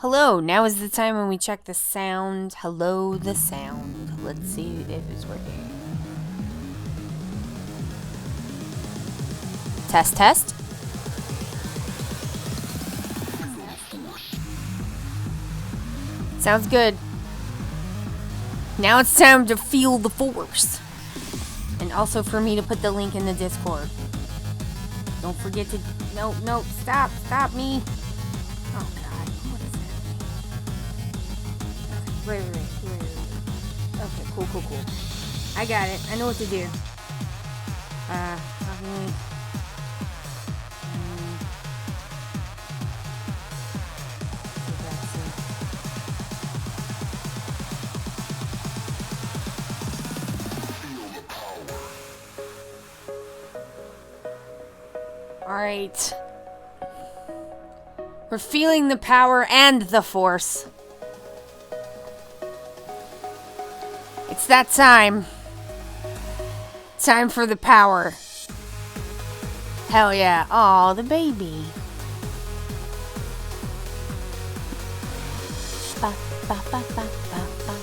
Hello, now is the time when we check the sound. Hello, the sound. Let's see if it's working. Test, test. Sounds good. Now it's time to feel the force. And also for me to put the link in the Discord. Don't forget to... No, stop me. Oh, God. What is that? Wait. Okay, cool. I got it. I know what to do. Alright. We're feeling the power and the force. It's that time. Time for the power. Hell yeah. Aw, the baby. Ba ba ba ba ba ba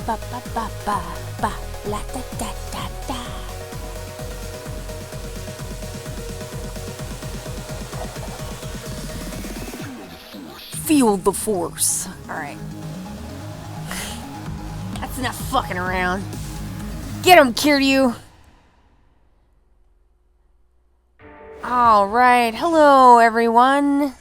ba ba ba ba ba la da da da da. Feel the force. Alright. That's enough fucking around. Get him, Kiryu! Alright, hello everyone.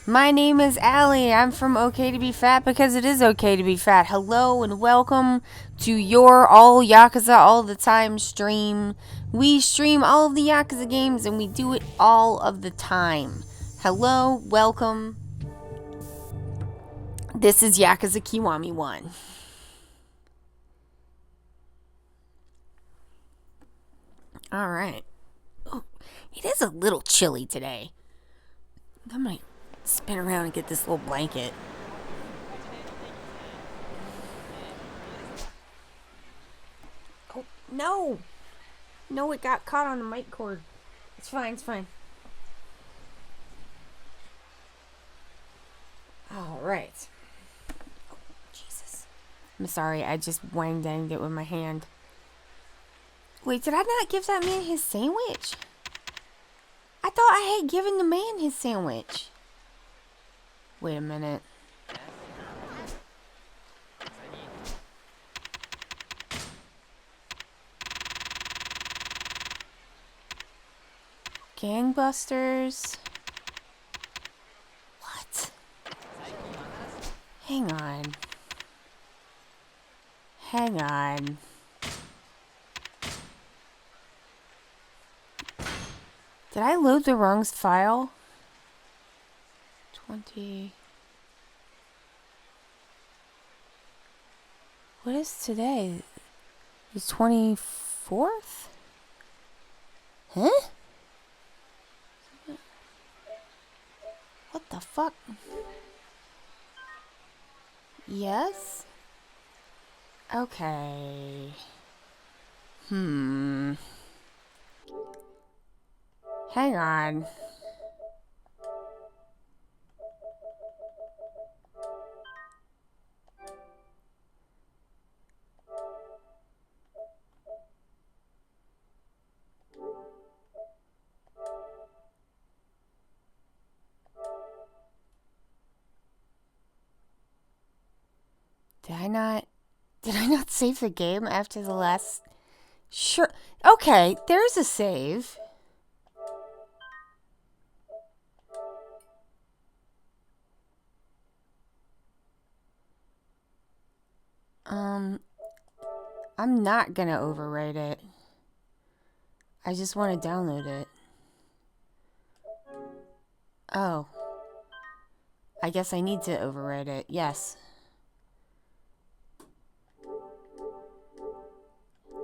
My name is Allie. I'm from OK to Be Fat because it is okay to be fat. Hello and welcome to your all Yakuza all the time stream. We stream all of the Yakuza games and we do it all of the time. Hello, welcome. This is Yakuza Kiwami 1. Alright. Oh, it is a little chilly today. I might spin around and get this little blanket. Oh, no! No, it got caught on the mic cord. It's fine. Alright. Oh, Jesus. I'm sorry, I just wang-danged it with my hand. Wait, did I not give that man his sandwich? I thought I had given the man his sandwich. Wait a minute. Gangbusters. What? Hang on. Did I load the wrong file? 20. What is today? The 24th? Huh? What the fuck? Yes? Okay. Hang on. Did I not save the game after the last... Sure. Okay, there's a save. I'm not gonna overwrite it. I just want to download it. Oh. I guess I need to overwrite it. Yes.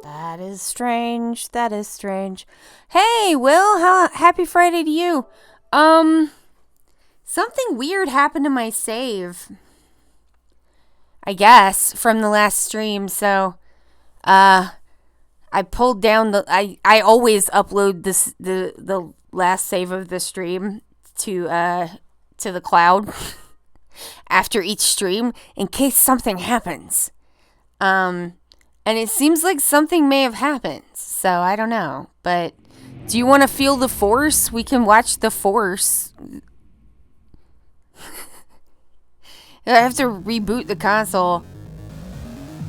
That is strange. Hey, Will, happy Friday to you. Something weird happened to my save. I guess, from the last stream, so, I pulled down I always upload the last save of the stream to the cloud. after each stream in case something happens. And it seems like something may have happened, so I don't know. But do you want to feel the force? We can watch the force. I have to reboot the console.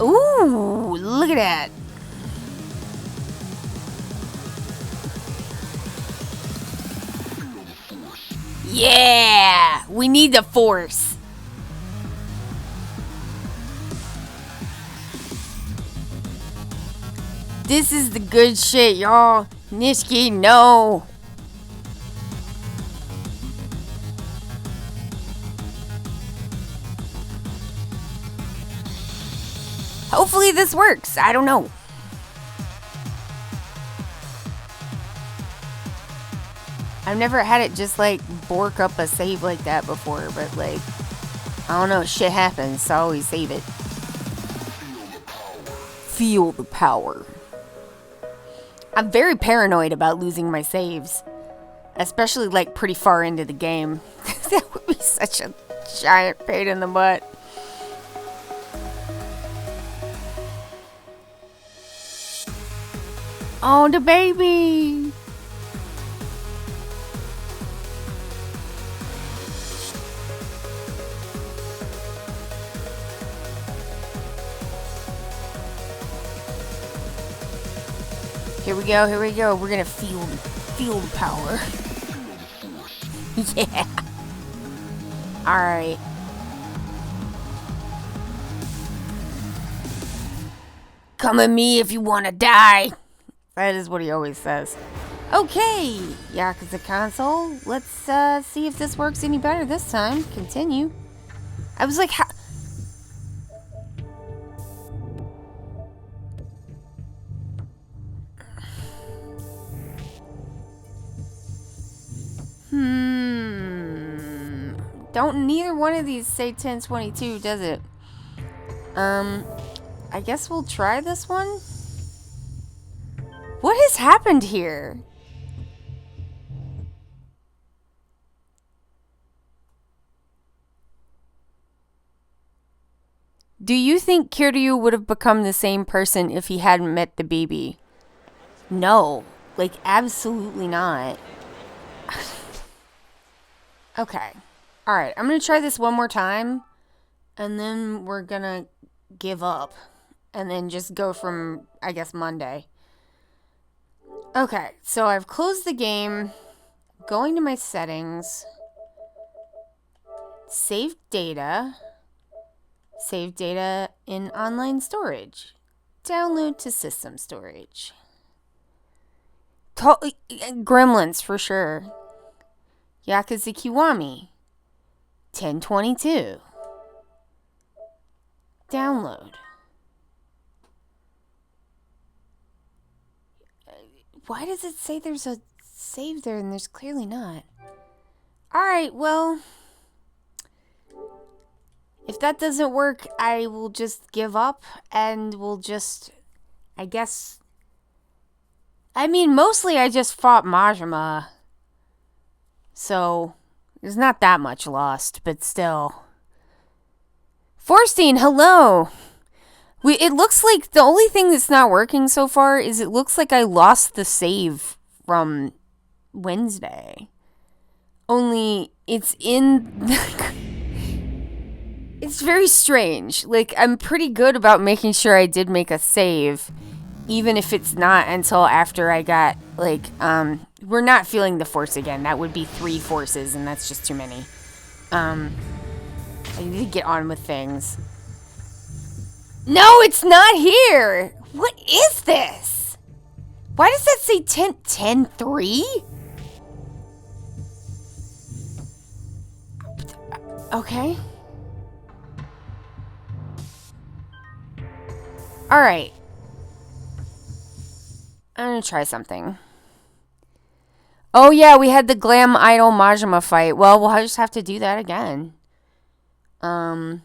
Ooh, look at that. Yeah, we need the force. This is the good shit, y'all. Nishiki, no. Hopefully this works. I don't know. I've never had it just like bork up a save like that before, but like, I don't know, shit happens, so I always save it. Feel the power. I'm very paranoid about losing my saves, especially like pretty far into the game. That would be such a giant pain in the butt. Oh, the baby. Here we go, here we go. We're gonna feel the power. Yeah. Alright. Come at me if you wanna die. That is what he always says. Okay, Yakuza console. Let's see if this works any better this time. Continue. I was like, how? Don't neither one of these say 1022, does it? I guess we'll try this one. What has happened here? Do you think Kiryu would have become the same person if he hadn't met the baby? No. Like, absolutely not. Okay. Alright, I'm gonna try this one more time. And then we're gonna give up. And then just go from, I guess, Monday. Okay, so I've closed the game. Going to my settings. Save data. Save data in online storage. Download to system storage. Gremlins for sure. Yakuza Kiwami. 1022. Download. Why does it say there's a save there and there's clearly not? Alright, well, if that doesn't work, I will just give up and we'll just, I guess, I mean, mostly I just fought Majima, so there's not that much lost, but still. Forstein, hello! It looks like the only thing that's not working so far is it looks like I lost the save from Wednesday. Only it's in... It's very strange. Like, I'm pretty good about making sure I did make a save, even if it's not until after I got, like, we're not feeling the force again. That would be 3 forces, and that's just too many. I need to get on with things. No, it's not here! What is this? Why does that say 10-3? Okay. Alright. I'm gonna try something. Oh yeah, we had the Glam Idol Majima fight. Well, we'll just have to do that again. I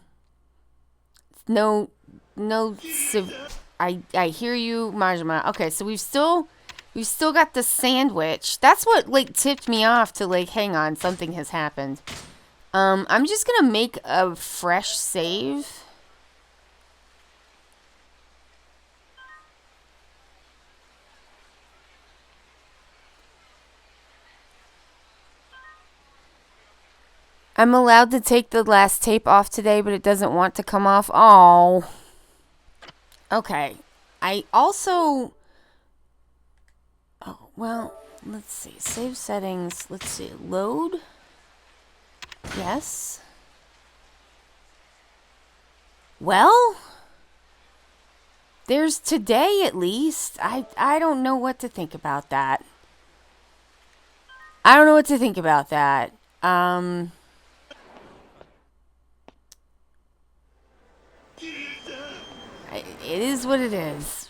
hear you, Majima. Okay, so we've still got the sandwich. That's what like tipped me off to like, hang on, something has happened. I'm just gonna make a fresh save. I'm allowed to take the last tape off today, but it doesn't want to come off. Oh. Okay. I also... Oh, well, let's see. Save settings. Let's see. Load. Yes. Well, there's today at least. I don't know what to think about that. I don't know what to think about that. It is what it is.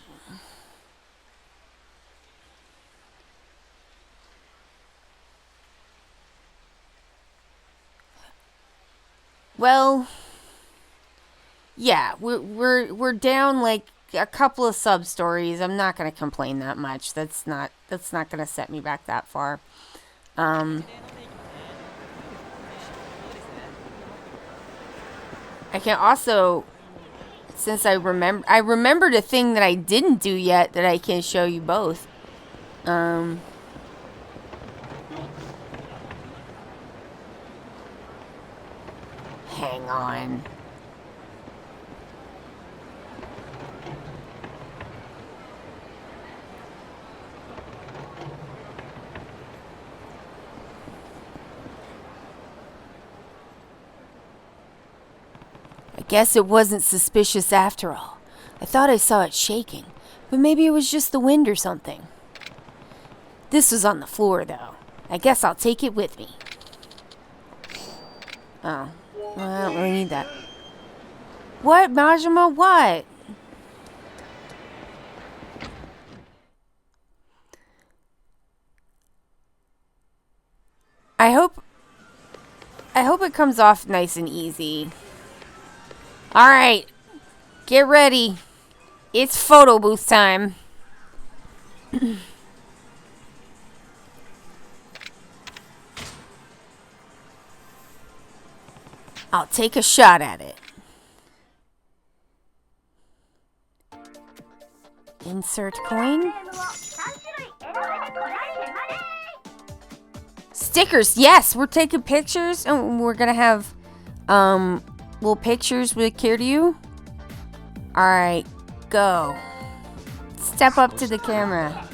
Well, yeah, we're down like a couple of sub stories. I'm not gonna complain that much. That's not gonna set me back that far. I can also, since I remembered a thing that I didn't do yet that I can show you both. Hang on. I guess it wasn't suspicious after all. I thought I saw it shaking, but maybe it was just the wind or something. This was on the floor, though. I guess I'll take it with me. Oh. Well, I don't really need that. What, Majima? What? I hope it comes off nice and easy. Alright. Get ready. It's photo booth time. I'll take a shot at it. Insert coin. Stickers, yes, we're taking pictures and we're gonna have little pictures with Kiryu. Alright, go. Step up to the camera.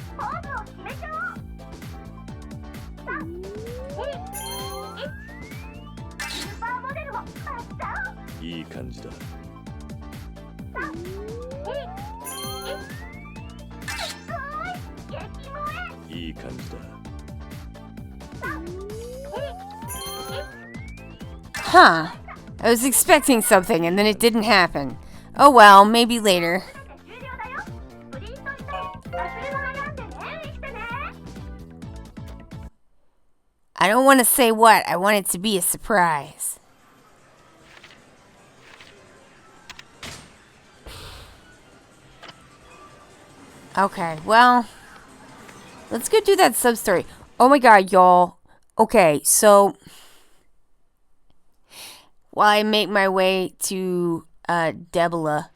Huh. I was expecting something and then it didn't happen. Oh well, maybe later. I don't want to say what. I want it to be a surprise. Okay, well, let's go do that sub-story. Oh my god, y'all. Okay, so while I make my way to Debola,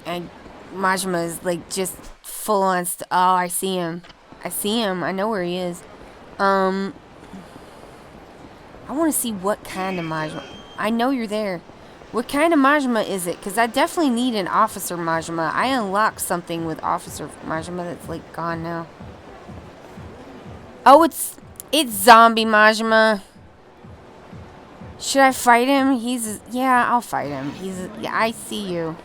and Majima is like just full on oh, I see him. I know where he is. I want to see what kind of Majima. I know you're there. What kind of Majima is it? Because I definitely need an Officer Majima. I unlocked something with Officer Majima that's like gone now. Oh, it's Zombie Majima. Should I fight him? Yeah, I'll fight him. Yeah, I see you.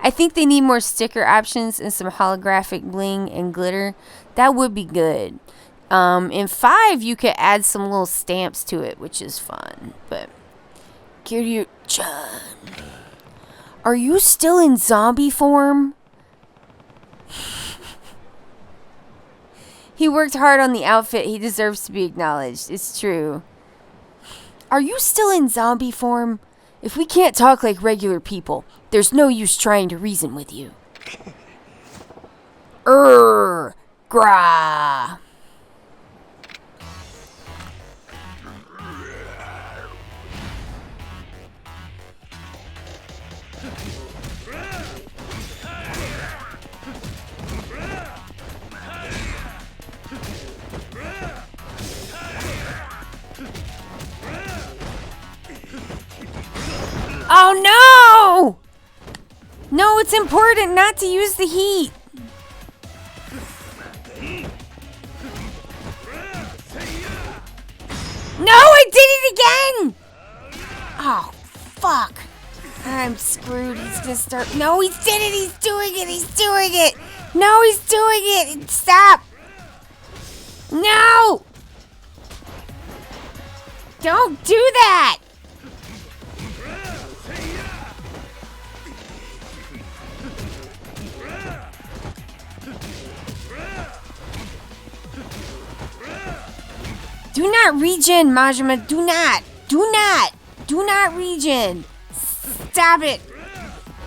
I think they need more sticker options and some holographic bling and glitter. That would be good. In 5, you could add some little stamps to it, which is fun. But Kiryu-chan, are you still in zombie form? He worked hard on the outfit. He deserves to be acknowledged. It's true. Are you still in zombie form? If we can't talk like regular people, there's no use trying to reason with you. Grah. Oh no! No, it's important not to use the heat. No, I did it again! Oh, fuck. I'm screwed. He's gonna start. No, he did it. He's doing it. He's doing it. No, he's doing it. Stop. No! Don't do that! Do not regen, Majima. Do not. Do not. Do not regen. Stop it.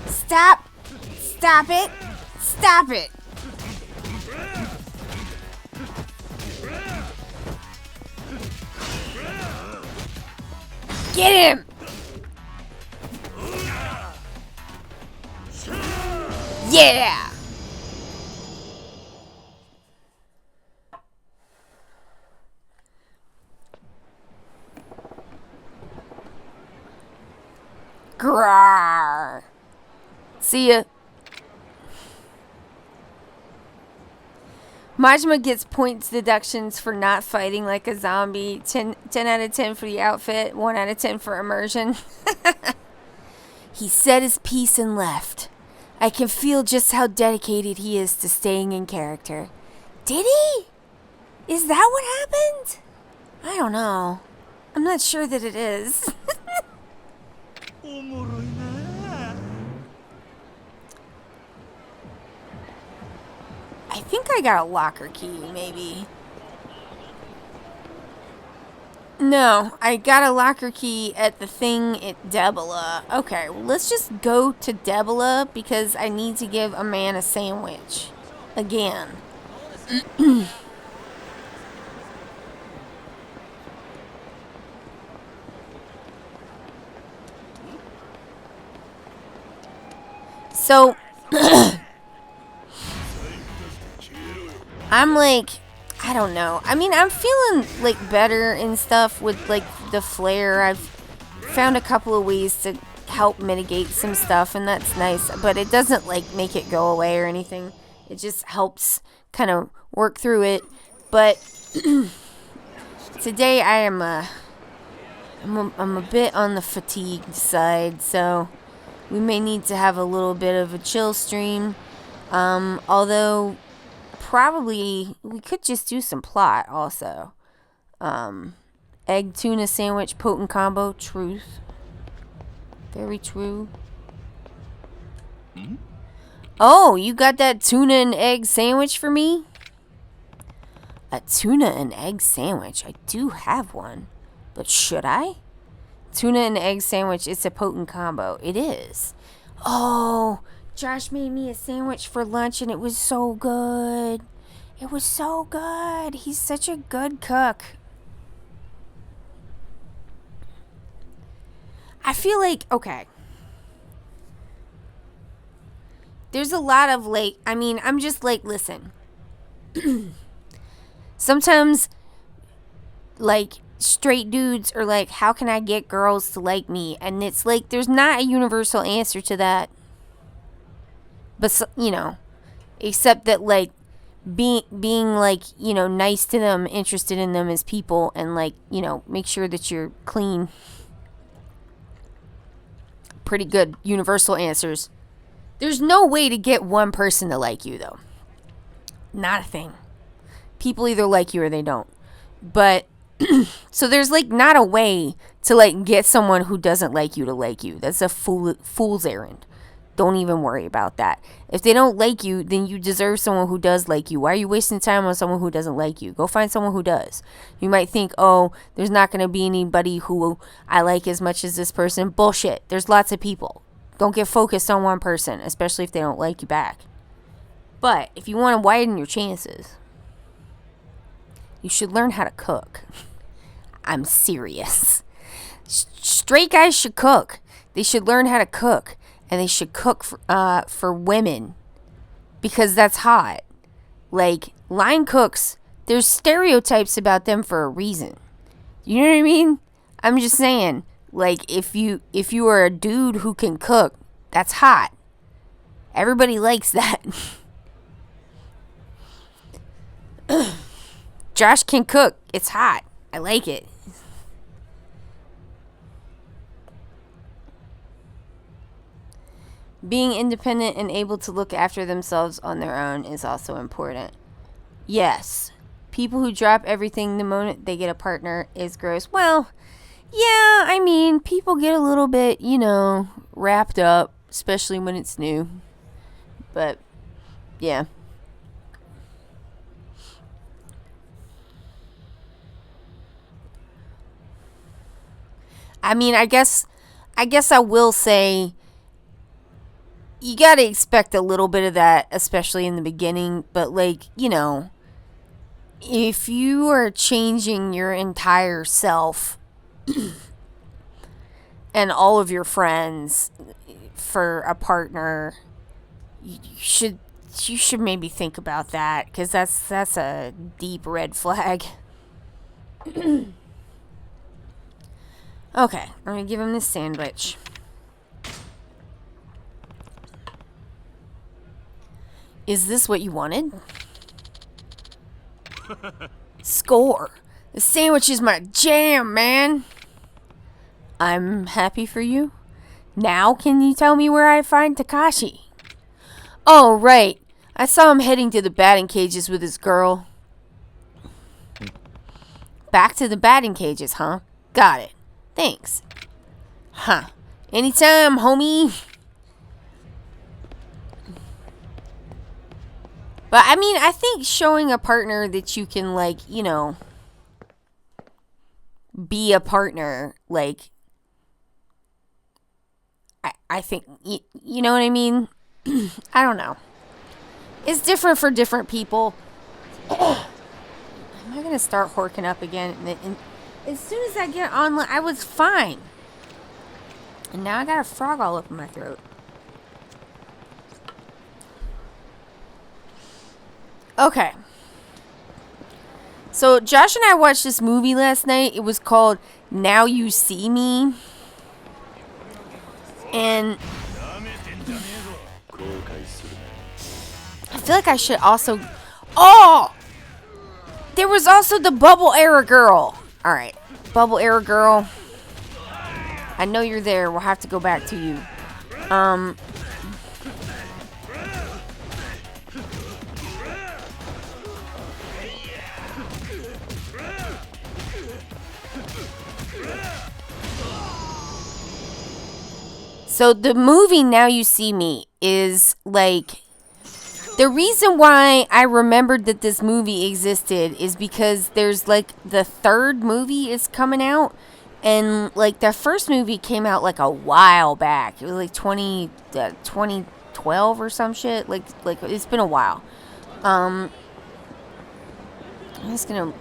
Stop. Stop it. Stop it. Get him. Yeah. Grrr. See ya. Majima gets points deductions for not fighting like a zombie. 10 out of 10 for the outfit. 1 out of 10 for immersion. He said his piece and left. I can feel just how dedicated he is to staying in character. Did he? Is that what happened? I don't know. I'm not sure that it is. I think I got a locker key, maybe. No, I got a locker key at the thing at Debola. Okay, well, let's just go to Debola because I need to give a man a sandwich. Again. So, I'm like, I don't know. I mean, I'm feeling like better and stuff with like the flare. I've found a couple of ways to help mitigate some stuff, and that's nice. But it doesn't like make it go away or anything. It just helps kind of work through it. But today I'm a bit on the fatigued side, so we may need to have a little bit of a chill stream. Although probably we could just do some plot also. Egg tuna sandwich potent combo. Truth. Very true. Mm-hmm. Oh, you got that tuna and egg sandwich for me? A tuna and egg sandwich. I do have one. But should I? Tuna and egg sandwich, it's a potent combo. It is. Oh, Josh made me a sandwich for lunch and it was so good. It was so good. He's such a good cook. I feel like, okay. There's a lot of like, I mean, I'm just like, listen. Sometimes, like, straight dudes are like, how can I get girls to like me? And it's like, there's not a universal answer to that. But, you know, except that, like, being like, you know, nice to them, interested in them as people, and, like, you know, make sure that you're clean. Pretty good universal answers. There's no way to get one person to like you, though. Not a thing. People either like you or they don't. But, so there's, like, not a way to, like, get someone who doesn't like you to like you. That's a fool's errand. Don't even worry about that. If they don't like you, then you deserve someone who does like you. Why are you wasting time on someone who doesn't like you? Go find someone who does. You might think, oh, there's not going to be anybody who I like as much as this person. Bullshit. There's lots of people. Don't get focused on one person, especially if they don't like you back. But if you want to widen your chances, you should learn how to cook. I'm serious. Straight guys should cook. They should learn how to cook. And they should cook for women. Because that's hot. Like, line cooks, there's stereotypes about them for a reason. You know what I mean? I'm just saying, like, if you are a dude who can cook, that's hot. Everybody likes that. Josh can cook. It's hot. I like it. Being independent and able to look after themselves on their own is also important. Yes. People who drop everything the moment they get a partner is gross. Well, yeah, I mean, people get a little bit, wrapped up, especially when it's new. But, yeah. I mean, I guess I will say you got to expect a little bit of that, especially in the beginning. But, like, if you are changing your entire self and all of your friends for a partner, you should maybe think about that, because that's a deep red flag. Okay, I'm going to give him this sandwich. Is this what you wanted? Score. The sandwich is my jam, man. I'm happy for you. Now can you tell me where I find Takashi? Oh, right. I saw him heading to the batting cages with his girl. Back to the batting cages, huh? Got it. Thanks. Huh. Anytime, homie. But, I mean, I think showing a partner that you can, like, be a partner, like, I think, you know what I mean? I don't know. It's different for different people. Am I going to start horking up again? And as soon as I get online, I was fine. And now I got a frog all up in my throat. Okay. So Josh and I watched this movie last night. It was called Now You See Me. And I feel like I should also... Oh! There was also the Bubble Era Girl. Alright. Bubble Era Girl. I know you're there. We'll have to go back to you. So the movie Now You See Me is like... The reason why I remembered that this movie existed is because there's like the third movie is coming out. And like the first movie came out like a while back. It was like 2012 or some shit. Like it's been a while. I'm just going to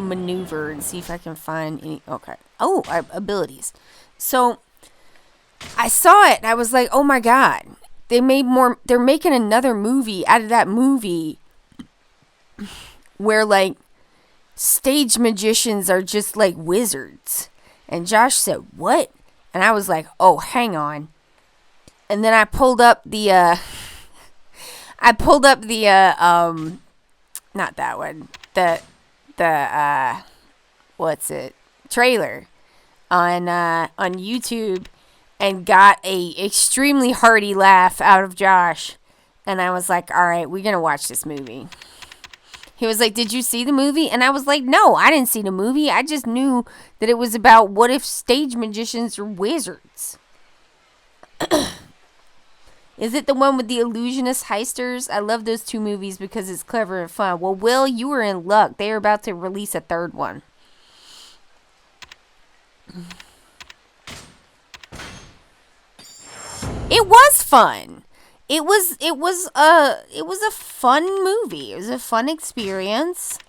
maneuver and see if I can find any... Okay. Oh, abilities. So... I saw it and I was like, oh my god, they're making another movie out of that movie where like stage magicians are just like wizards. And Josh said, what? And I was like, oh, hang on. And then I pulled up the not that one, the what's it, trailer on YouTube. And got a extremely hearty laugh out of Josh. And I was like, all right, we're going to watch this movie. He was like, did you see the movie? And I was like, no, I didn't see the movie. I just knew that it was about what if stage magicians are wizards. Is it the one with the illusionist heisters? I love those two movies because it's clever and fun. Well, Will, you were in luck. They are about to release a third one. It was fun. It was a fun movie. It was a fun experience.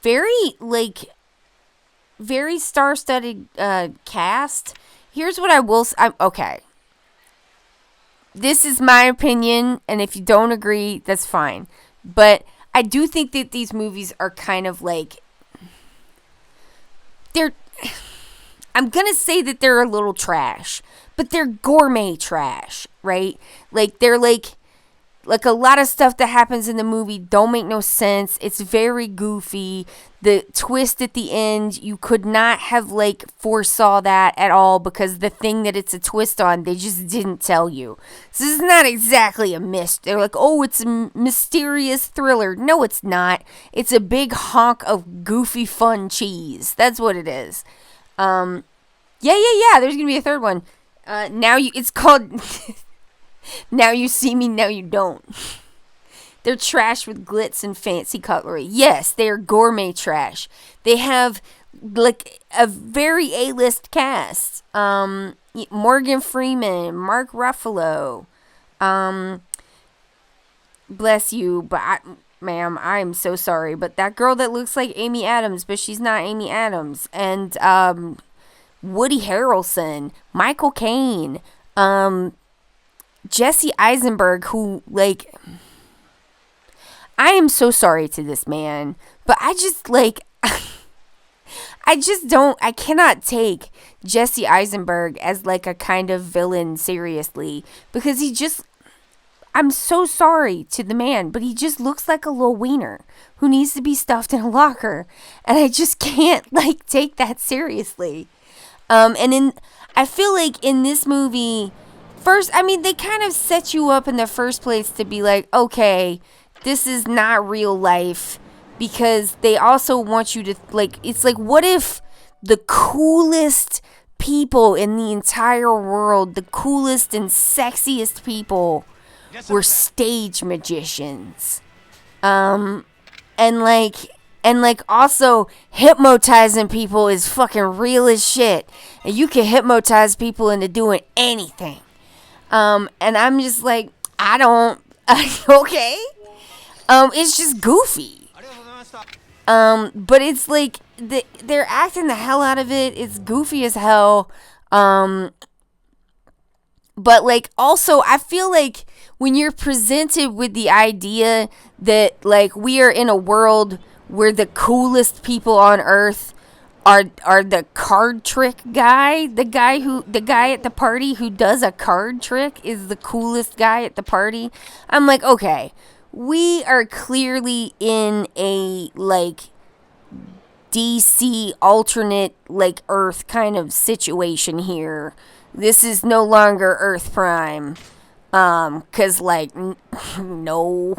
Very like very star-studded cast. Here's what I will say. Okay. This is my opinion, and if you don't agree, that's fine. But I do think that these movies are kind of like they're I'm going to say that they're a little trash, but they're gourmet trash, right? Like they're like a lot of stuff that happens in the movie don't make no sense. It's very goofy. The twist at the end, you could not have like foresaw that at all because the thing that it's a twist on, they just didn't tell you. So this is not exactly a mystery. They're like, oh, it's a mysterious thriller. No, it's not. It's a big honk of goofy fun cheese. That's what it is. Yeah. There's gonna be a third one. It's called Now You See Me, Now You Don't. They're trash with glitz and fancy cutlery. Yes, they are gourmet trash. They have like a very A-list cast. Morgan Freeman, Mark Ruffalo. Bless you, but ma'am, I'm so sorry, but that girl that looks like Amy Adams, but she's not Amy Adams, and Woody Harrelson, Michael Caine, Jesse Eisenberg, who, like, I am so sorry to this man, but I just, like, I cannot take Jesse Eisenberg as, like, a kind of villain seriously, because I'm so sorry to the man, but he just looks like a little wiener who needs to be stuffed in a locker, and I just can't, like, take that seriously. I feel like in this movie, first, I mean, they kind of set you up in the first place to be like, okay, this is not real life, because they also want you to, like, it's like, what if the coolest people in the entire world, the coolest and sexiest people were stage magicians? And also hypnotizing people is fucking real as shit. And you can hypnotize people into doing anything. And I'm just like, I don't, okay. It's just goofy. But it's like, they're acting the hell out of it. It's goofy as hell. But like, also, I feel like when you're presented with the idea that like we are in a world where the coolest people on earth are the card trick guy, the guy at the party who does a card trick is the coolest guy at the party. I'm like, okay, we are clearly in a like DC alternate like Earth kind of situation here. This is no longer Earth Prime. 'Cause like no.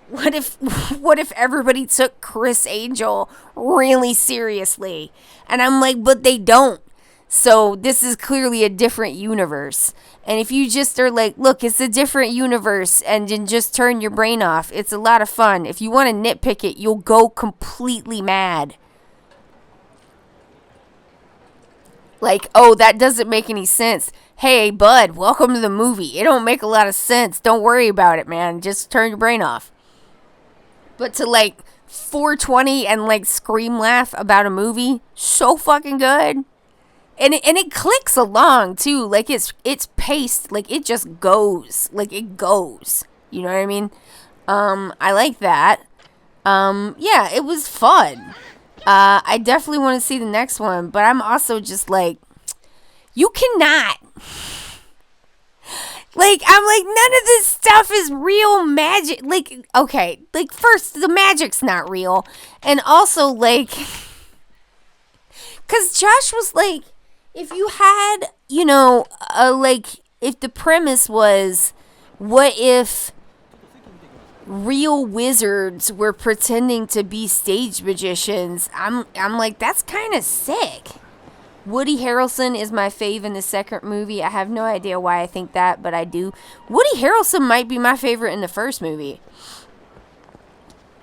What if everybody took Chris Angel really seriously? And I'm like, but they don't. So this is clearly a different universe. And if you just are like, look, it's a different universe, and then just turn your brain off, it's a lot of fun. If you want to nitpick it, you'll go completely mad. Like, oh, that doesn't make any sense. Hey, bud, welcome to the movie. It don't make a lot of sense. Don't worry about it, man. Just turn your brain off. But to, like, 420 and, like, scream laugh about a movie, so fucking good. And it clicks along, too. Like, it's paced. Like, it just goes. Like, it goes. You know what I mean? I like that. Yeah, it was fun. I definitely want to see the next one, but I'm also just like, you cannot. Like, I'm like, none of this stuff is real magic. Like, okay, like, first, the magic's not real. And also, like, because Josh was like, if you had, you know, if the premise was, what if, real wizards were pretending to be stage magicians. I'm like, that's kind of sick. Woody Harrelson is my fave in the second movie. I have no idea why I think that, but I do. Woody Harrelson might be my favorite in the first movie.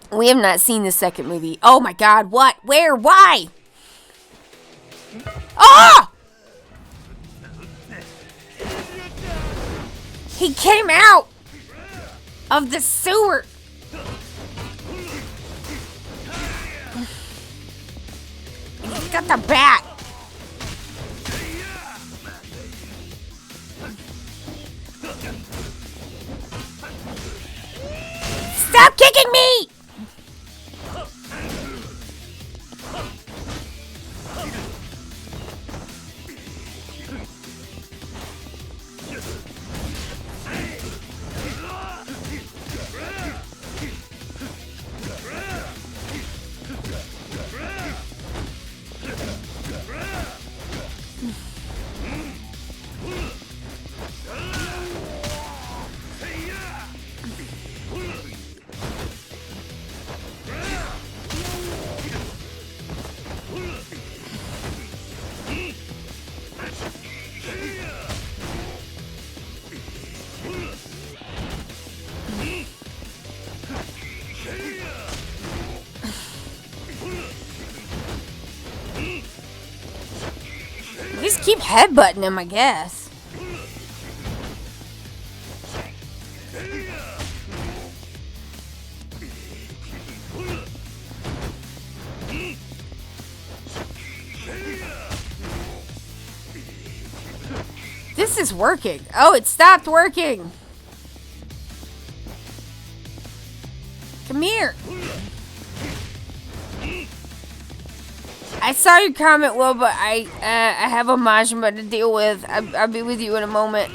We have not seen the second movie. Oh my god, what? Where? Why? Oh! He came out of the sewer. He's got the bat. Stop kicking me! Just keep headbutting him, I guess. This is working. Oh, it stopped working. Come here. I saw your comment, Will, but I have a Majima to deal with. I'll be with you in a moment.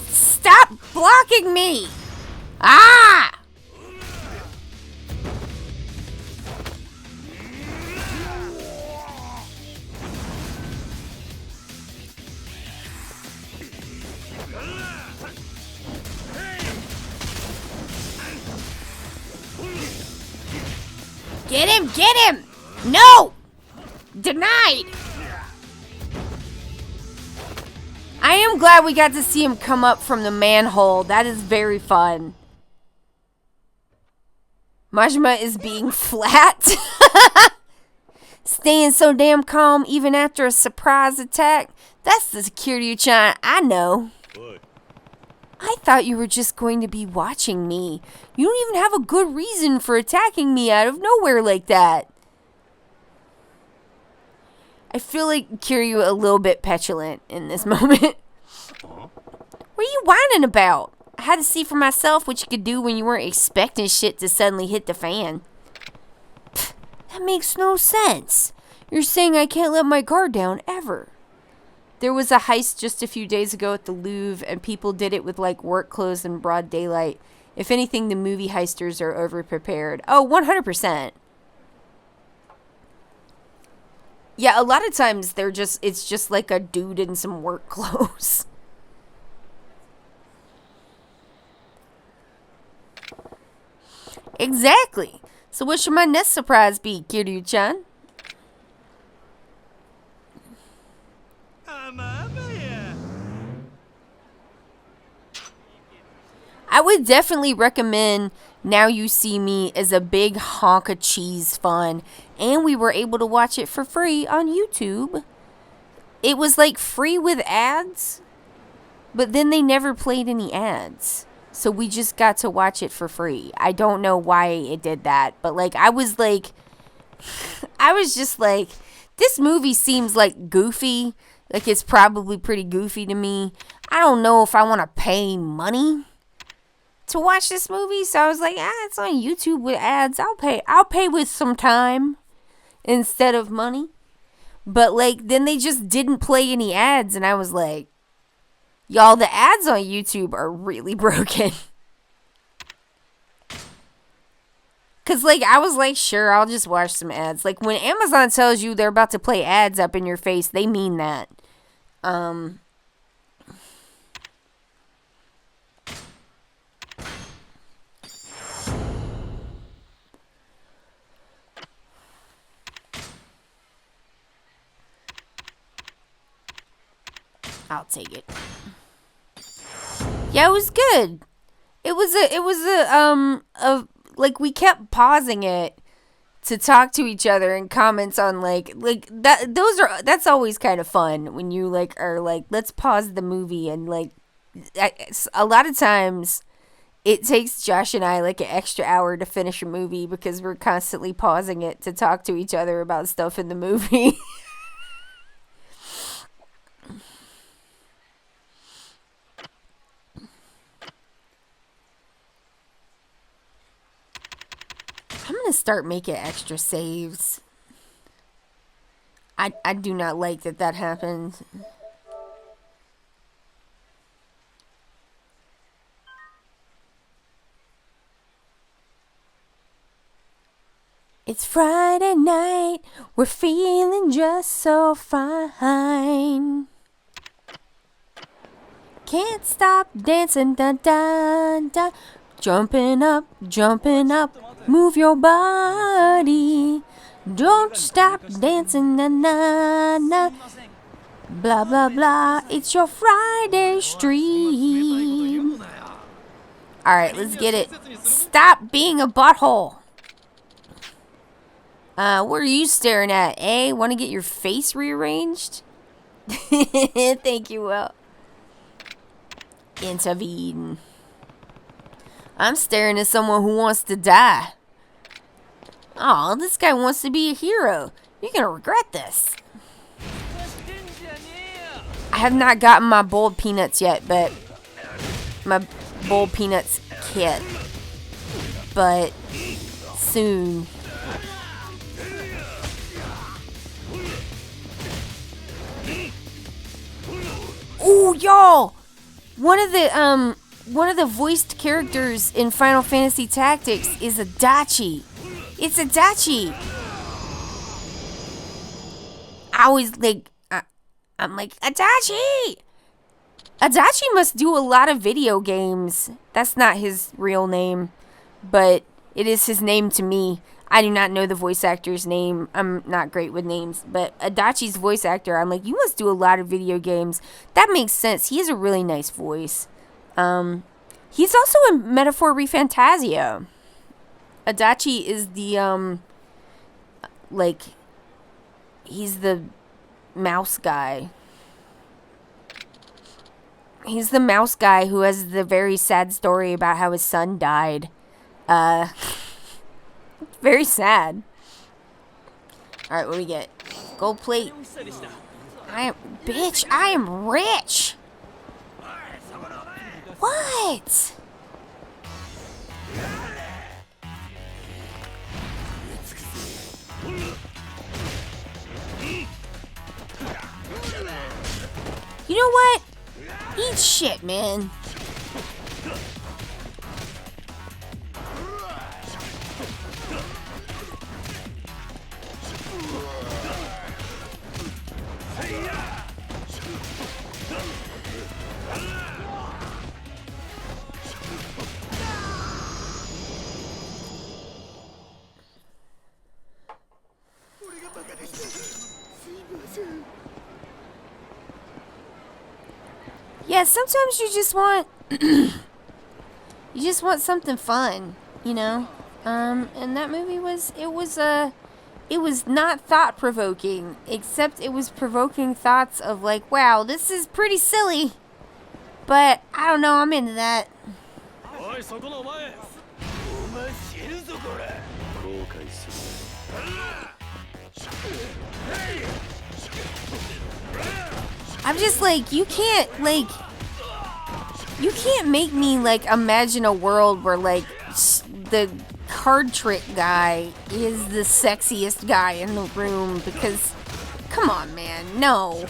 Stop blocking me! Ah! Get him! Get him! No! Denied! I am glad we got to see him come up from the manhole. That is very fun. Majima is being flat. Staying so damn calm even after a surprise attack. That's the Kiryu-chan I know. I thought you were just going to be watching me. You don't even have a good reason for attacking me out of nowhere like that. I feel like Kiryu a little bit petulant in this moment. What are you whining about? I had to see for myself what you could do when you weren't expecting shit to suddenly hit the fan. Pfft, that makes no sense. You're saying I can't let my guard down ever. There was a heist just a few days ago at the Louvre, and people did it with, like, work clothes in broad daylight. If anything, the movie heisters are over-prepared. Oh, 100%. Yeah, a lot of times it's just like a dude in some work clothes. Exactly. So what should my next surprise be, Kiryu-chan? I would definitely recommend Now You See Me as a big honk of cheese fun. And we were able to watch it for free on YouTube. It was like free with ads, but then they never played any ads. So we just got to watch it for free. I don't know why it did that, but like I was just like, this movie seems like goofy. Like it's probably pretty goofy to me. I don't know if I want to pay money to watch this movie, so I was like, it's on YouTube with ads. I'll pay with some time instead of money. But like then they just didn't play any ads, and I was like, y'all, the ads on YouTube are really broken. Cause like I was like, sure, I'll just watch some ads. Like when Amazon tells you they're about to play ads up in your face, they mean that. I'll take it. Yeah, it was good. It was like we kept pausing it to talk to each other and comments on like that. That's always kind of fun when you like are like, let's pause the movie, and like a lot of times it takes Josh and I like an extra hour to finish a movie because we're constantly pausing it to talk to each other about stuff in the movie. I'm gonna start making extra saves. I do not like that happened. It's Friday night, we're feeling just so fine. Can't stop dancing, da da da. Jumping up, move your body. Don't stop dancing, na na na. Blah blah blah, it's your Friday stream. Alright, let's get it. Stop being a butthole. What are you staring at, eh? Want to get your face rearranged? Thank you, Will. Intervene. I'm staring at someone who wants to die. Oh, this guy wants to be a hero. You're gonna regret this. I have not gotten my boiled peanuts yet, but my boiled peanuts kit. But soon. Ooh, y'all! One of the voiced characters in Final Fantasy Tactics is Adachi. It's Adachi. I always like, I'm like, Adachi! Adachi must do a lot of video games. That's not his real name, but it is his name to me. I do not know the voice actor's name. I'm not great with names, but Adachi's voice actor, I'm like, you must do a lot of video games. That makes sense. He has a really nice voice. He's also in Metaphor ReFantazio. Adachi is the, like, he's the mouse guy. He's the mouse guy who has the very sad story about how his son died. Very sad. Alright, what do we get? Gold plate. I am rich! What? You know what? Eat shit, man. Yeah, sometimes you just want you just want something fun, you know? And that movie was not thought-provoking, except it was provoking thoughts of like, wow, this is pretty silly. But I don't know, I'm into that. I'm just like, you can't make me like imagine a world where like the card trick guy is the sexiest guy in the room, because come on, man, no.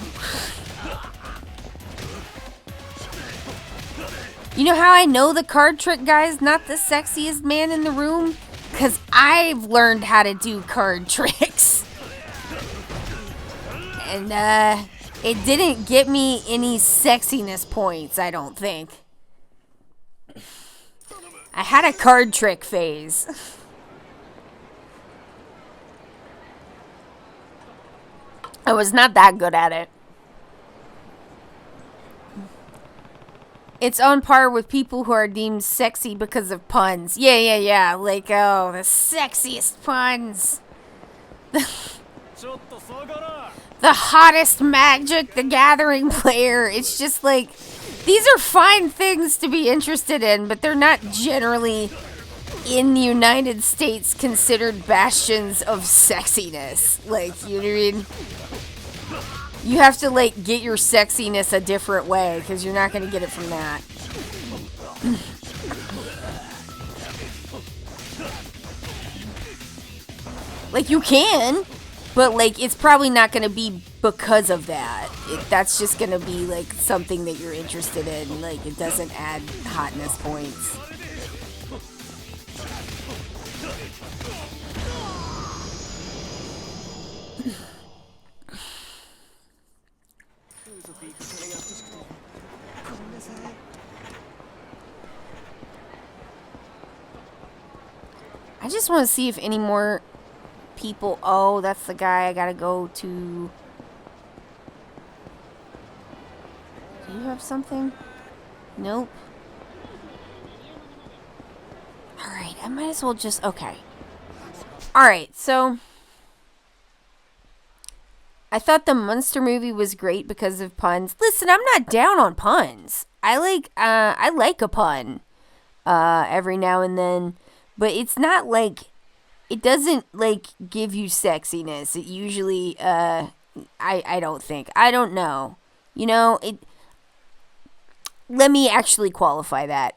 You know how I know the card trick guy is not the sexiest man in the room? Because I've learned how to do card tricks. And it didn't get me any sexiness points, I don't think. I had a card trick phase. I was not that good at it. It's on par with people who are deemed sexy because of puns. Yeah. Like, oh, the sexiest puns. The hottest Magic the Gathering player. It's just like, these are fine things to be interested in, but they're not generally, in the United States, considered bastions of sexiness. Like, you know what I mean? You have to, like, get your sexiness a different way, because you're not going to get it from that. Like, you can, but, like, it's probably not going to be because of that. That's just going to be, like, something that you're interested in. Like, it doesn't add hotness points. I just want to see if any more people... Oh, that's the guy I gotta go to. Do you have something? Nope. Alright, I might as well just... Okay. Alright, so... I thought the Monster movie was great because of puns. Listen, I'm not down on puns. I like a pun every now and then. But it's not like, it doesn't, like, give you sexiness. It usually, I don't think. I don't know. You know, let me actually qualify that.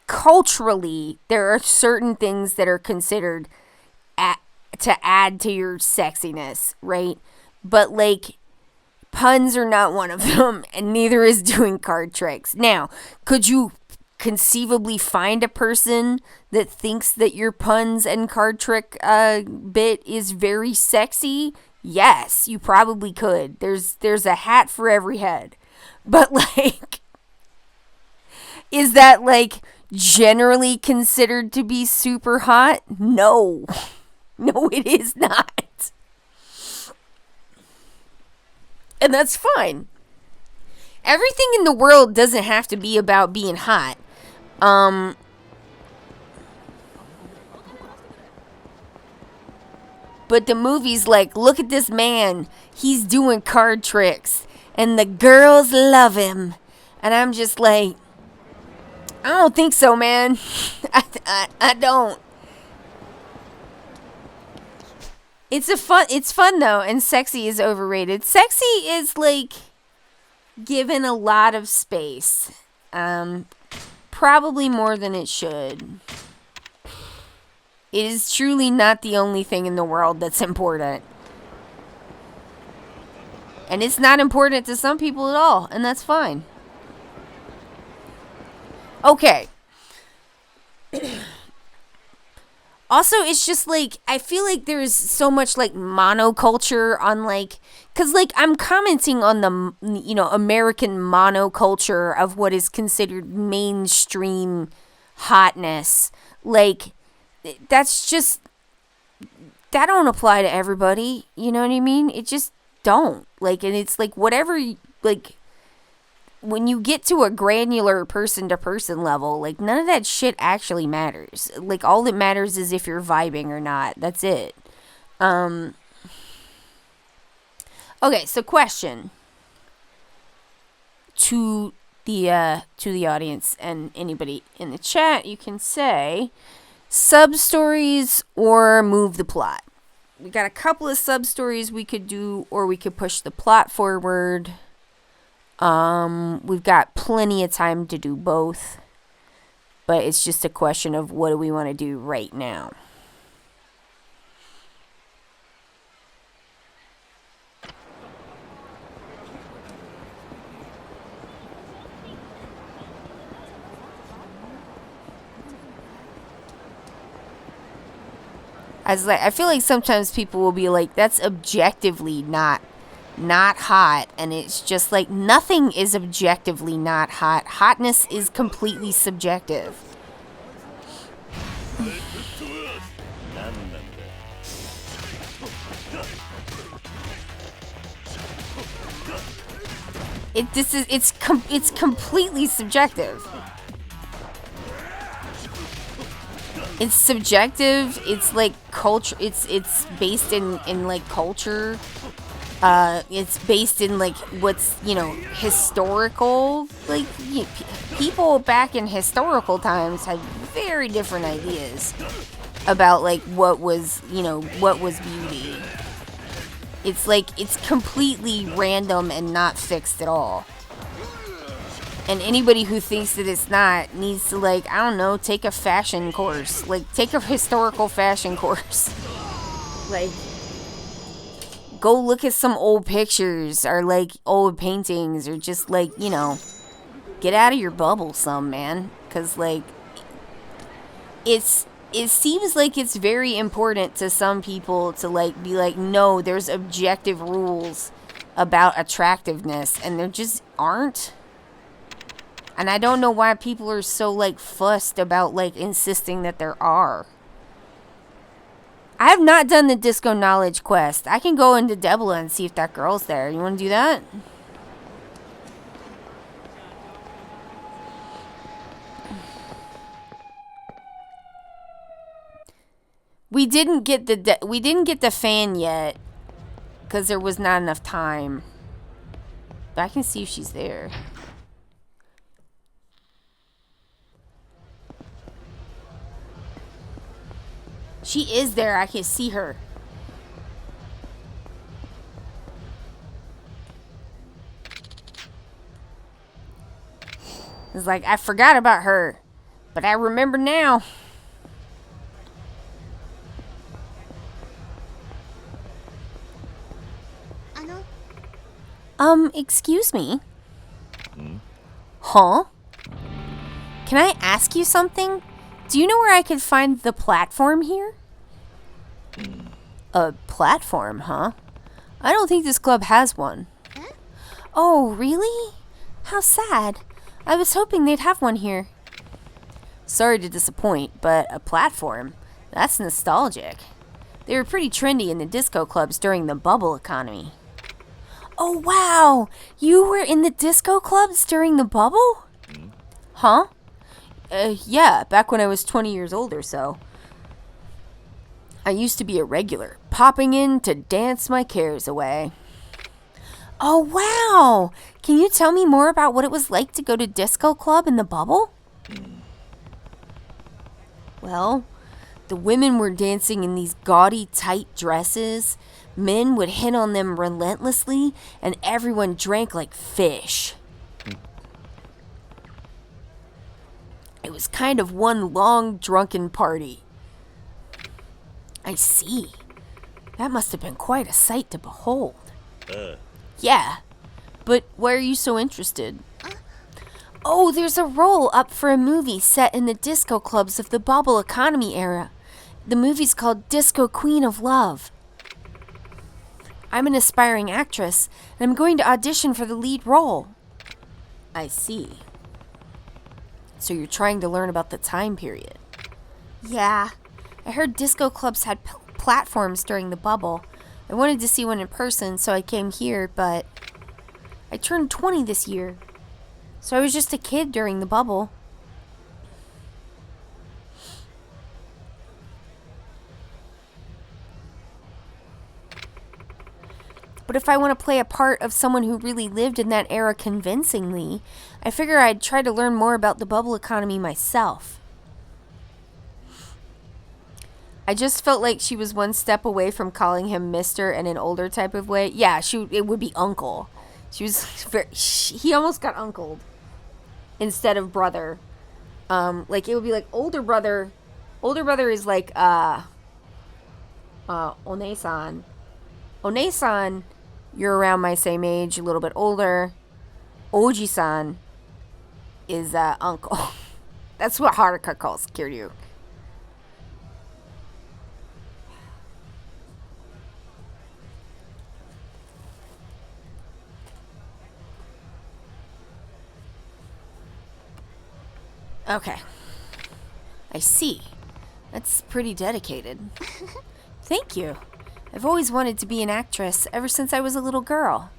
Culturally, there are certain things that are considered to add to your sexiness, right? But, like, puns are not one of them, and neither is doing card tricks. Now, could you conceivably find a person that thinks that your puns and card trick bit is very sexy? Yes, you probably could. There's a hat for every head. But, like, is that, like, generally considered to be super hot? No. No, it is not. And that's fine. Everything in the world doesn't have to be about being hot. But the movie's like, look at this man. He's doing card tricks. And the girls love him. And I'm just like, I don't think so, man. I don't. It's fun though, and sexy is overrated. Sexy is like given a lot of space. Probably more than it should. It is truly not the only thing in the world that's important. And it's not important to some people at all, and that's fine. Okay. Also, it's just, like, I feel like there's so much, like, monoculture on, like... Because, like, I'm commenting on the, you know, American monoculture of what is considered mainstream hotness. Like, that's just... That don't apply to everybody, you know what I mean? It just don't. Like, and it's, like, whatever, like... When you get to a granular person-to-person level, like, none of that shit actually matters. Like, all that matters is if you're vibing or not. That's it. Okay, so question to the audience and anybody in the chat. You can say sub-stories or move the plot. We got a couple of sub-stories we could do, or we could push the plot forward. We've got plenty of time to do both, but it's just a question of what do we want to do right now. I feel like sometimes people will be like, that's objectively not hot, and it's just like, nothing is objectively not hot. Hotness is completely subjective. It's completely subjective. It's subjective. It's like culture. It's based in like culture. It's based in like what's historical. Like people back in historical times had very different ideas about like what was beauty. It's like it's completely random and not fixed at all. And anybody who thinks that it's not needs to, like, I don't know, take a fashion course. Like, take a historical fashion course. Like, go look at some old pictures or, like, old paintings or just, like, get out of your bubble some, man. Because, like, it seems like it's very important to some people to, like, be like, no, there's objective rules about attractiveness. And there just aren't. And I don't know why people are so, like, fussed about, like, insisting that there are. I have not done the Disco Knowledge quest. I can go into Debla and see if that girl's there. You want to do that? We didn't get the fan yet because there was not enough time. But I can see if she's there. She is there. I can see her. It's like, I forgot about her. But I remember now. Excuse me? Huh? Can I ask you something? Do you know where I could find the platform here? A platform, huh? I don't think this club has one. Oh, really? How sad. I was hoping they'd have one here. Sorry to disappoint, but a platform? That's nostalgic. They were pretty trendy in the disco clubs during the bubble economy. Oh, wow! You were in the disco clubs during the bubble? Huh? Yeah, back when I was 20 years old or so. I used to be a regular, popping in to dance my cares away. Oh, wow! Can you tell me more about what it was like to go to disco club in the bubble? Well, the women were dancing in these gaudy, tight dresses. Men would hit on them relentlessly, and everyone drank like fish. It was kind of one long, drunken party. I see. That must have been quite a sight to behold. Yeah, but why are you so interested? Oh, there's a role up for a movie set in the disco clubs of the bubble economy era. The movie's called Disco Queen of Love. I'm an aspiring actress, and I'm going to audition for the lead role. I see. So you're trying to learn about the time period? Yeah. I heard disco clubs had platforms during the bubble. I wanted to see one in person, so I came here, but I turned 20 this year. So I was just a kid during the bubble. But if I want to play a part of someone who really lived in that era convincingly, I figure I'd try to learn more about the bubble economy myself. I just felt like she was one step away from calling him Mister in an older type of way. Yeah, it would be uncle. He almost got uncled instead of brother. Like it would be like older brother. Older brother is like One-san. One-san, you're around my same age, a little bit older. Oji-san is uncle. That's what Haruka calls Kiryu. Okay. I see. That's pretty dedicated. Thank you. I've always wanted to be an actress ever since I was a little girl.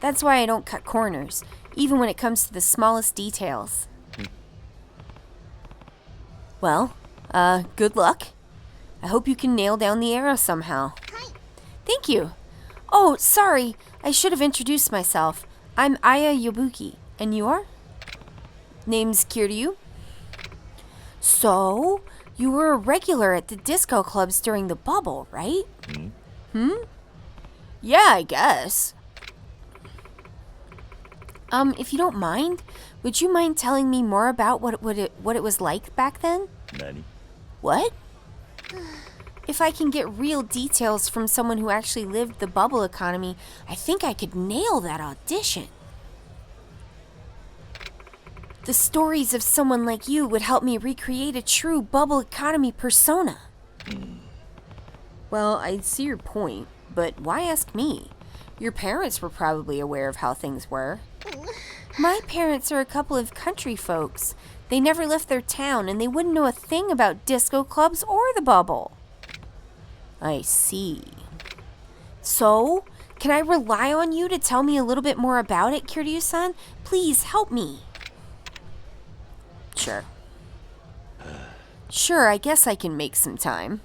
That's why I don't cut corners, even when it comes to the smallest details. Well, good luck. I hope you can nail down the arrow somehow. Thank you. Oh, sorry. I should have introduced myself. I'm Aya Yabuki. And you are? Name's Kiryu. So, you were a regular at the disco clubs during the bubble, right? Yeah, I guess. If you don't mind, would you mind telling me more about what it was like back then? Nani? What? If I can get real details from someone who actually lived the bubble economy, I think I could nail that audition. The stories of someone like you would help me recreate a true bubble economy persona. Well, I see your point, but why ask me? Your parents were probably aware of how things were. My parents are a couple of country folks. They never left their town, and they wouldn't know a thing about disco clubs or the bubble. I see. So, can I rely on you to tell me a little bit more about it, Kiryu-san? Please help me. Sure, I guess I can make some time.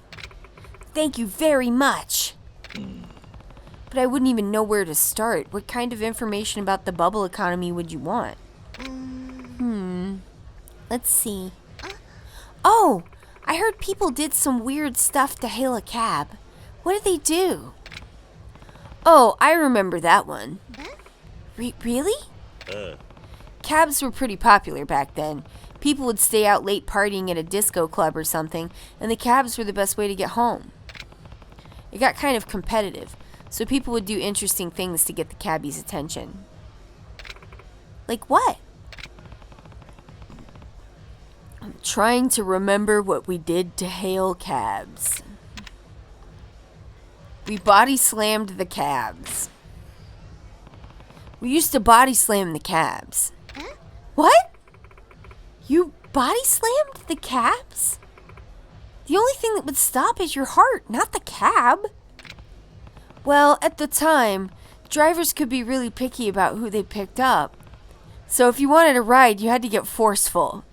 Thank you very much. But I wouldn't even know where to start. What kind of information about the bubble economy would you want? Let's see. Oh, I heard people did some weird stuff to hail a cab. What did they do? Oh, I remember that one. Really? Cabs were pretty popular back then. People would stay out late partying at a disco club or something, and the cabs were the best way to get home. It got kind of competitive, so people would do interesting things to get the cabbie's attention. Like what? I'm trying to remember what we did to hail cabs. We body slammed the cabs. We used to body slam the cabs. What? You body slammed the cabs? The only thing that would stop is your heart, not the cab. Well, at the time, drivers could be really picky about who they picked up. So if you wanted a ride, you had to get forceful.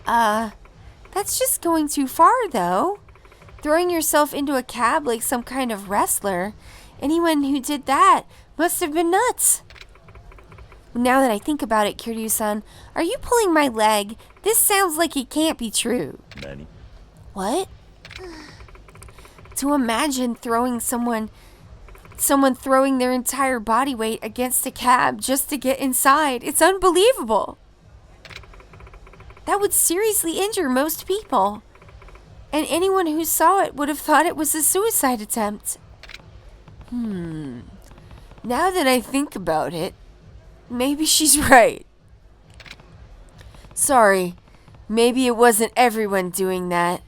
That's just going too far, though. Throwing yourself into a cab like some kind of wrestler. Anyone who did that must have been nuts. Now that I think about it, Kiryu-san, are you pulling my leg? This sounds like it can't be true. Nani? What? To imagine someone throwing their entire body weight against a cab just to get inside. It's unbelievable. That would seriously injure most people. And anyone who saw it would have thought it was a suicide attempt. Now that I think about it, maybe she's right. Sorry, maybe it wasn't everyone doing that.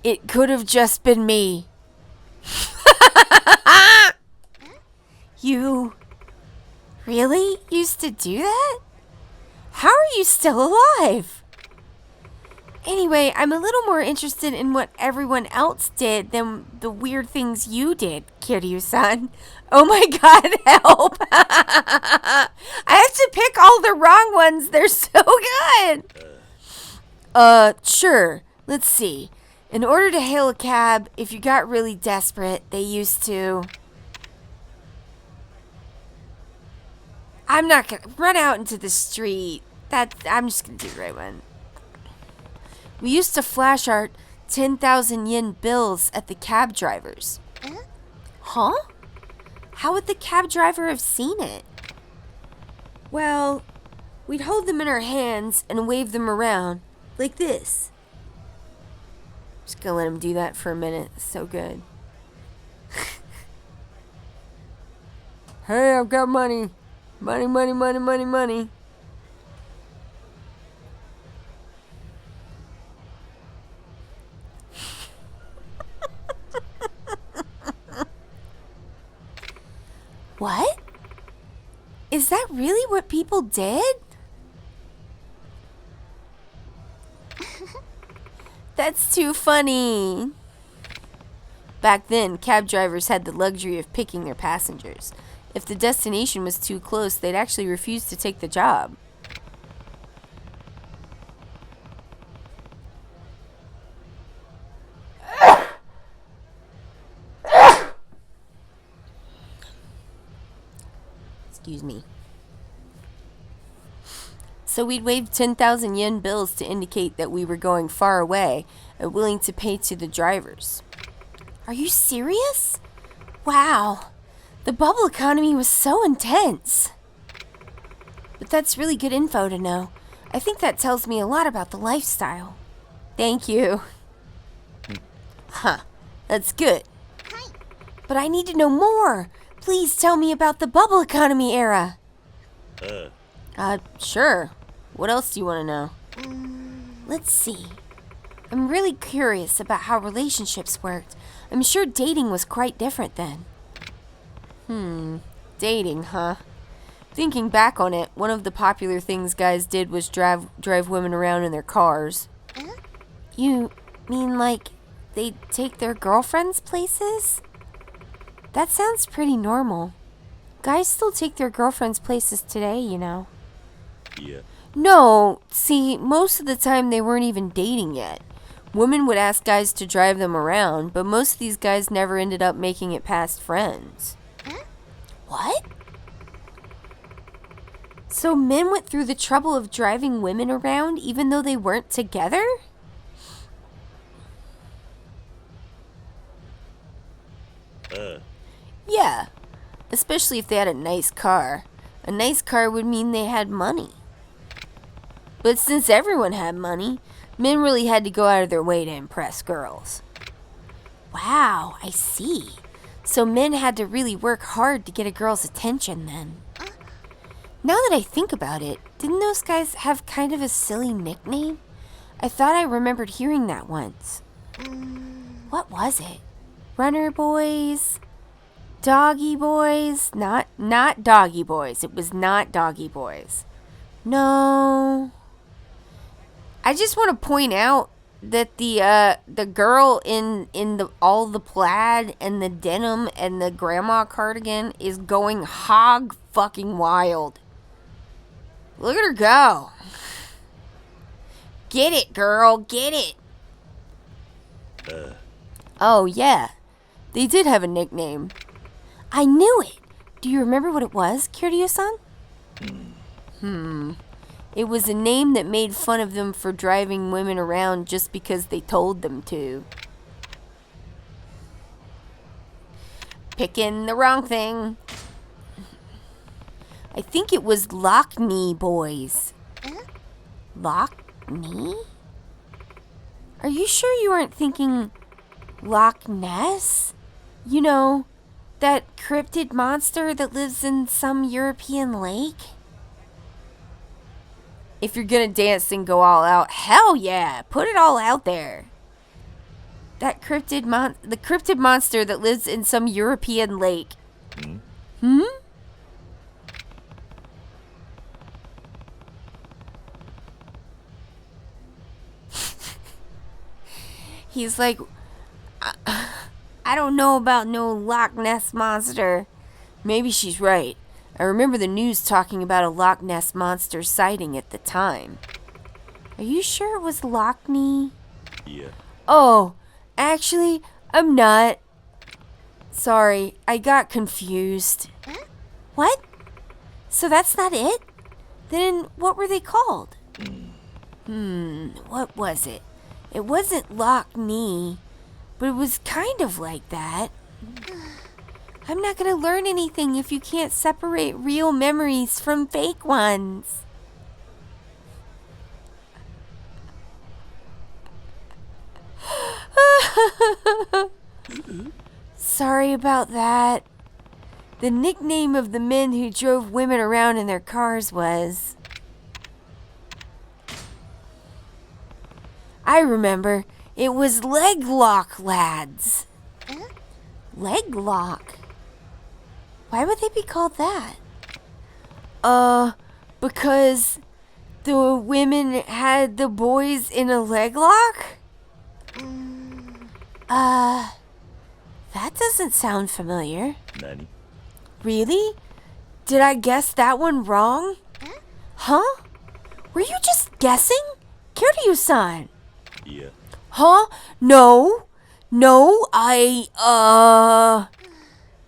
It could have just been me. You really used to do that? How are you still alive? Anyway, I'm a little more interested in what everyone else did than the weird things you did, Kiryu-san. Oh my god, help! I have to pick all the wrong ones. They're so good! Sure. Let's see. In order to hail a cab, if you got really desperate, they used to... I'm not gonna run out into the street. I'm just gonna do the right one. We used to flash our 10,000 yen bills at the cab drivers. Huh? How would the cab driver have seen it? Well, we'd hold them in our hands and wave them around, like this. Just gonna let him do that for a minute. It's so good. Hey, I've got money. Money, money, money, money, money. What? Is that really what people did? That's too funny. Back then, cab drivers had the luxury of picking their passengers. If the destination was too close, they'd actually refuse to take the job. Excuse me. So we'd wave 10,000 yen bills to indicate that we were going far away and willing to pay to the drivers. Are you serious? Wow. The bubble economy was so intense. But that's really good info to know. I think that tells me a lot about the lifestyle. Thank you. Huh. That's good. But I need to know more. Please tell me about the bubble economy era. Sure. What else do you want to know? Let's see. I'm really curious about how relationships worked. I'm sure dating was quite different then. Dating, huh? Thinking back on it, one of the popular things guys did was drive women around in their cars. You mean like they'd take their girlfriends places? That sounds pretty normal. Guys still take their girlfriends places today, you know. Yeah. No, see, most of the time they weren't even dating yet. Women would ask guys to drive them around, but most of these guys never ended up making it past friends. What? So men went through the trouble of driving women around even though they weren't together? Yeah, especially if they had a nice car. A nice car would mean they had money. But since everyone had money, men really had to go out of their way to impress girls. Wow, I see. So men had to really work hard to get a girl's attention then. Now that I think about it, didn't those guys have kind of a silly nickname? I thought I remembered hearing that once. What was it? Runner boys? Doggy boys? Not doggy boys. It was not doggy boys. No. I just want to point out that the girl in all the plaid and the denim and the grandma cardigan is going hog fucking wild. Look at her go. Get it, girl, get it. Oh yeah, they did have a nickname. I knew it. Do you remember what it was, Kiryu-san? It was a name that made fun of them for driving women around just because they told them to. Picking the wrong thing. I think it was Loch Knee Boys. Loch Knee? Are you sure you aren't thinking Loch Ness? You know, that cryptid monster that lives in some European lake? If you're gonna dance and go all out, hell yeah, put it all out there. That the cryptid monster that lives in some European lake. He's like, I don't know about no Loch Ness monster. Maybe she's right. I remember the news talking about a Loch Ness monster sighting at the time. Are you sure it was Loch Knee? Yeah. Oh, actually, I'm not. Sorry, I got confused. What? So that's not it? Then what were they called? What was it? It wasn't Loch Knee, but it was kind of like that. I'm not gonna learn anything if you can't separate real memories from fake ones. Sorry about that. The nickname of the men who drove women around in their cars was... I remember. It was leg lock lads. Leg lock? Why would they be called that? Because the women had the boys in a leg lock? That doesn't sound familiar. Nani? Really? did I guess that one wrong? Huh? Were you just guessing? Kiryu-san. Yeah. Huh? No,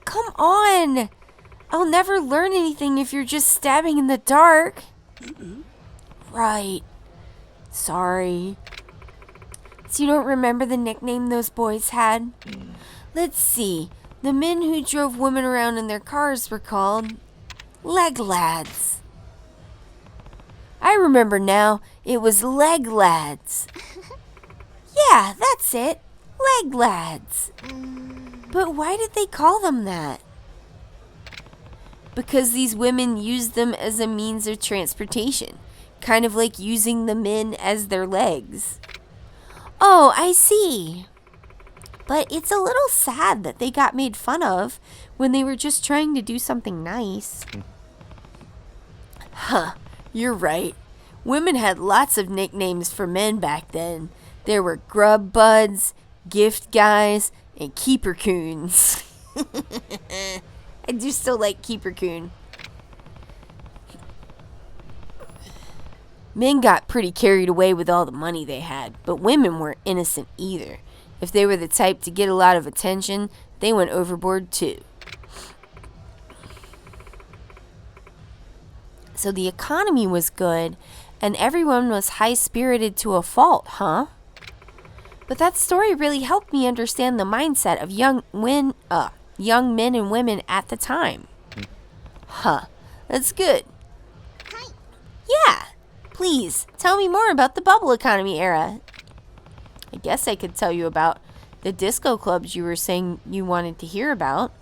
come on. I'll never learn anything if you're just stabbing in the dark. Right. Sorry. So you don't remember the nickname those boys had? Let's see. The men who drove women around in their cars were called leg lads. I remember now. It was leg lads. Yeah, that's it. Leg lads. But why did they call them that? Because these women used them as a means of transportation. Kind of like using the men as their legs. Oh, I see. But it's a little sad that they got made fun of when they were just trying to do something nice. Huh, you're right. Women had lots of nicknames for men back then. There were grub buds, gift guys, and keeper coons. I do still like keeper coon. Men got pretty carried away with all the money they had, but women weren't innocent either. If they were the type to get a lot of attention, they went overboard too. So the economy was good, and everyone was high-spirited to a fault, huh? But that story really helped me understand the mindset of young men and women at the time. Huh, that's good. Yeah, please, tell me more about the bubble economy era. I guess I could tell you about the disco clubs you were saying you wanted to hear about.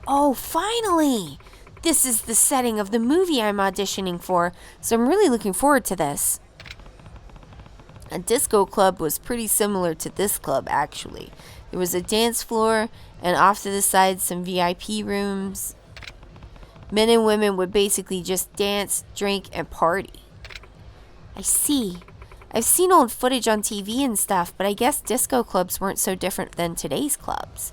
Oh, finally! This is the setting of the movie I'm auditioning for, so I'm really looking forward to this. A disco club was pretty similar to this club, actually. There was a dance floor, and off to the side, some VIP rooms. Men and women would basically just dance, drink, and party. I see. I've seen old footage on TV and stuff, but I guess disco clubs weren't so different than today's clubs.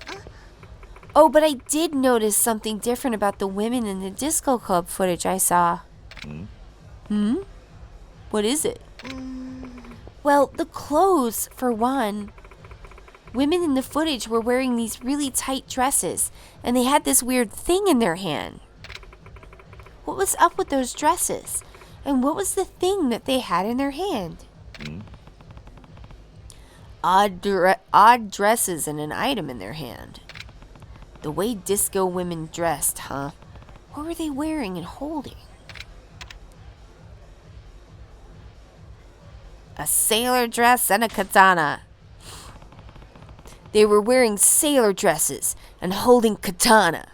Oh, but I did notice something different about the women in the disco club footage I saw. What is it? Well, the clothes, for one. Women in the footage were wearing these really tight dresses, and they had this weird thing in their hand. What was up with those dresses? And what was the thing that they had in their hand? Odd dresses and an item in their hand. The way disco women dressed, huh? What were they wearing and holding? A sailor dress and a katana. They were wearing sailor dresses and holding katana.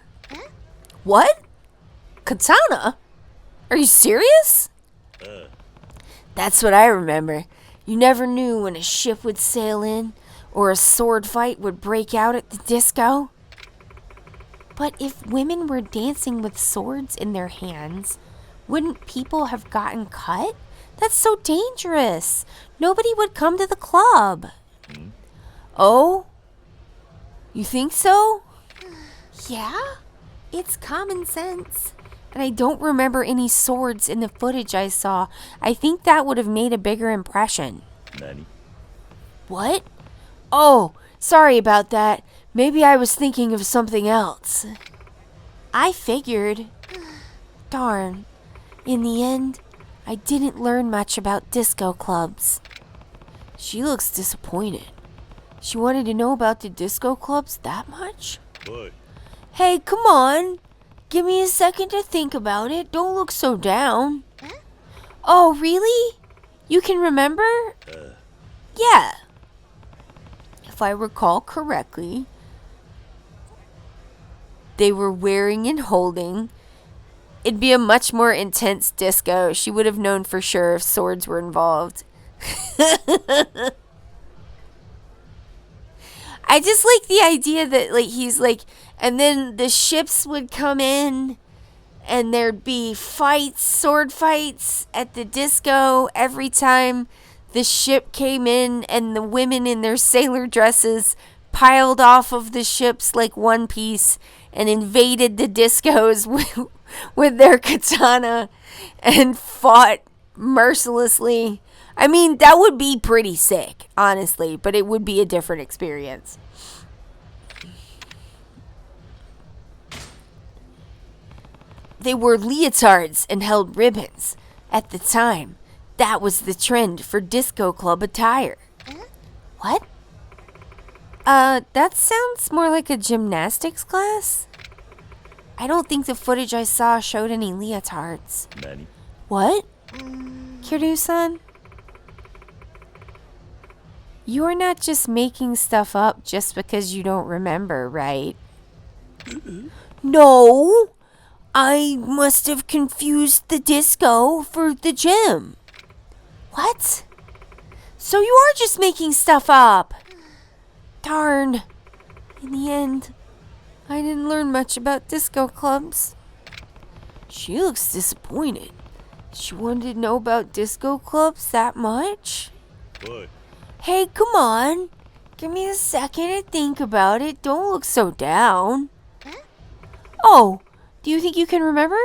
What? Katana? Are you serious? That's what I remember. You never knew when a ship would sail in or a sword fight would break out at the disco. But if women were dancing with swords in their hands, wouldn't people have gotten cut? That's so dangerous. Nobody would come to the club. Oh? You think so? Yeah? It's common sense. And I don't remember any swords in the footage I saw. I think that would have made a bigger impression. Nani? What? Oh, sorry about that. Maybe I was thinking of something else. I figured. Darn. In the end, I didn't learn much about disco clubs. She looks disappointed. She wanted to know about the disco clubs that much? Boy. Hey, come on. Give me a second to think about it. Don't look so down. Oh, really? You can remember? Yeah. If I recall correctly, they were wearing and holding. It'd be a much more intense disco. She would have known for sure if swords were involved. I just like the idea that he's and then the ships would come in and there'd be fights, sword fights at the disco every time the ship came in, and the women in their sailor dresses piled off of the ships like one piece and invaded the discos with their katana and fought mercilessly. I mean, that would be pretty sick, honestly, but it would be a different experience. They wore leotards and held ribbons. At the time, that was the trend for disco club attire. What? That sounds more like a gymnastics class. I don't think the footage I saw showed any leotards. Nani? What? Kiryu-san? You're not just making stuff up just because you don't remember, right? No! I must have confused the disco for the gym. What? So you are just making stuff up? Darn. In the end, I didn't learn much about disco clubs. She looks disappointed. She wanted to know about disco clubs that much? What? Hey, come on. Give me a second to think about it. Don't look so down. Oh, do you think you can remember?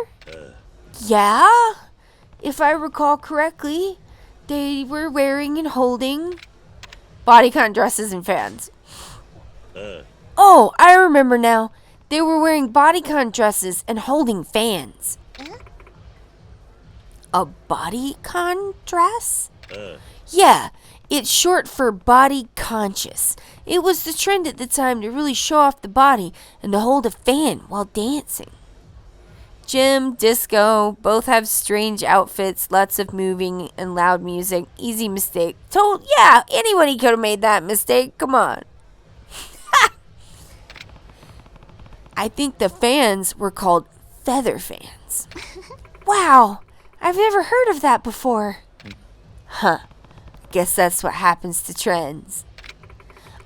Yeah? If I recall correctly, they were wearing and holding bodycon dresses and fans. Oh, I remember now. They were wearing bodycon dresses and holding fans. A bodycon dress? Yeah, it's short for body conscious. It was the trend at the time to really show off the body and to hold a fan while dancing. Gym, disco, both have strange outfits, lots of moving and loud music. Easy mistake. Yeah, anybody could have made that mistake. Come on. I think the fans were called feather fans. Wow, I've never heard of that before. Huh, guess that's what happens to trends.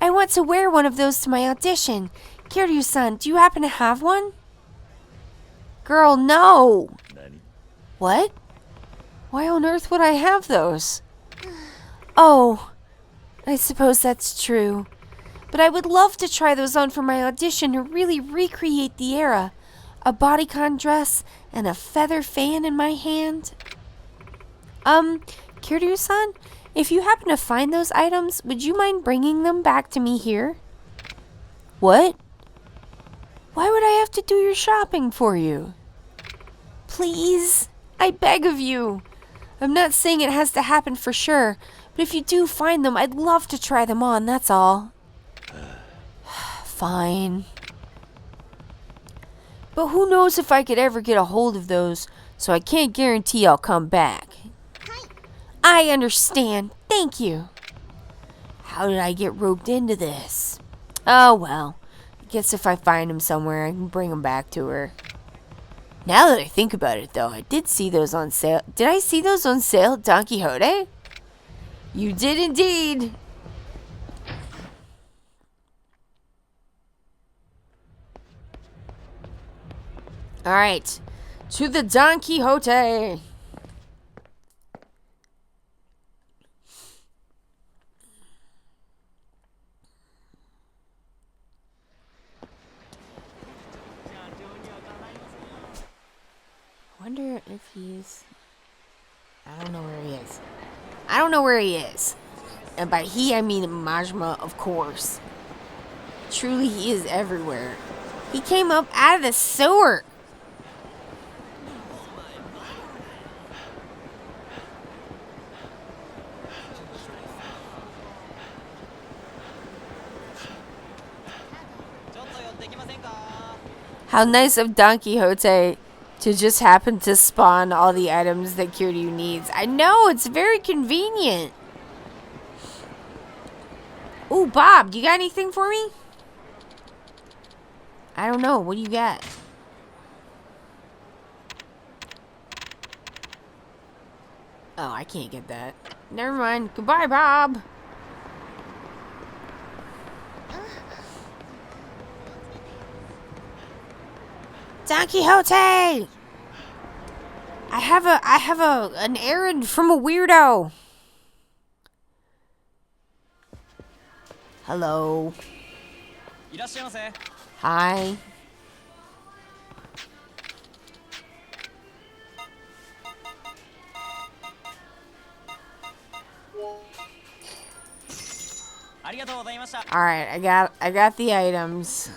I want to wear one of those to my audition. Kiryu-san, do you happen to have one? Girl, no. Nani? What? Why on earth would I have those? Oh, I suppose that's true. But I would love to try those on for my audition to really recreate the era. A bodycon dress and a feather fan in my hand. Kiryu-san, if you happen to find those items, would you mind bringing them back to me here? What? Why would I have to do your shopping for you? Please, I beg of you. I'm not saying it has to happen for sure, but if you do find them, I'd love to try them on, that's all. Fine. But who knows if I could ever get a hold of those, so I can't guarantee I'll come back. I understand. Thank you. How did I get roped into this? Oh, well. I guess if I find them somewhere, I can bring them back to her. Now that I think about it, though, I did see those on sale. Did I see those on sale at Don Quixote? You did indeed. Alright. To the Don Quixote. I wonder if he's... I don't know where he is. I don't know where he is. And by he, I mean Majima, of course. Truly, he is everywhere. He came up out of the sewer. How nice of Don Quixote to just happen to spawn all the items that Kiryu needs. I know, it's very convenient. Ooh, Bob, do you got anything for me? I don't know. What do you got? Oh, I can't get that. Never mind. Goodbye, Bob. Don Quixote! I have an errand from a weirdo. Hello. Hi. Alright, I got the items.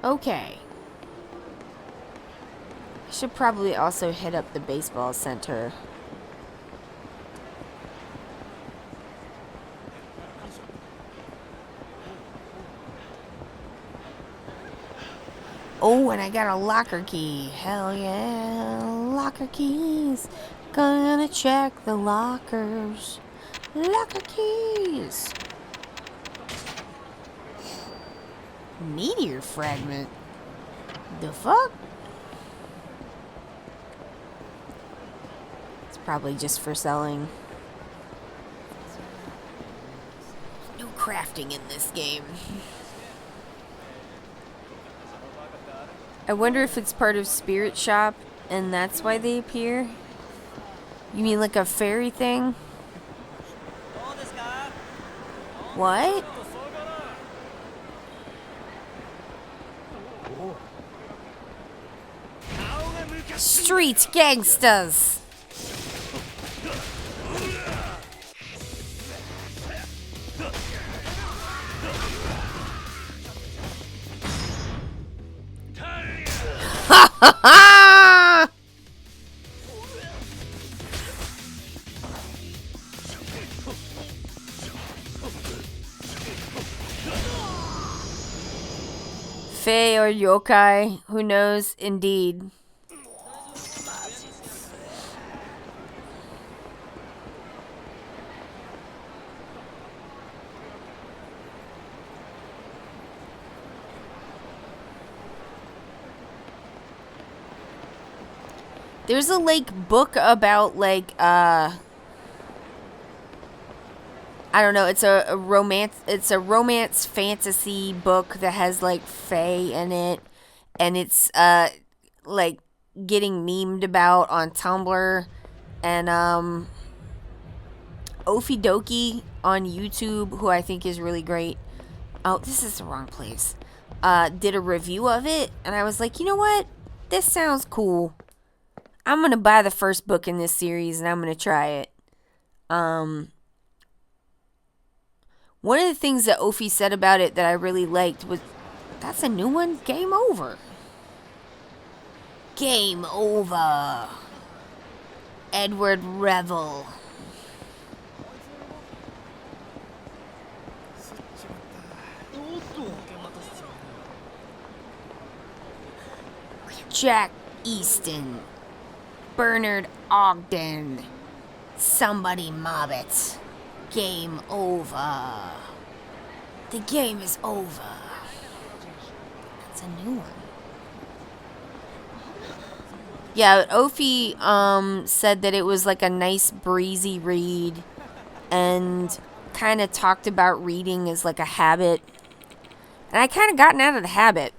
Okay. I should probably also hit up the baseball center. Oh, and I got a locker key. Hell yeah. Locker keys. Gonna check the lockers. Locker keys. Meteor fragment. The fuck? It's probably just for selling. No crafting in this game. I wonder if it's part of Spirit Shop and that's why they appear. You mean like a fairy thing? What? Street gangsters! Ha ha ha! Fae or yokai, who knows? Indeed. There's a like book about like I don't know, it's a romance fantasy book that has like fae in it, and it's like getting memed about on Tumblr, and Ofi Doki on YouTube, who I think is really great. Oh, this is the wrong place. Did a review of it, and I was like, you know what? This sounds cool. I'm going to buy the first book in this series and I'm going to try it. One of the things that Ofi said about it that I really liked was, that's a new one? Game over. Game over. Edward Revel. Jack Easton. Bernard Ogden. Somebody mob it. Game over. The game is over. That's a new one. Yeah, Ofi said that it was like a nice breezy read and kind of talked about reading as like a habit. And I kind of gotten out of the habit.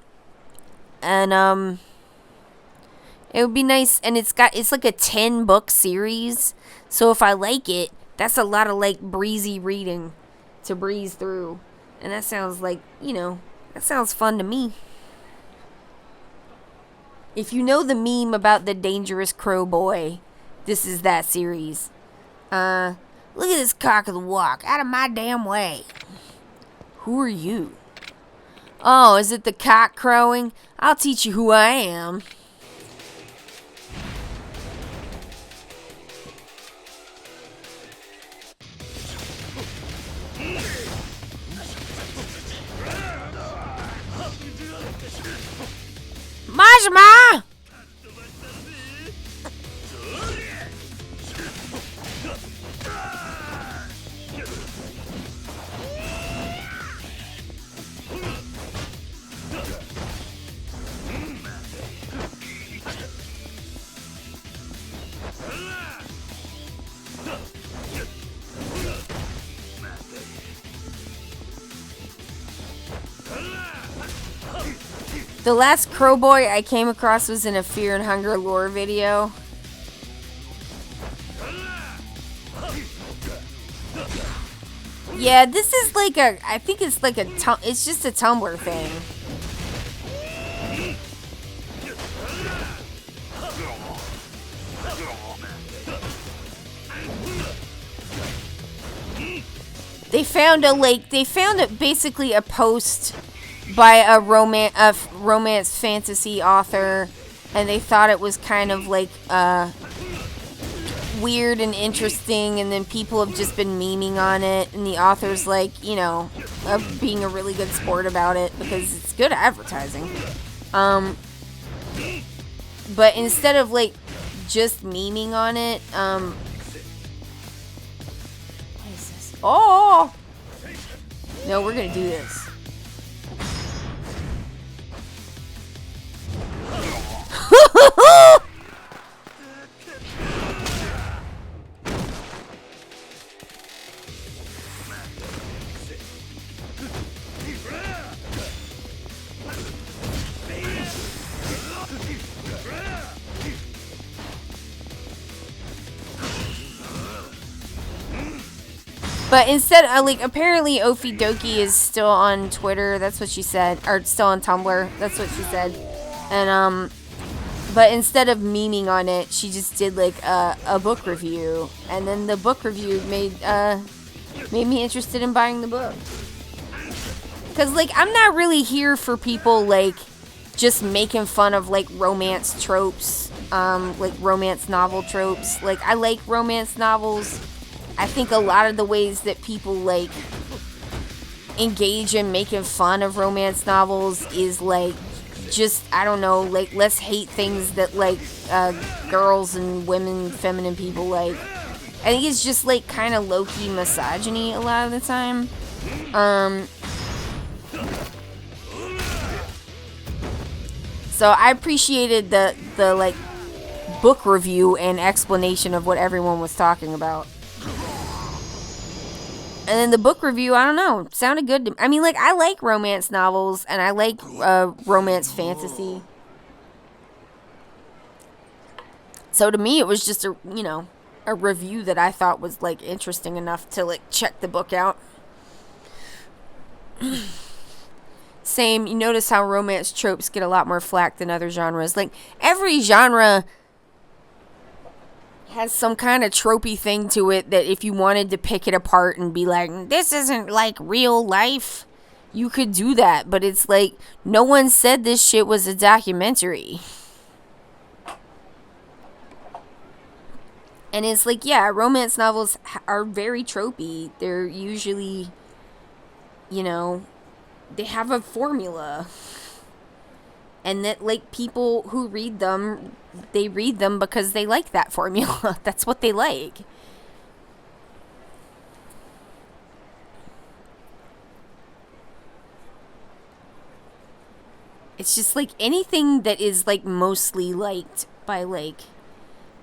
And it would be nice, and it's like a 10-book series, so if I like it, that's a lot of like breezy reading to breeze through, and that sounds like, you know, that sounds fun to me. If you know the meme about the dangerous crow boy, this is that series. Look at this cock of the walk, out of my damn way. Who are you? Oh, is it the cock crowing? I'll teach you who I am. Majima! The last Crowboy I came across was in a Fear and Hunger lore video. Yeah, this is like a, I think it's like a, it's just a Tumblr thing. basically a post by a romance fantasy author, and they thought it was kind of like weird and interesting, and then people have just been memeing on it, and the author's like, being a really good sport about it because it's good advertising. But instead of like just memeing on it, what is this? Oh! No, we're gonna do this. But instead, apparently Ofi Doki is still on Twitter. That's what she said. Or still on Tumblr. That's what she said. And, but instead of memeing on it, she just did, a book review. And then the book review made me interested in buying the book. Because, I'm not really here for people, just making fun of, romance tropes. Romance novel tropes. I like romance novels. I think a lot of the ways that people, engage in making fun of romance novels is, just, I don't know, let's hate things that, girls and women, feminine people like. I think it's just, kind of low-key misogyny a lot of the time. So I appreciated the book review and explanation of what everyone was talking about. And then the book review, I don't know, sounded good to me. I mean, I like romance novels, and I like romance fantasy. So to me, it was just a review that I thought was, interesting enough to, check the book out. Same, you notice how romance tropes get a lot more flack than other genres. Every genre has some kind of tropey thing to it that if you wanted to pick it apart and be like, this isn't real life, you could do that. But it's no one said this shit was a documentary. And it's yeah, romance novels are very tropey. They're usually, they have a formula. And that, people who read them, they read them because they like that formula. That's what they like. It's just, anything that is, mostly liked by,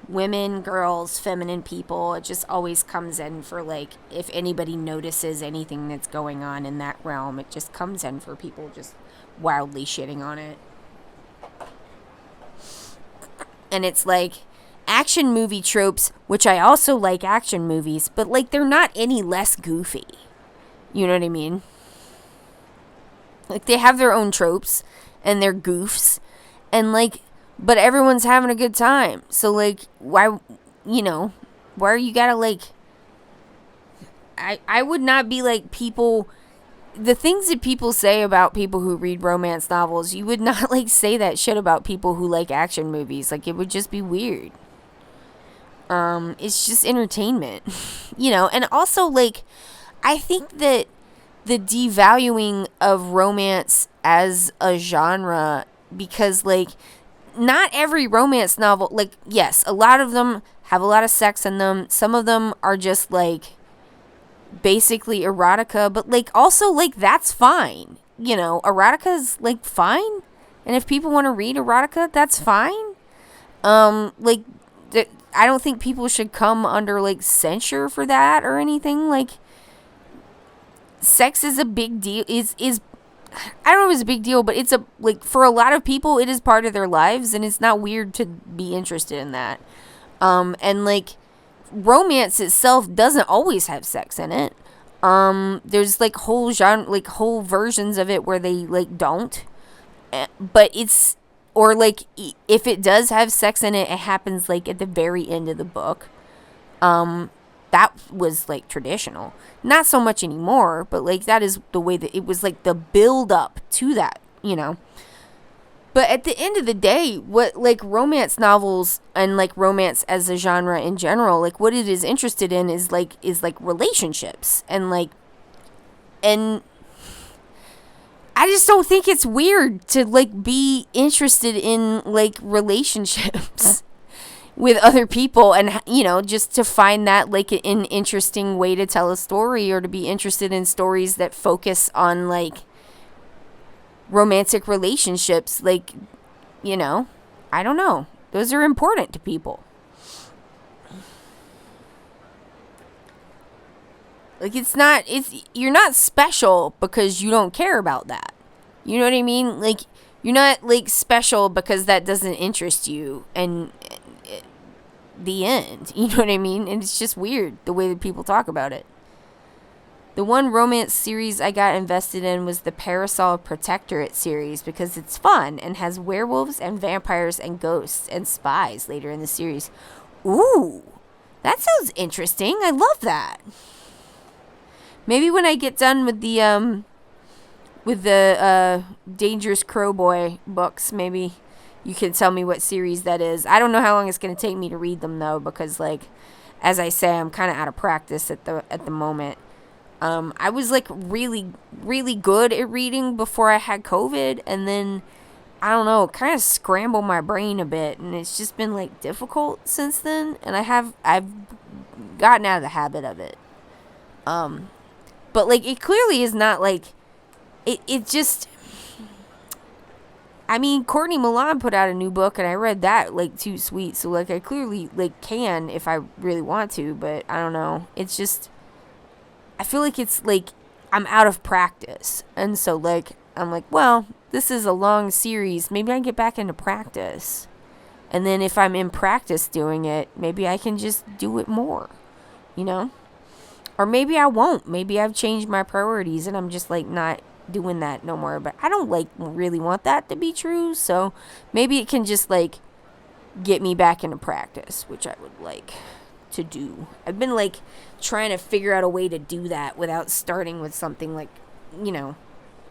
women, girls, feminine people, it just always comes in for, if anybody notices anything that's going on in that realm, it just comes in for people just wildly shitting on it. And it's action movie tropes, which I also like action movies, but they're not any less goofy. You know what I mean? They have their own tropes and their goofs, and but everyone's having a good time. So why are you gotta I would not be people. The things that people say about people who read romance novels, you would not say that shit about people who like action movies. It would just be weird. It's just entertainment, and also I think that the devaluing of romance as a genre, because not every romance novel, yes, a lot of them have a lot of sex in them. Some of them are just basically erotica, but also that's fine. Erotica's fine, and if people want to read erotica, that's fine. I don't think people should come under censure for that or anything. Sex is a big deal. Is I don't know if it's a big deal, but it's a for a lot of people it is part of their lives, and it's not weird to be interested in that. And romance itself doesn't always have sex in it. There's whole genre, whole versions of it where they don't, but it's, or if it does have sex in it, it happens at the very end of the book. that was like traditional. Not so much anymore, but like that is the way that it was, like the build up to that, you know. But at the end of the day, what like romance novels and like romance as a genre in general, like what it is interested in is like relationships and I just don't think it's weird to like be interested in like relationships with other people, and you know, just to find that like an interesting way to tell a story, or to be interested in stories that focus on like romantic relationships. Like, you know, I don't know, those are important to people. Like, you're not special because you don't care about that. You know what I mean? Like, you're not like special because that doesn't interest you, and the end. You know what I mean? And it's just weird the way that people talk about it. The one romance series I got invested in was the Parasol Protectorate series, because it's fun and has werewolves and vampires and ghosts and spies later in the series. Ooh, that sounds interesting. I love that. Maybe when I get done with the Dangerous Crowboy books, maybe you can tell me what series that is. I don't know how long it's going to take me to read them, though, because, like, as I say, I'm kind of out of practice at the moment. I was, like, really, really good at reading before I had COVID, and then, I don't know, kind of scrambled my brain a bit, and it's just been, like, difficult since then, and I've gotten out of the habit of it. But, like, it clearly is not, like, it just... I mean, Courtney Milan put out a new book, and I read that, like, too sweet. So, like, I clearly, like, can if I really want to, but I don't know. It's just, I feel like it's, like, I'm out of practice. And so, like, I'm like, well, this is a long series. Maybe I can get back into practice. And then if I'm in practice doing it, maybe I can just do it more, you know? Or maybe I won't. Maybe I've changed my priorities, and I'm just, like, not doing that no more. But I don't like really want that to be true, so maybe it can just like get me back into practice, which I would like to do. I've been like trying to figure out a way to do that without starting with something like, you know,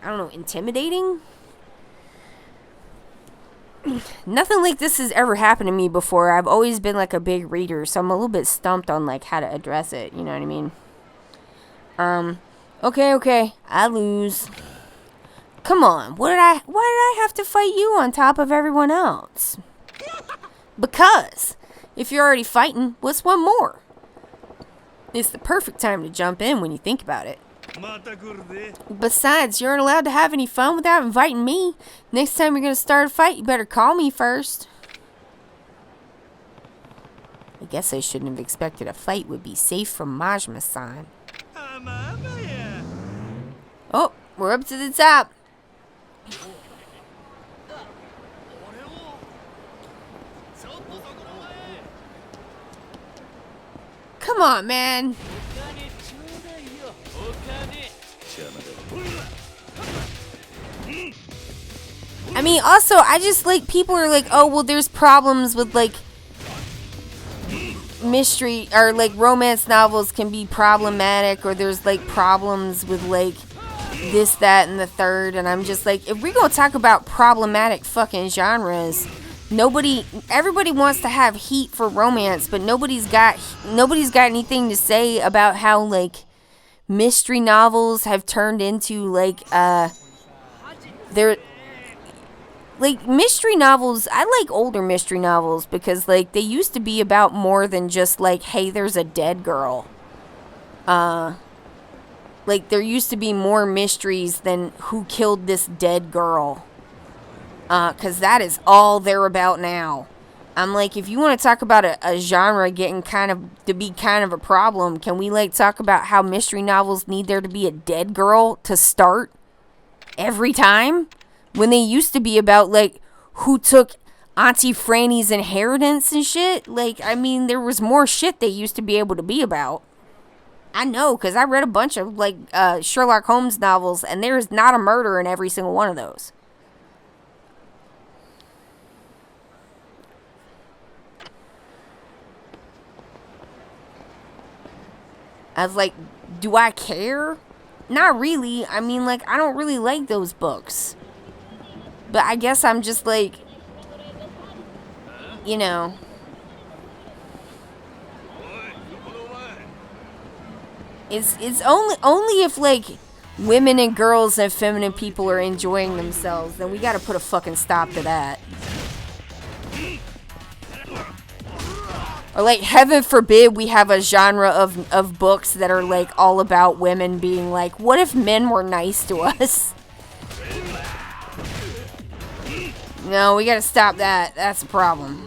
I don't know, intimidating. Nothing like this has ever happened to me before. I've always been like a big reader, so I'm a little bit stumped on like how to address it, you know what I mean? Okay, I lose. Come on, why did I have to fight you on top of everyone else? Because if you're already fighting, what's one more? It's the perfect time to jump in when you think about it. Besides, you aren't allowed to have any fun without inviting me. Next time you're gonna start a fight, you better call me first. I guess I shouldn't have expected a fight would be safe from Majima-san. Oh, we're up to the top. Come on, man. I mean, also, I just, like, people are like, oh, well, there's problems with, like, mystery, or, like, romance novels can be problematic, or there's, like, problems with, like, this, that, and the third, and I'm just like, if we're gonna talk about problematic fucking genres, everybody wants to have heat for romance, but nobody's got anything to say about how, like, mystery novels have turned into, like, they're, like, mystery novels. I like older mystery novels because, like, they used to be about more than just, like, hey, there's a dead girl. Like, there used to be more mysteries than who killed this dead girl. Because that is all they're about now. I'm like, if you want to talk about a genre getting kind of to be kind of a problem, can we, like, talk about how mystery novels need there to be a dead girl to start every time? When they used to be about, like, who took Auntie Franny's inheritance and shit. Like, I mean, there was more shit they used to be able to be about. I know, because I read a bunch of, like, Sherlock Holmes novels, and there is not a murder in every single one of those. I was like, do I care? Not really. I mean, like, I don't really like those books. But I guess I'm just like, you know. It's only if, like, women and girls and feminine people are enjoying themselves, then we gotta put a fucking stop to that. Or, like, heaven forbid we have a genre of books that are, like, all about women being like, what if men were nice to us? No, we gotta stop that. That's a problem.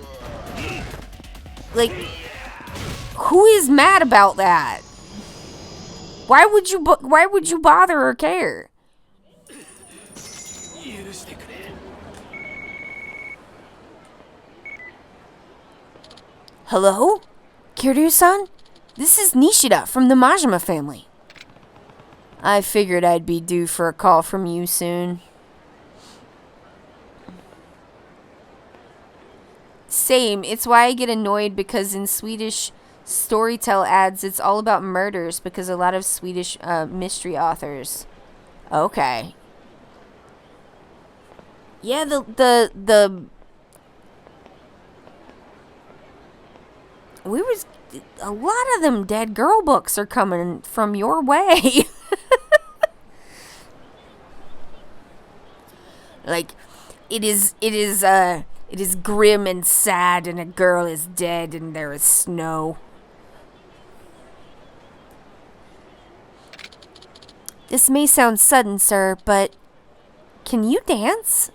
Like, who is mad about that? Why would you bother or care? Hello? Kiryu-san? This is Nishida from the Majima family. I figured I'd be due for a call from you soon. Same. It's why I get annoyed, because in Swedish Storytel ads, it's all about murders, because a lot of Swedish mystery authors. Okay. Yeah, a lot of them dead girl books are coming from your way. Like, it is grim and sad, and a girl is dead, and there is snow. This may sound sudden, sir, but can you dance?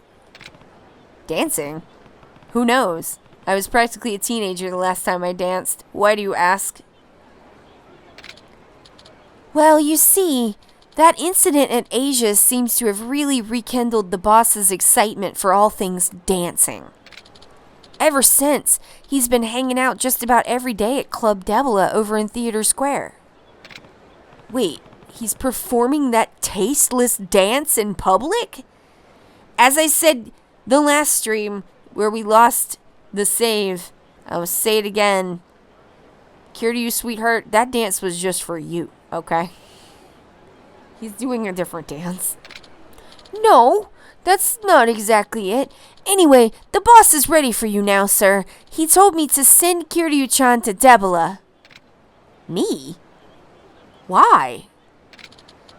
Dancing? Who knows? I was practically a teenager the last time I danced. Why do you ask? Well, you see, that incident at Asia seems to have really rekindled the boss's excitement for all things dancing. Ever since, he's been hanging out just about every day at Club Debula over in Theater Square. Wait, he's performing that tasteless dance in public? As I said the last stream where we lost the save, I will say it again. Kiryu, sweetheart, that dance was just for you, okay? He's doing a different dance. No, that's not exactly it. Anyway, the boss is ready for you now, sir. He told me to send Kiryu-chan to Debula. Me? Why?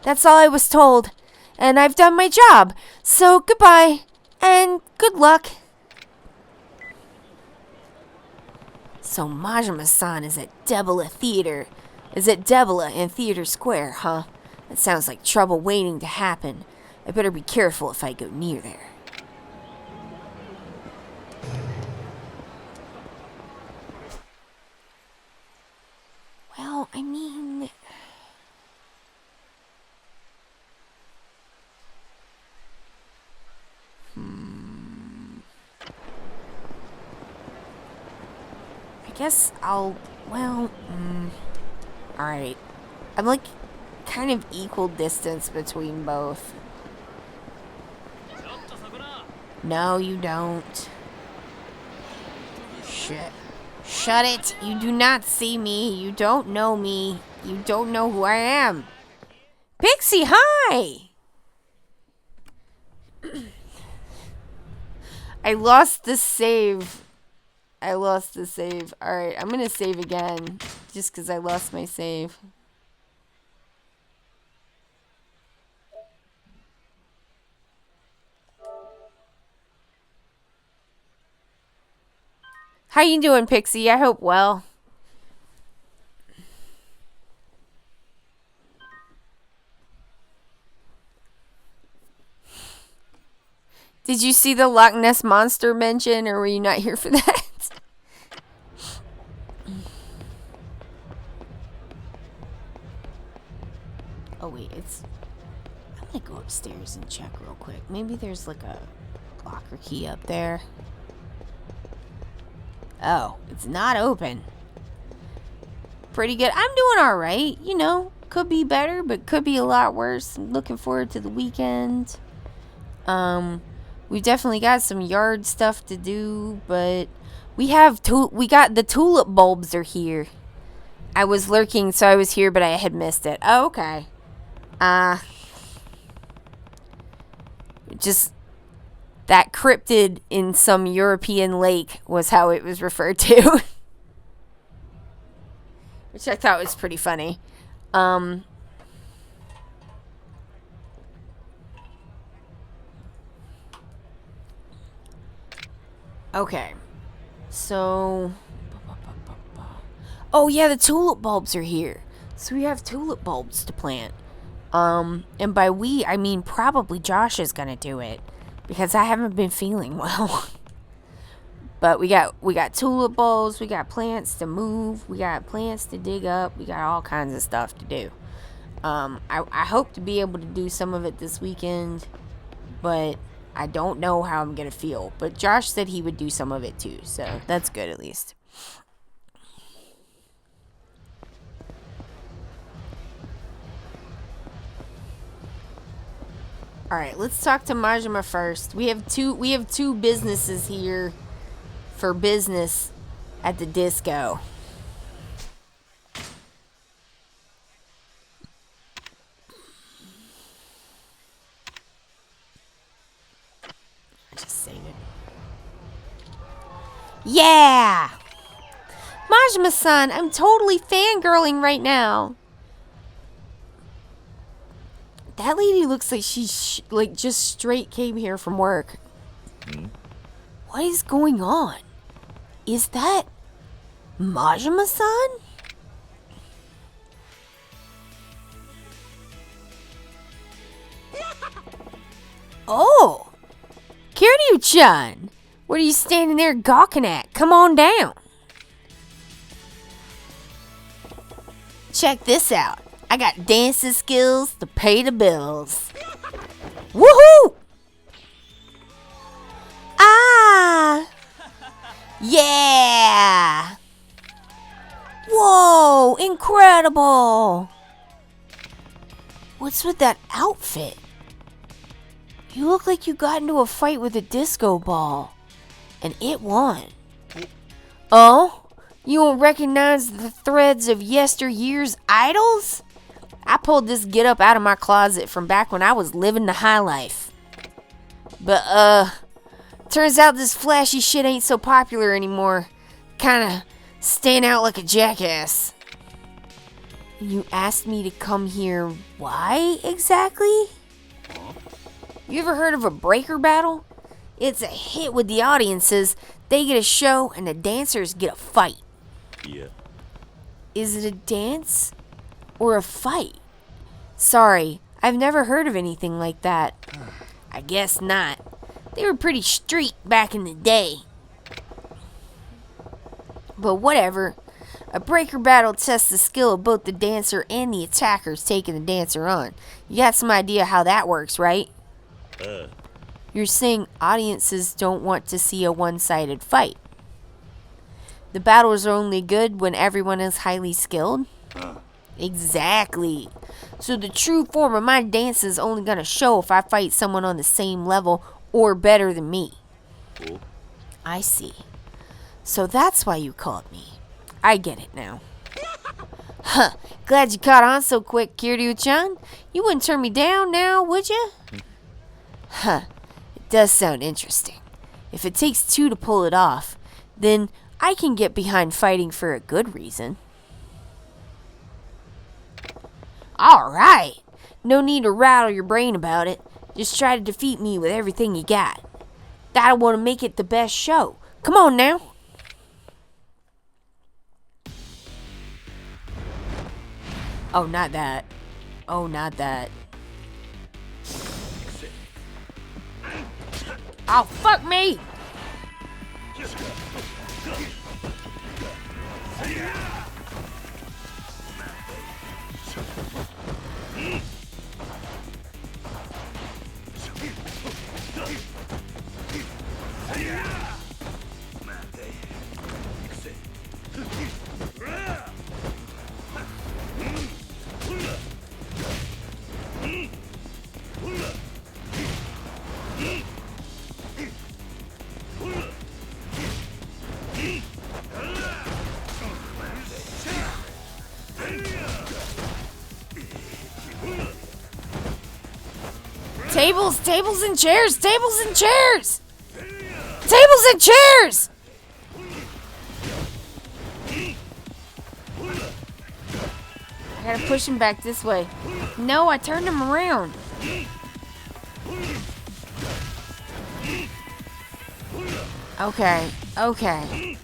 That's all I was told. And I've done my job. So goodbye. And good luck. So Majima-san is at Debula Theater. Is at Debula in Theater Square, huh? That sounds like trouble waiting to happen. I better be careful if I go near there. Well, I mean... I guess I'll... Well, alright. I'm like kind of equal distance between both. No, you don't. Shit. Shut it. You do not see me. You don't know me. You don't know who I am. Pixie, hi! I lost the save. Alright, I'm gonna save again. Just because I lost my save. How you doing, Pixie? I hope well. Did you see the Loch Ness Monster mention, or were you not here for that? Oh wait, I'm gonna go upstairs and check real quick. Maybe there's like a locker key up there. Oh, it's not open. Pretty good. I'm doing alright, you know. Could be better, but could be a lot worse. I'm looking forward to the weekend. We've definitely got some yard stuff to do, but we got the tulip bulbs are here. I was lurking, so I was here, but I had missed it. Oh, okay. Just that cryptid in some European lake was how it was referred to. Which I thought was pretty funny. Okay. So... Oh, yeah, the tulip bulbs are here. So we have tulip bulbs to plant. And by we, I mean probably Josh is gonna do it. Because I haven't been feeling well. But we got tulip bulbs, we got plants to move, we got plants to dig up, we got all kinds of stuff to do. I hope to be able to do some of it this weekend, but I don't know how I'm gonna feel. But Josh said he would do some of it too, so that's good at least. All right, let's talk to Majima first. We have two businesses here for business at the disco. Just save it. Yeah! Majima-san, I'm totally fangirling right now. That lady looks like she just straight came here from work. What is going on? Is that Majima-san? Oh! Kiryu-chan! What are you standing there gawking at? Come on down. Check this out. I got dancing skills to pay the bills. Woohoo! Ah! Yeah! Whoa! Incredible! What's with that outfit? You look like you got into a fight with a disco ball. And it won. Oh? You don't recognize the threads of yesteryear's idols? I pulled this get-up out of my closet from back when I was living the high life. But, turns out this flashy shit ain't so popular anymore. Kinda staying out like a jackass. You asked me to come here, why exactly? You ever heard of a breaker battle? It's a hit with the audiences. They get a show and the dancers get a fight. Yeah. Is it a dance or a fight? Sorry, I've never heard of anything like that. I guess not. They were pretty street back in the day. But whatever. A breaker battle tests the skill of both the dancer and the attackers taking the dancer on. You got some idea how that works, right? You're saying audiences don't want to see a one-sided fight. The battles are only good when everyone is highly skilled? Exactly. So the true form of my dance is only gonna show if I fight someone on the same level or better than me. Cool. I see. So that's why you called me. I get it now. Huh. Glad you caught on so quick, Kiryu-chan. You wouldn't turn me down now, would you? Huh. It does sound interesting. If it takes two to pull it off, then I can get behind fighting for a good reason. Alright. No need to rattle your brain about it. Just try to defeat me with everything you got. That'll want to make it the best show. Come on now. Oh, not that. Oh, not that. Oh, fuck me! Tables, tables and chairs, tables and chairs! Tables and chairs! I gotta push him back this way. No, I turned him around. Okay, okay.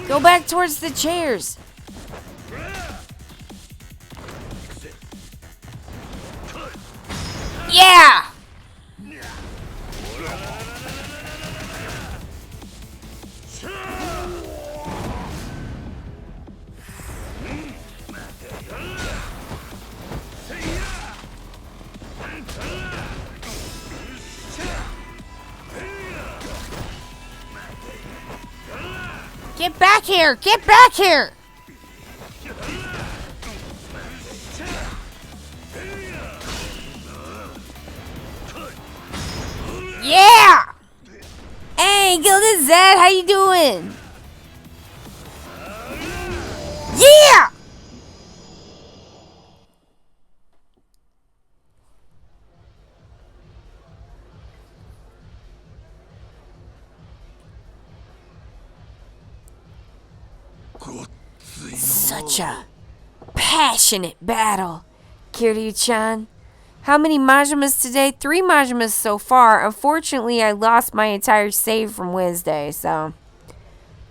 Go back towards the chairs. Yeah! Get back here! Get back here! Yeah! Hey, Gilded Zed, how you doing? Yeah! Such a passionate battle, Kiryu-chan. How many Majimas today? 3 Majimas so far. Unfortunately, I lost my entire save from Wednesday, so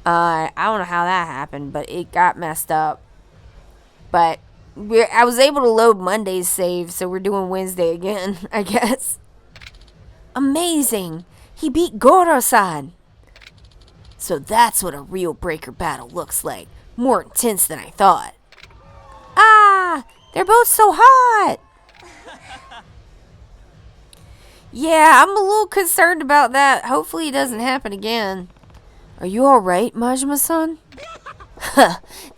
I don't know how that happened, but it got messed up. But I was able to load Monday's save, so we're doing Wednesday again, I guess. Amazing! He beat Goro-san! So that's what a real breaker battle looks like. More intense than I thought. Ah! They're both so hot! Yeah, I'm a little concerned about that. Hopefully it doesn't happen again. Are you alright, Majima-san?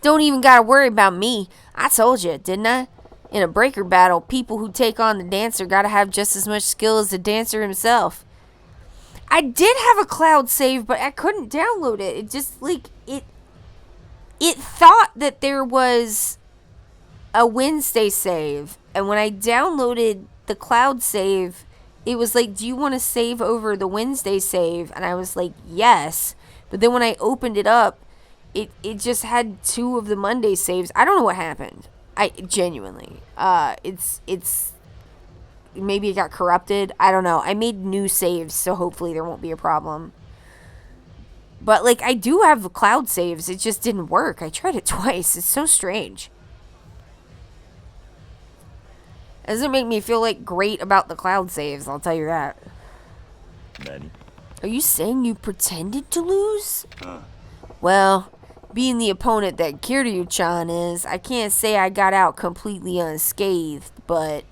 Don't even gotta worry about me. I told you, didn't I? In a breaker battle, people who take on the dancer gotta have just as much skill as the dancer himself. I did have a cloud save, but I couldn't download it. It just, like, it thought that there was a Wednesday save. And when I downloaded the cloud save, it was like, do you want to save over the Wednesday save? And I was like, yes. But then when I opened it up, it just had 2 of the Monday saves. I don't know what happened. I genuinely. It's maybe it got corrupted. I don't know. I made new saves, so hopefully there won't be a problem. But, like, I do have cloud saves. It just didn't work. I tried it twice. It's so strange. It doesn't make me feel, like, great about the cloud saves, I'll tell you that. Nani? Are you saying you pretended to lose? Well, being the opponent that Kiryu-chan is, I can't say I got out completely unscathed, but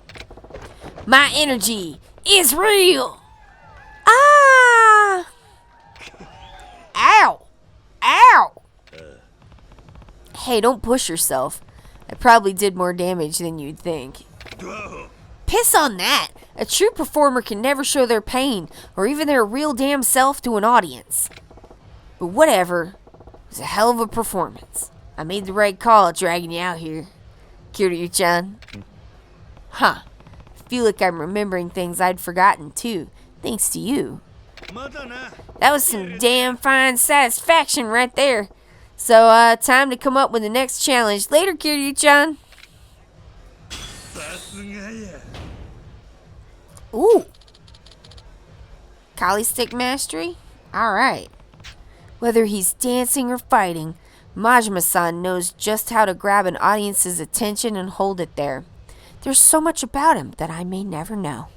my energy is real! Ah! Ow! Ow! Hey, don't push yourself. I probably did more damage than you'd think. Piss on that! A true performer can never show their pain, or even their real damn self to an audience. But whatever. It was a hell of a performance. I made the right call dragging you out here, Kiryu-chan. Huh. I feel like I'm remembering things I'd forgotten too, thanks to you. That was some damn fine satisfaction right there. So, time to come up with the next challenge. Later, Kiryu-chan. Ooh. Kali stick mastery? Alright. Whether he's dancing or fighting, Majima-san knows just how to grab an audience's attention and hold it there. There's so much about him that I may never know.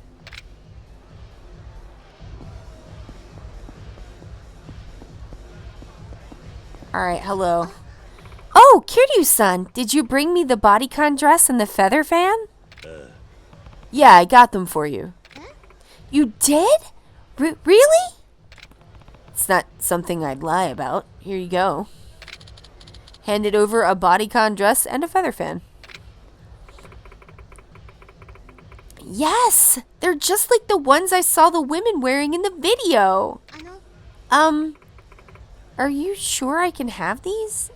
Alright, hello. Oh, Kiryu-san, did you bring me the bodycon dress and the feather fan? Yeah, I got them for you. You did? Really? It's not something I'd lie about. Here you go. Handed over a bodycon dress and a feather fan. Yes! They're just like the ones I saw the women wearing in the video. Are you sure I can have these?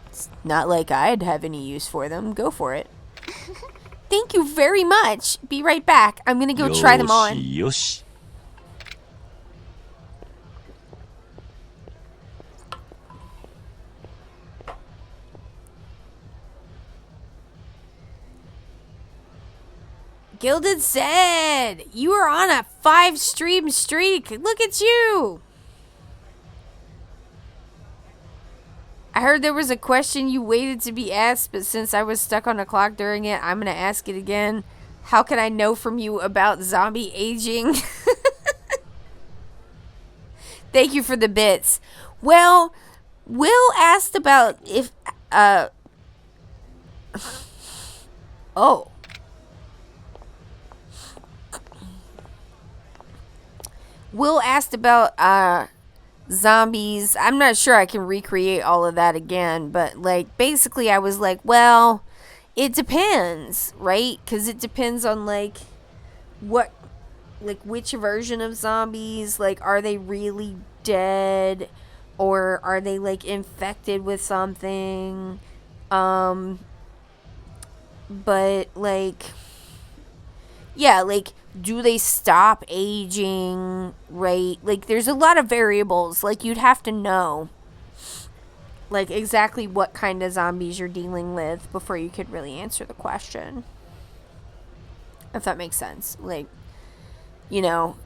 It's not like I'd have any use for them. Go for it. Thank you very much. Be right back. I'm gonna go try them on. よし。Gilded said, you are on a 5-stream streak. Look at you. I heard there was a question you waited to be asked, but since I was stuck on the clock during it, I'm going to ask it again. How can I know from you about zombie aging? Thank you for the bits. Well, Will asked about if, oh. Will asked about, zombies. I'm not sure I can recreate all of that again, but like basically I was like, well, it depends, right? Because it depends on like what, like which version of zombies, like are they really dead or are they like infected with something? But like, yeah, like, do they stop aging, right? Like, there's a lot of variables. Like, you'd have to know, like, exactly what kind of zombies you're dealing with before you could really answer the question. If that makes sense. Like, you know,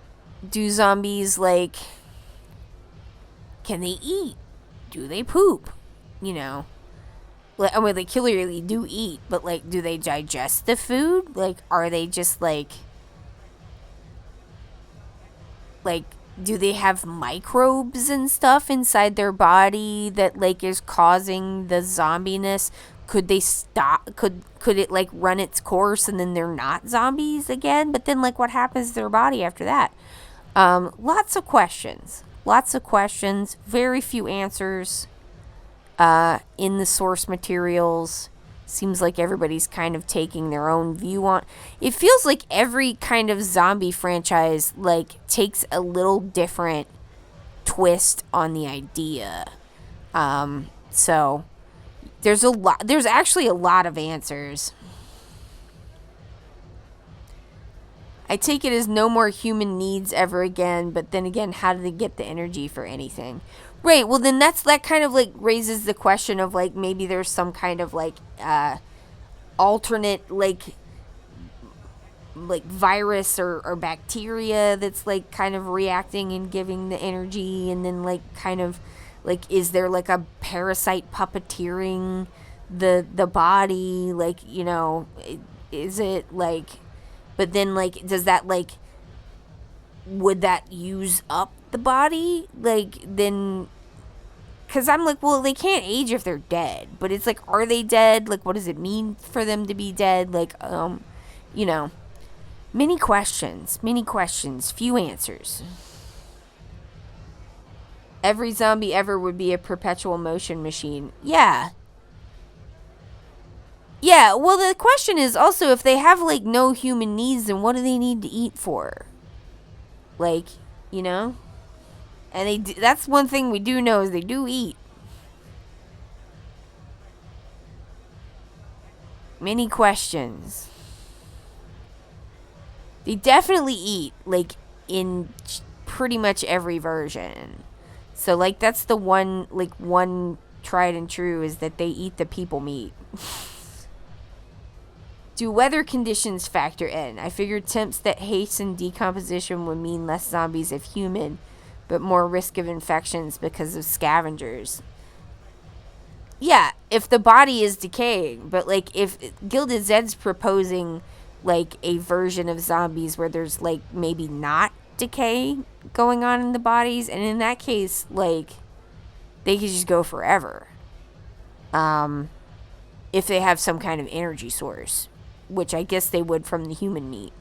do zombies, like, can they eat? Do they poop? You know? Like, I mean, they clearly do eat, but, like, do they digest the food? Like, are they just, like, do they have microbes and stuff inside their body that like is causing the zombiness? Could they stop? Could it like run its course and then they're not zombies again? But then like what happens to their body after that? Lots of questions, very few answers in the source materials. Seems like everybody's kind of taking their own view on. It feels like every kind of zombie franchise like takes a little different twist on the idea. So there's actually a lot of answers. I take it as no more human needs ever again, but then again, how do they get the energy for anything? Right, well then that kind of like raises the question of like maybe there's some kind of like alternate like virus or bacteria that's like kind of reacting and giving the energy, and then like kind of like is there like a parasite puppeteering the body, like, you know, is it like, but then like does that like, would that use up the body? Like then, because I'm like, well, they can't age if they're dead, but it's like, are they dead? Like, what does it mean for them to be dead? Like, you know, many questions, few answers. Every zombie ever would be a perpetual motion machine. Yeah. Yeah, well, the question is also, if they have, like, no human needs, then what do they need to eat for? Like, you know? And that's one thing we do know, is they do eat. Many questions. They definitely eat, like, in pretty much every version. So, like, that's the one tried and true, is that they eat the people meat. Do weather conditions factor in? I figured temps that hasten decomposition would mean less zombies if human, but more risk of infections because of scavengers. Yeah, if the body is decaying, but like if Gilded Zed's proposing like a version of zombies where there's like maybe not decay going on in the bodies, and in that case, like they could just go forever. If they have some kind of energy source, which I guess they would from the human meat.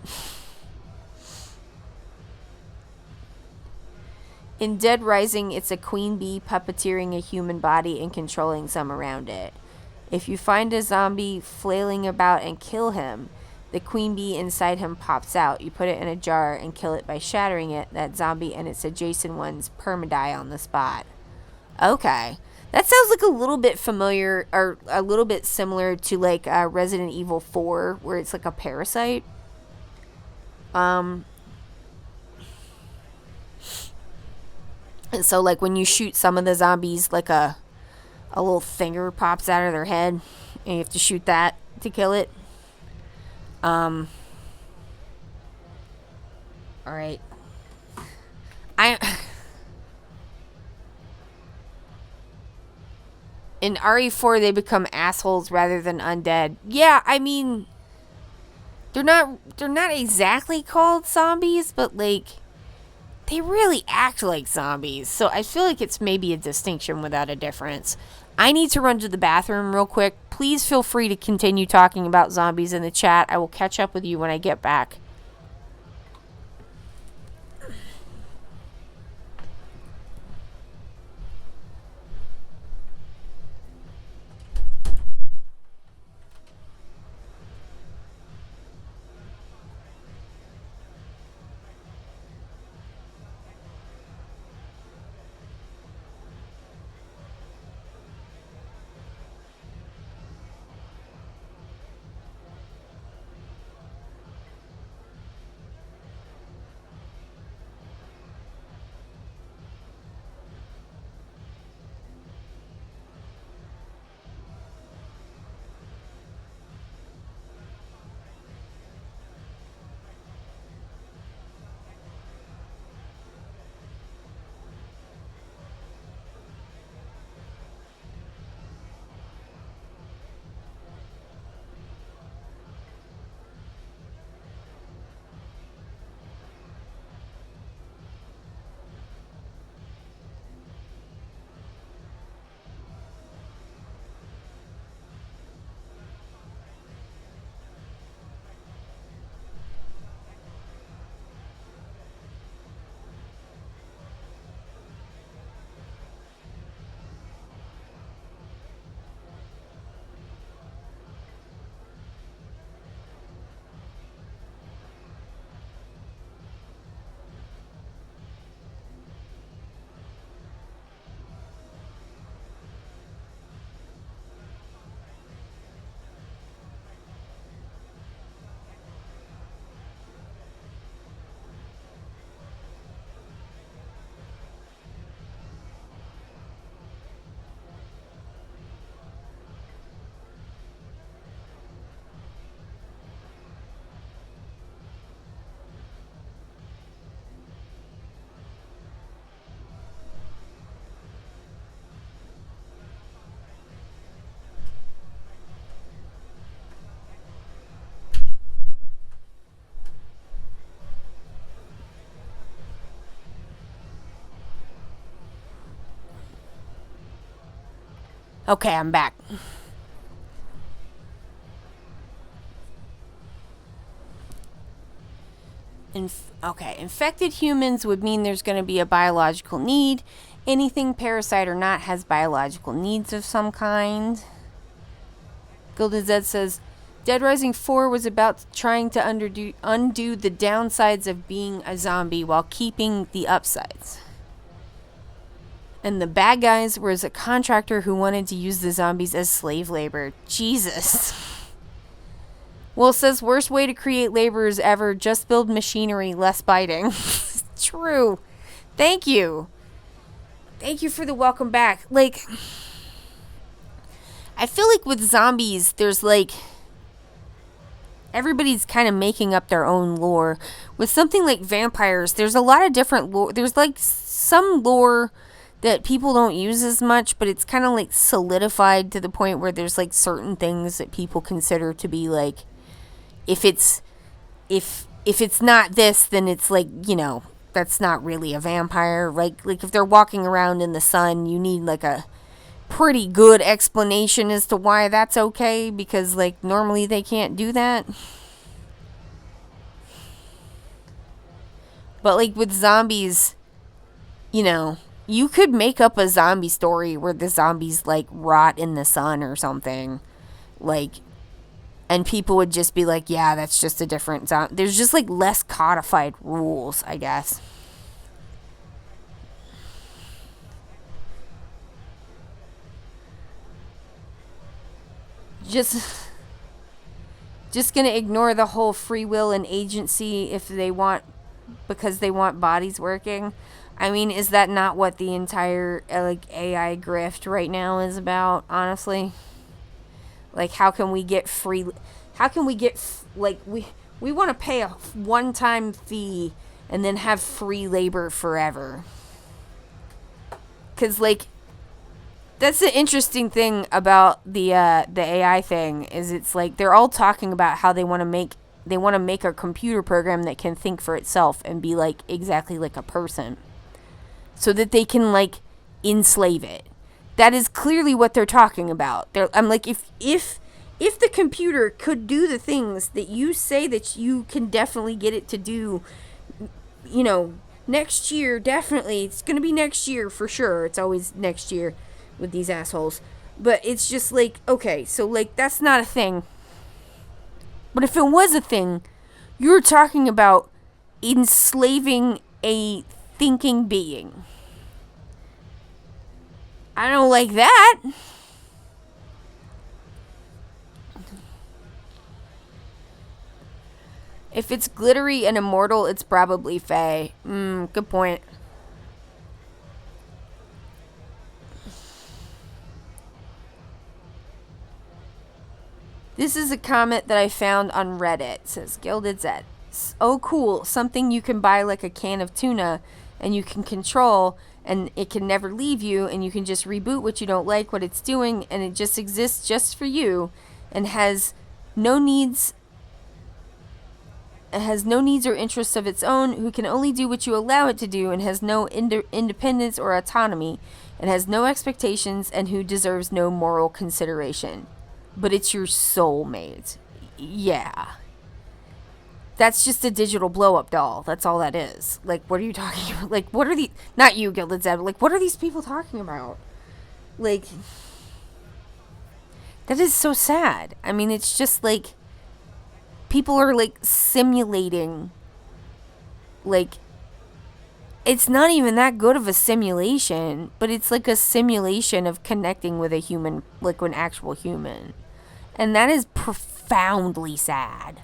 In Dead Rising, it's a queen bee puppeteering a human body and controlling some around it. If you find a zombie flailing about and kill him, the queen bee inside him pops out. You put it in a jar and kill it by shattering it. That zombie and its adjacent ones permadie on the spot. Okay. That sounds like a little bit familiar, or a little bit similar to like Resident Evil 4, where it's like a parasite. And so like when you shoot some of the zombies, like a little finger pops out of their head, and you have to shoot that to kill it. All right. In RE4 they become assholes rather than undead. Yeah, I mean, they're not exactly called zombies, but like they really act like zombies. So I feel like it's maybe a distinction without a difference. I need to run to the bathroom real quick. Please feel free to continue talking about zombies in the chat. I will catch up with you when I get back. Okay, I'm back. Okay, infected humans would mean there's going to be a biological need. Anything, parasite or not, has biological needs of some kind. Golden Zed says, Dead Rising 4 was about trying to undo the downsides of being a zombie while keeping the upsides. And the bad guys were as a contractor who wanted to use the zombies as slave labor. Jesus. Well, it says worst way to create laborers ever, just build machinery, less biting. True. Thank you. Thank you for the welcome back. Like, I feel like with zombies, there's like, everybody's kind of making up their own lore. With something like vampires, there's a lot of different lore. There's like some lore that people don't use as much, but it's kind of like solidified to the point where there's like certain things that people consider to be like, if it's not this, then it's like, you know, that's not really a vampire. Like if they're walking around in the sun, you need like a pretty good explanation as to why that's okay, because like normally they can't do that. But like with zombies, you know, you could make up a zombie story where the zombies like rot in the sun or something, like, and people would just be like, yeah, that's just a different zombie. There's just like less codified rules, I guess. just gonna ignore the whole free will and agency if they want, because they want bodies working. I mean, is that not what the entire like AI grift right now is about, honestly? Like, how can we get like we want to pay a one-time fee and then have free labor forever? Cuz like that's the interesting thing about the AI thing, is it's like they're all talking about how they want to make a computer program that can think for itself and be like exactly like a person, so that they can like enslave it. That is clearly what they're talking about. I'm like, if the computer could do the things that you say that you can definitely get it to do, you know, next year, definitely, it's going to be next year for sure. It's always next year with these assholes. But it's just like, okay, so like that's not a thing. But if it was a thing, you're talking about enslaving a thinking being. I don't like that. If it's glittery and immortal, it's probably Fae. Good point. This is a comment that I found on Reddit. It says, Gilded Zed. Oh, cool. Something you can buy like a can of tuna and you can control, and it can never leave you, and you can just reboot what you don't like, what it's doing, and it just exists just for you and has no needs. It has no needs or interests of its own, who can only do what you allow it to do, and has no independence or autonomy, and has no expectations, and who deserves no moral consideration. But it's your soulmate. Yeah. That's just a digital blow-up doll. That's all that is. Like, what are you talking about? Like, what are the... Not you, Gilded Zed, but like, what are these people talking about? Like... That is so sad. I mean, it's just like... People are like simulating, like, it's not even that good of a simulation, but it's like a simulation of connecting with a human, like an actual human. And that is profoundly sad.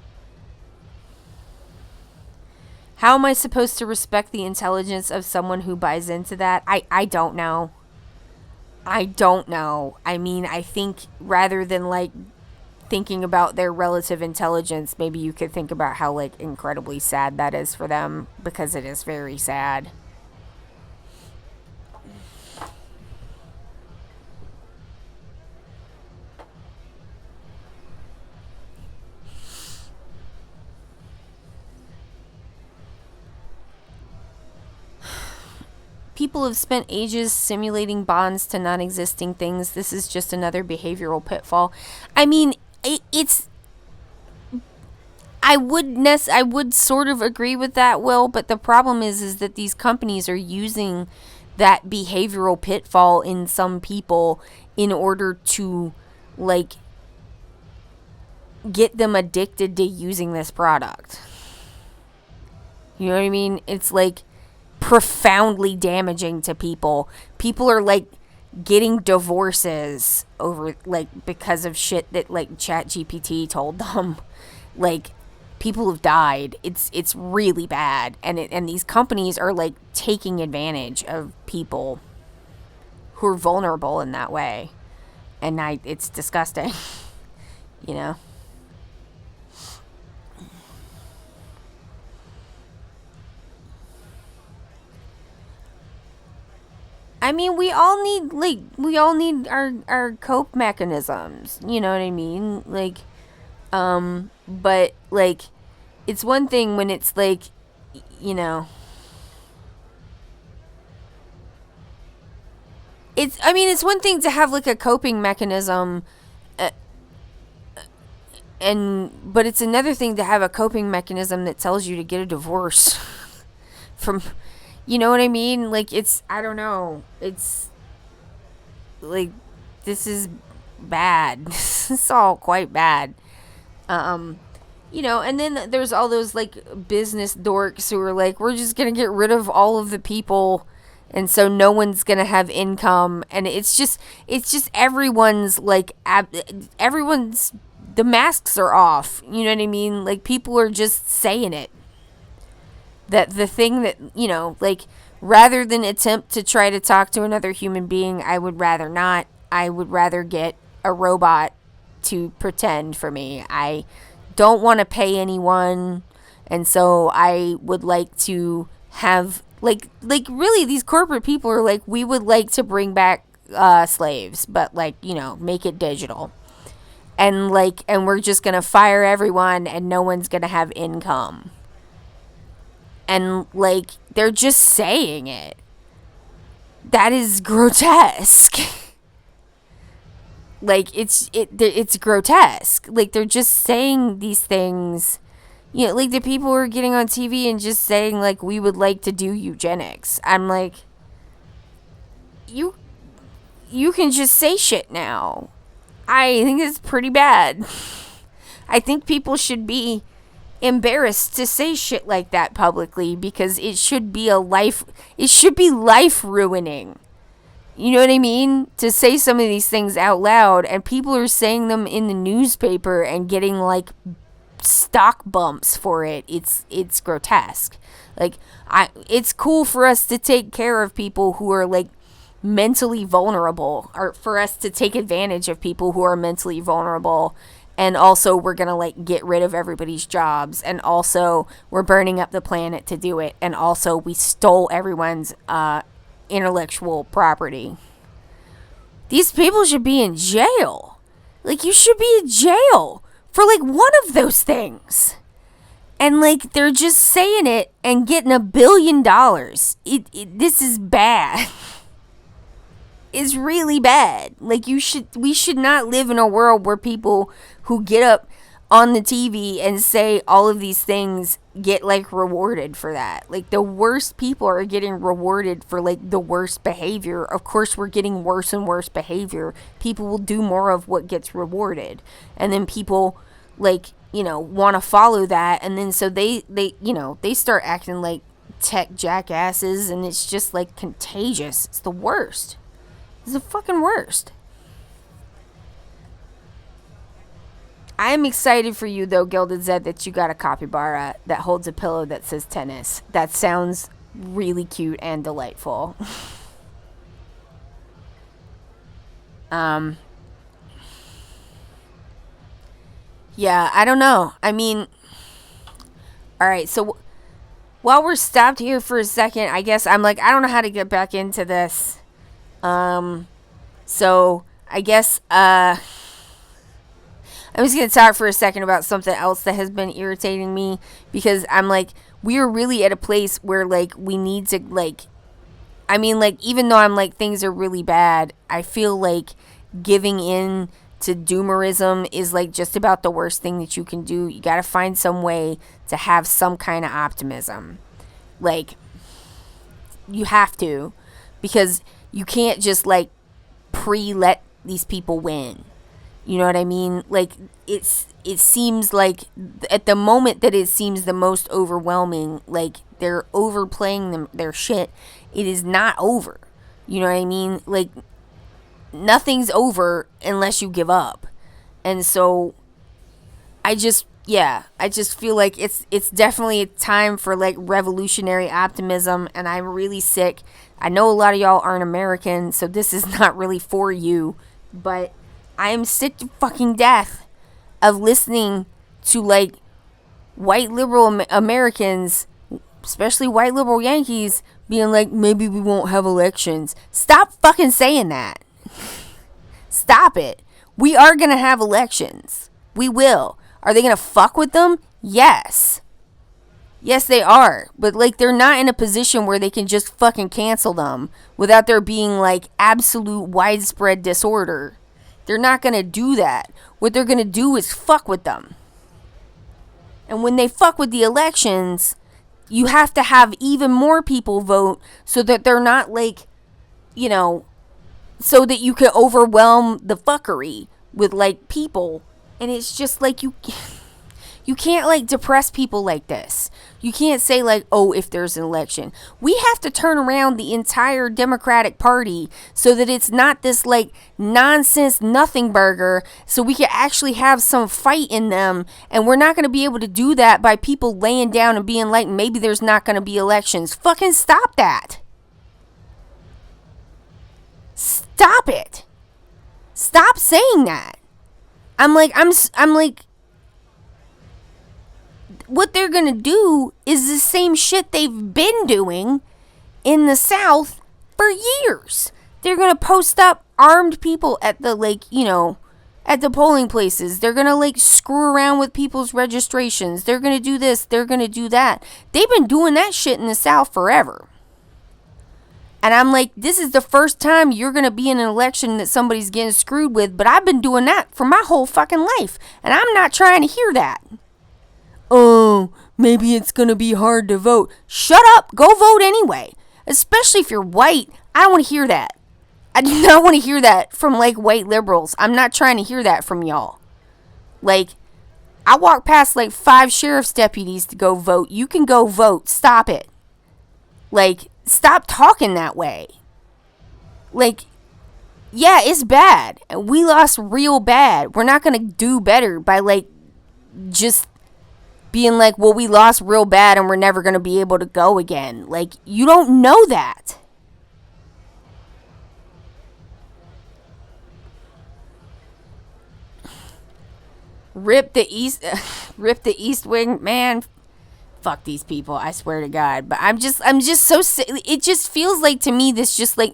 How am I supposed to respect the intelligence of someone who buys into that? I don't know. I don't know. I mean, I think rather than like thinking about their relative intelligence, maybe you could think about how like incredibly sad that is for them, because it is very sad. People have spent ages simulating bonds to non-existing things. This is just another behavioral pitfall. I mean, I would sort of agree with that, Will, but the problem is that these companies are using that behavioral pitfall in some people in order to, like, get them addicted to using this product. You know what I mean? It's, like, profoundly damaging to people. People are, like, getting divorces over, like, because of shit that, like, ChatGPT told them. Like, people have died. It's really bad, and these companies are like taking advantage of people who are vulnerable in that way, and it's disgusting. You know. I mean, we all need our cope mechanisms. You know what I mean? Like, but like, it's one thing when it's like, you know, it's one thing to have like a coping mechanism, but it's another thing to have a coping mechanism that tells you to get a divorce from, you know what I mean? Like, I don't know. It's like, this is bad. This is all quite bad. You know, and then there's all those like business dorks who are like, we're just gonna get rid of all of the people And so no one's going to have income, and it's just everyone's like everyone's, the masks are off. You know what I mean? Like, people are just saying it. That the thing that, like, rather than attempt to try to talk to another human being, I would rather not. I would rather get a robot to pretend for me. I don't want to pay anyone, and so I would like to have, like really, these corporate people are like, we would like to bring back slaves, but, like, make it digital. And, like, and we're just going to fire everyone, and no one's going to have income. And, like, they're just saying it. That is grotesque. Like, it's grotesque. Like, they're just saying these things. Like, the people who are getting on TV and just saying, like, we would like to do eugenics. I'm like, you can just say shit now. I think it's pretty bad. I think people should be embarrassed to say shit like that publicly, because it should be life ruining. You know what I mean? To say some of these things out loud, and people are saying them in the newspaper and getting, like, stock bumps for it. It's grotesque. Like, it's cool for us to take care of people who are, like, mentally vulnerable, or for us to take advantage of people who are mentally vulnerable. And also, we're going to, like, get rid of everybody's jobs. And also, we're burning up the planet to do it. And also, we stole everyone's intellectual property. These people should be in jail. Like, you should be in jail for, like, one of those things. And, like, they're just saying it and getting $1 billion. This is bad. It's really bad. Like, we should not live in a world where people who get up on the TV and say all of these things get, like, rewarded for that. Like, the worst people are getting rewarded for, like, the worst behavior. Of course, we're getting worse and worse behavior. People will do more of what gets rewarded. And then people, like, want to follow that. And then so they start acting like tech jackasses, and it's just, like, contagious. It's the worst. It's the fucking worst. I am excited for you, though, Gilded Zed, that you got a capybara that holds a pillow that says tennis. That sounds really cute and delightful. Yeah, I don't know. I mean, alright, so while we're stopped here for a second, I guess I'm like, I don't know how to get back into this. So I guess, I'm just going to talk for a second about something else that has been irritating me, because I'm like, we are really at a place where, like, we need to, like, I mean, like, even though I'm like, things are really bad, I feel like giving in to doomerism is, like, just about the worst thing that you can do. You got to find some way to have some kind of optimism. Like, you have to, because you can't just, like, let these people win. You know what I mean? Like, it seems like at the moment that it seems the most overwhelming, like, they're overplaying their shit. It is not over. You know what I mean? Like, nothing's over unless you give up. And so I just feel like it's definitely a time for, like, revolutionary optimism, and I'm really sick. I know a lot of y'all aren't American, so this is not really for you, but I am sick to fucking death of listening to, like, white liberal Americans, especially white liberal Yankees, being like, maybe we won't have elections. Stop fucking saying that. Stop it. We are gonna have elections. We will. Are they gonna fuck with them? Yes. Yes, they are. But, like, they're not in a position where they can just fucking cancel them without there being, like, absolute widespread disorder. They're not gonna do that. What they're gonna do is fuck with them. And when they fuck with the elections, you have to have even more people vote so that they're not, like, so that you can overwhelm the fuckery with, like, people. And it's just like, you You can't like depress people like this. You can't say like, oh, if there's an election. We have to turn around the entire Democratic Party so that it's not this like nonsense nothing burger, so we can actually have some fight in them. And we're not going to be able to do that by people laying down and being like, maybe there's not going to be elections. Fucking stop that. Stop it. Stop saying that. I'm like, what they're gonna do is the same shit they've been doing in the South for years. They're gonna post up armed people at the like, at the polling places. They're gonna like screw around with people's registrations. They're gonna do this, they're gonna do that. They've been doing that shit in the South forever. And I'm like, this is the first time you're going to be in an election that somebody's getting screwed with, but I've been doing that for my whole fucking life. And I'm not trying to hear that. Oh, maybe it's going to be hard to vote. Shut up. Go vote anyway. Especially if you're white. I don't want to hear that. I do not want to hear that from like white liberals. I'm not trying to hear that from y'all. Like, I walked past like 5 sheriff's deputies to go vote. You can go vote. Stop it. Like, stop talking that way. Like, yeah, it's bad. We lost real bad. We're not going to do better by, like, just being like, well, we lost real bad and we're never going to be able to go again. Like, you don't know that. Rip the East Wing, man. Fuck these people, I swear to God. But I'm just so sick. It just feels like to me this just like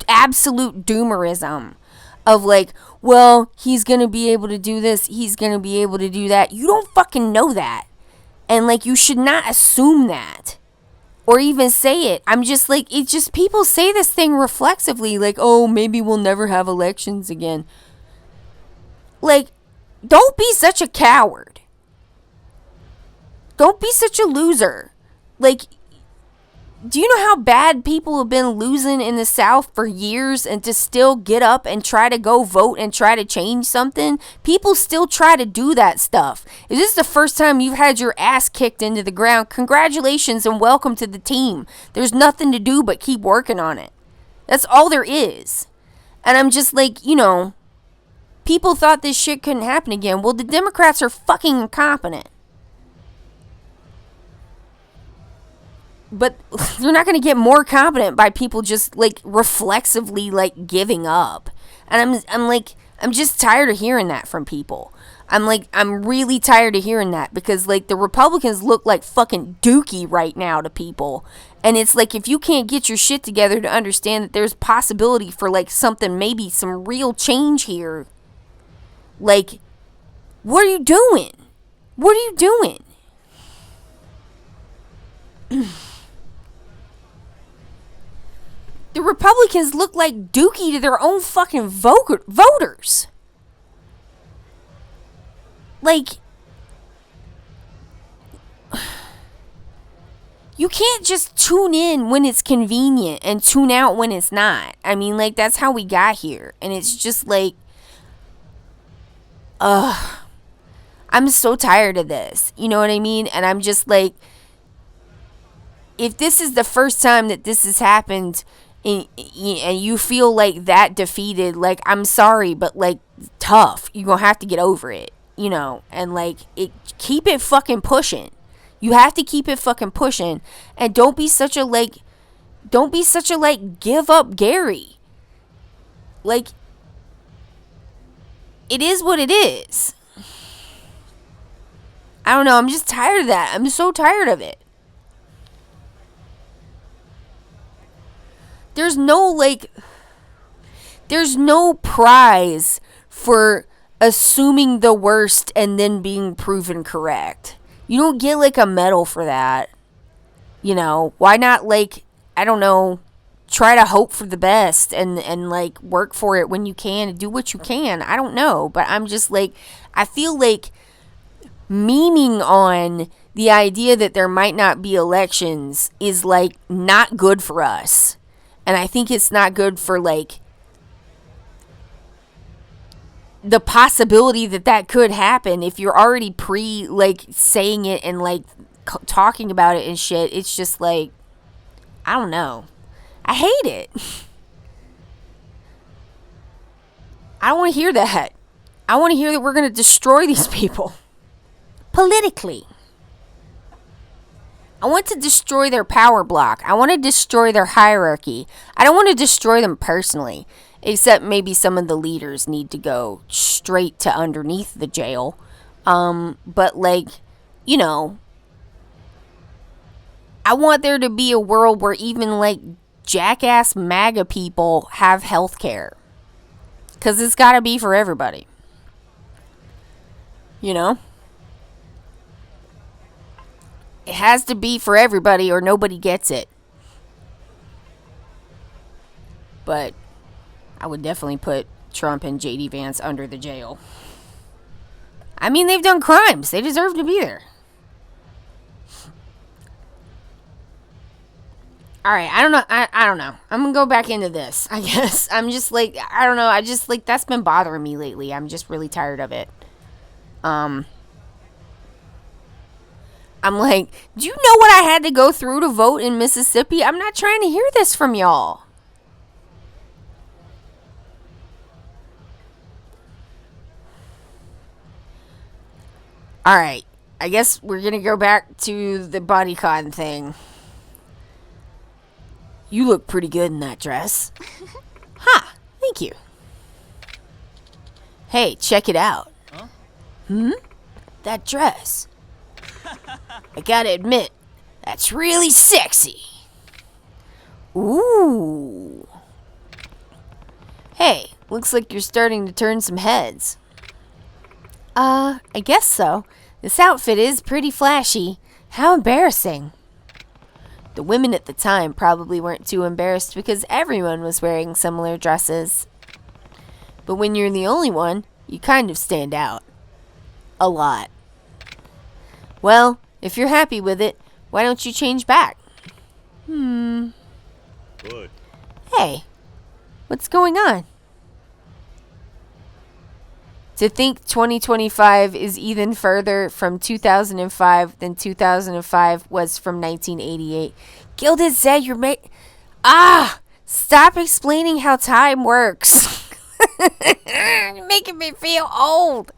absolute doomerism of like, well, he's gonna be able to do this, he's gonna be able to do that. You don't fucking know that. And like, you should not assume that or even say it. I'm just like, it just, people say this thing reflexively like, oh, maybe we'll never have elections again. Like, don't be such a coward. Don't be such a loser. Like, do you know how bad people have been losing in the South for years, and to still get up and try to go vote and try to change something? People still try to do that stuff. If this is the first time you've had your ass kicked into the ground, congratulations and welcome to the team. There's nothing to do but keep working on it. That's all there is. And I'm just like, people thought this shit couldn't happen again. Well, the Democrats are fucking incompetent. But they're not going to get more competent by people just like reflexively like giving up. And I'm just tired of hearing that from people. I'm really tired of hearing that, because like the Republicans look like fucking dookie right now to people. And it's like, if you can't get your shit together to understand that there's possibility for like something, maybe some real change here, like, what are you doing? What are you doing? The Republicans look like dookie to their own fucking voters. Like, you can't just tune in when it's convenient and tune out when it's not. I mean, like, that's how we got here. And it's just like, I'm so tired of this. You know what I mean? And I'm just like, if this is the first time that this has happened, and you feel like that defeated, like, I'm sorry, but like, tough. You're gonna have to get over it, and like, keep it fucking pushing. You have to keep it fucking pushing, and don't be such a give up Gary. Like, it is what it is. I don't know, I'm just tired of that. I'm so tired of it. There's no prize for assuming the worst and then being proven correct. You don't get like a medal for that. Why not, like, I don't know, try to hope for the best and like work for it when you can and do what you can. I don't know, but I'm just like, I feel like memeing on the idea that there might not be elections is like not good for us. And I think it's not good for like the possibility that could happen, if you're already like saying it and like talking about it and shit, it's just like, I don't know. I hate it. I don't want to hear that. I want to hear that we're going to destroy these people politically. I want to destroy their power block. I want to destroy their hierarchy. I don't want to destroy them personally, except maybe some of the leaders need to go straight to underneath the jail. But like, you know, I want there to be a world where even like jackass MAGA people have health care. Because it's got to be for everybody. You know? It has to be for everybody or nobody gets it. But I would definitely put Trump and J.D. Vance under the jail. I mean, they've done crimes. They deserve to be there. Alright, I don't know. I don't know. I'm going to go back into this, I guess. I'm just like, I don't know. I just like, that's been bothering me lately. I'm just really tired of it. I'm like, do you know what I had to go through to vote in Mississippi? I'm not trying to hear this from y'all. Alright, I guess we're going to go back to the bodycon thing. You look pretty good in that dress. Ha, thank you. Hey, check it out. Huh? That dress. I gotta admit, that's really sexy. Ooh. Hey, looks like you're starting to turn some heads. I guess so. This outfit is pretty flashy. How embarrassing. The women at the time probably weren't too embarrassed because everyone was wearing similar dresses. But when you're the only one, you kind of stand out. A lot. Well, if you're happy with it, why don't you change back? Good. Hey, what's going on? To think 2025 is even further from 2005 than 2005 was from 1988. Gilded said you're stop explaining how time works. You're making me feel old.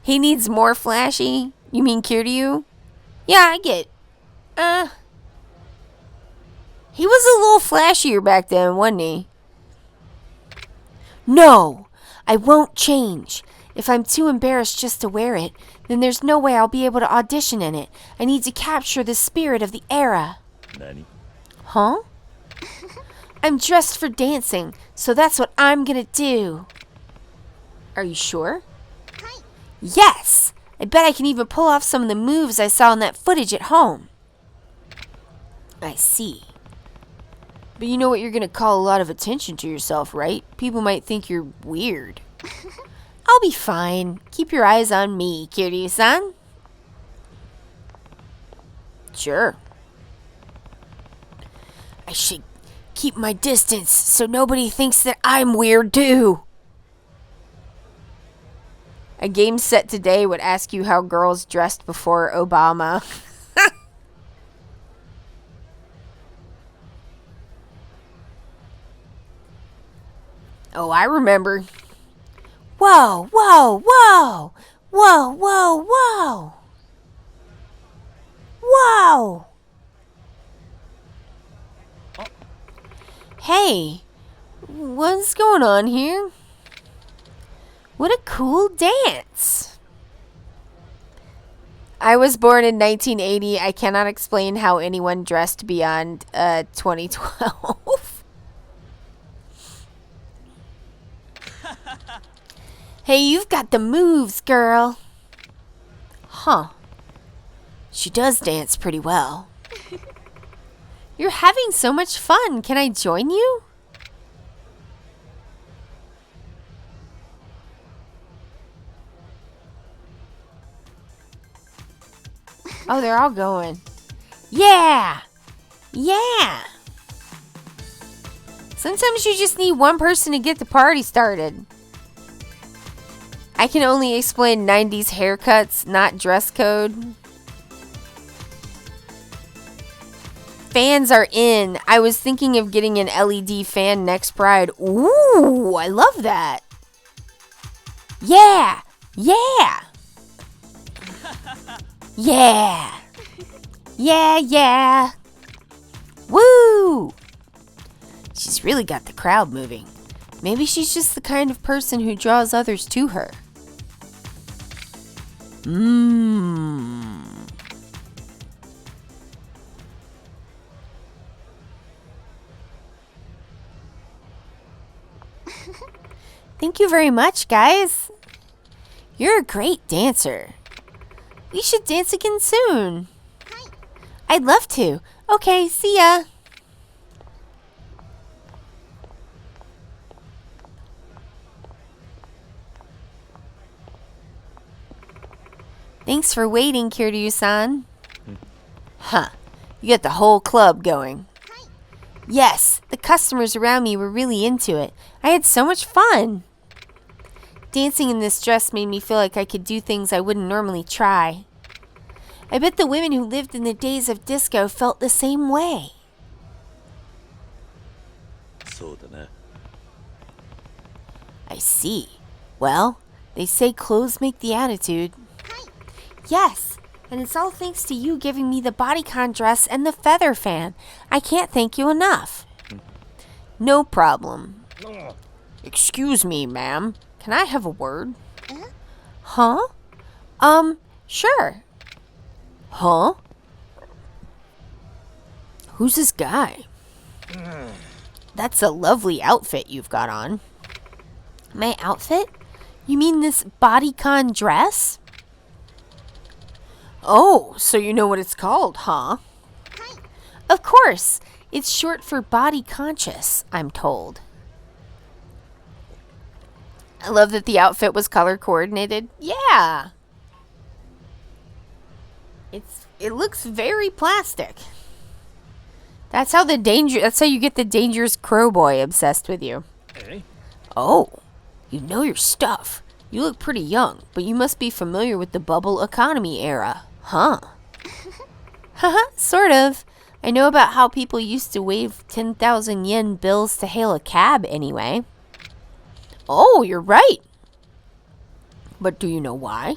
He needs more flashy. You mean Kiryu? Yeah, I get. He was a little flashier back then, wasn't he? No, I won't change. If I'm too embarrassed just to wear it, then there's no way I'll be able to audition in it. I need to capture the spirit of the era. Nani? Huh? I'm dressed for dancing, so that's what I'm gonna do. Are you sure? Yes! I bet I can even pull off some of the moves I saw in that footage at home. I see. But you know what, you're gonna call a lot of attention to yourself, right? People might think you're weird. I'll be fine. Keep your eyes on me, Kiryu-san. Sure. I should keep my distance so nobody thinks that I'm weird too. A game set today would ask you how girls dressed before Obama. Oh, I remember. Whoa, whoa, whoa. Whoa, whoa, whoa. Whoa. Hey, what's going on here? What a cool dance. I was born in 1980. I cannot explain how anyone dressed beyond 2012. Hey, you've got the moves, girl. Huh. She does dance pretty well. You're having so much fun. Can I join you? Oh, they're all going. Yeah! Yeah! Sometimes you just need one person to get the party started. I can only explain 90s haircuts, not dress code. Fans are in. I was thinking of getting an LED fan next Pride. Ooh, I love that. Yeah. Yeah. Yeah. Yeah, yeah. Woo! She's really got the crowd moving. Maybe she's just the kind of person who draws others to her. Thank you very much, guys. You're a great dancer. We should dance again soon. I'd love to. Okay, see ya. Thanks for waiting, Kiryu-san. Huh. You got the whole club going. Yes, the customers around me were really into it. I had so much fun. Dancing in this dress made me feel like I could do things I wouldn't normally try. I bet the women who lived in the days of disco felt the same way. そうだね。 I see. Well, they say clothes make the attitude. Yes, and it's all thanks to you giving me the bodycon dress and the feather fan. I can't thank you enough. No problem. Excuse me, ma'am. Can I have a word? Huh? Sure. Huh? Who's this guy? That's a lovely outfit you've got on. My outfit? You mean this bodycon dress? Oh, so you know what it's called, huh? Of course. It's short for body conscious, I'm told. I love that the outfit was color coordinated. Yeah. It looks very plastic. That's how you get the dangerous crow boy obsessed with you. Hey. Oh, you know your stuff. You look pretty young, but you must be familiar with the bubble economy era, huh? Haha, sort of. I know about how people used to wave 10,000 yen bills to hail a cab anyway. Oh, you're right. But do you know why?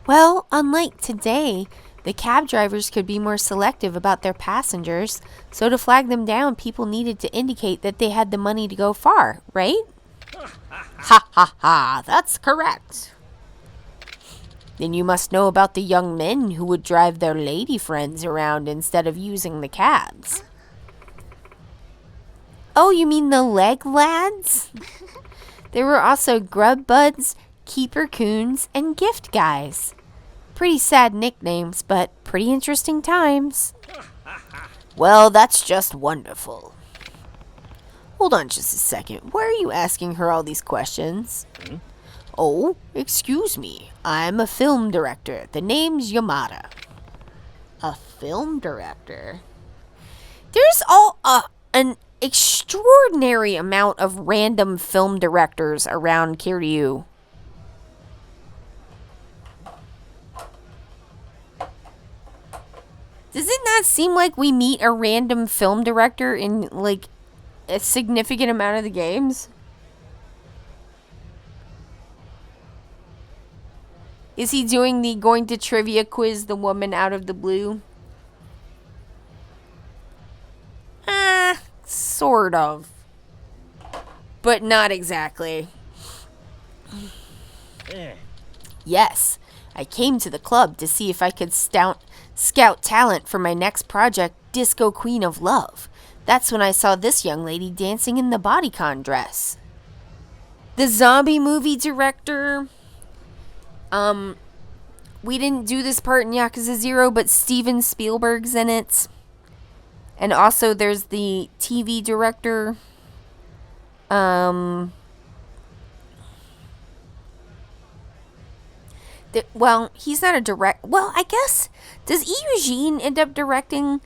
Well, unlike today, the cab drivers could be more selective about their passengers, so to flag them down, people needed to indicate that they had the money to go far, right? Ha ha ha, that's correct. Then you must know about the young men who would drive their lady friends around instead of using the cabs. Oh, you mean the leg lads? There were also grub buds, keeper coons, and gift guys. Pretty sad nicknames, but pretty interesting times. Well, that's just wonderful. Hold on just a second. Why are you asking her all these questions? Oh, excuse me. I'm a film director. The name's Yamada. A film director? There's an extraordinary amount of random film directors around Kiryu. Does it not seem like we meet a random film director in, like, a significant amount of the games? Is he doing the going to trivia quiz the woman out of the blue? Sort of. But not exactly. Yes, I came to the club to see if I could scout talent for my next project, Disco Queen of Love. That's when I saw this young lady dancing in the bodycon dress. The zombie movie director. We didn't do this part in Yakuza 0, but Steven Spielberg's in it. And also there's the TV director. Well, he's not a direct... Well, I guess... Does Eugene end up directing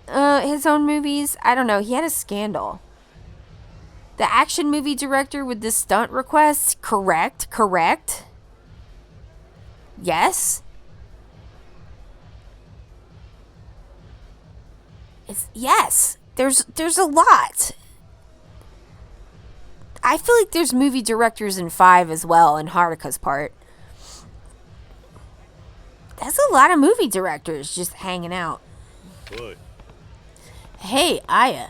his own movies? I don't know. He had a scandal. The action movie director with the stunt request? Correct. Yes. Yes. There's a lot. I feel like there's movie directors in 5 as well in Haruka's part. That's a lot of movie directors just hanging out. Oi. Hey, Aya.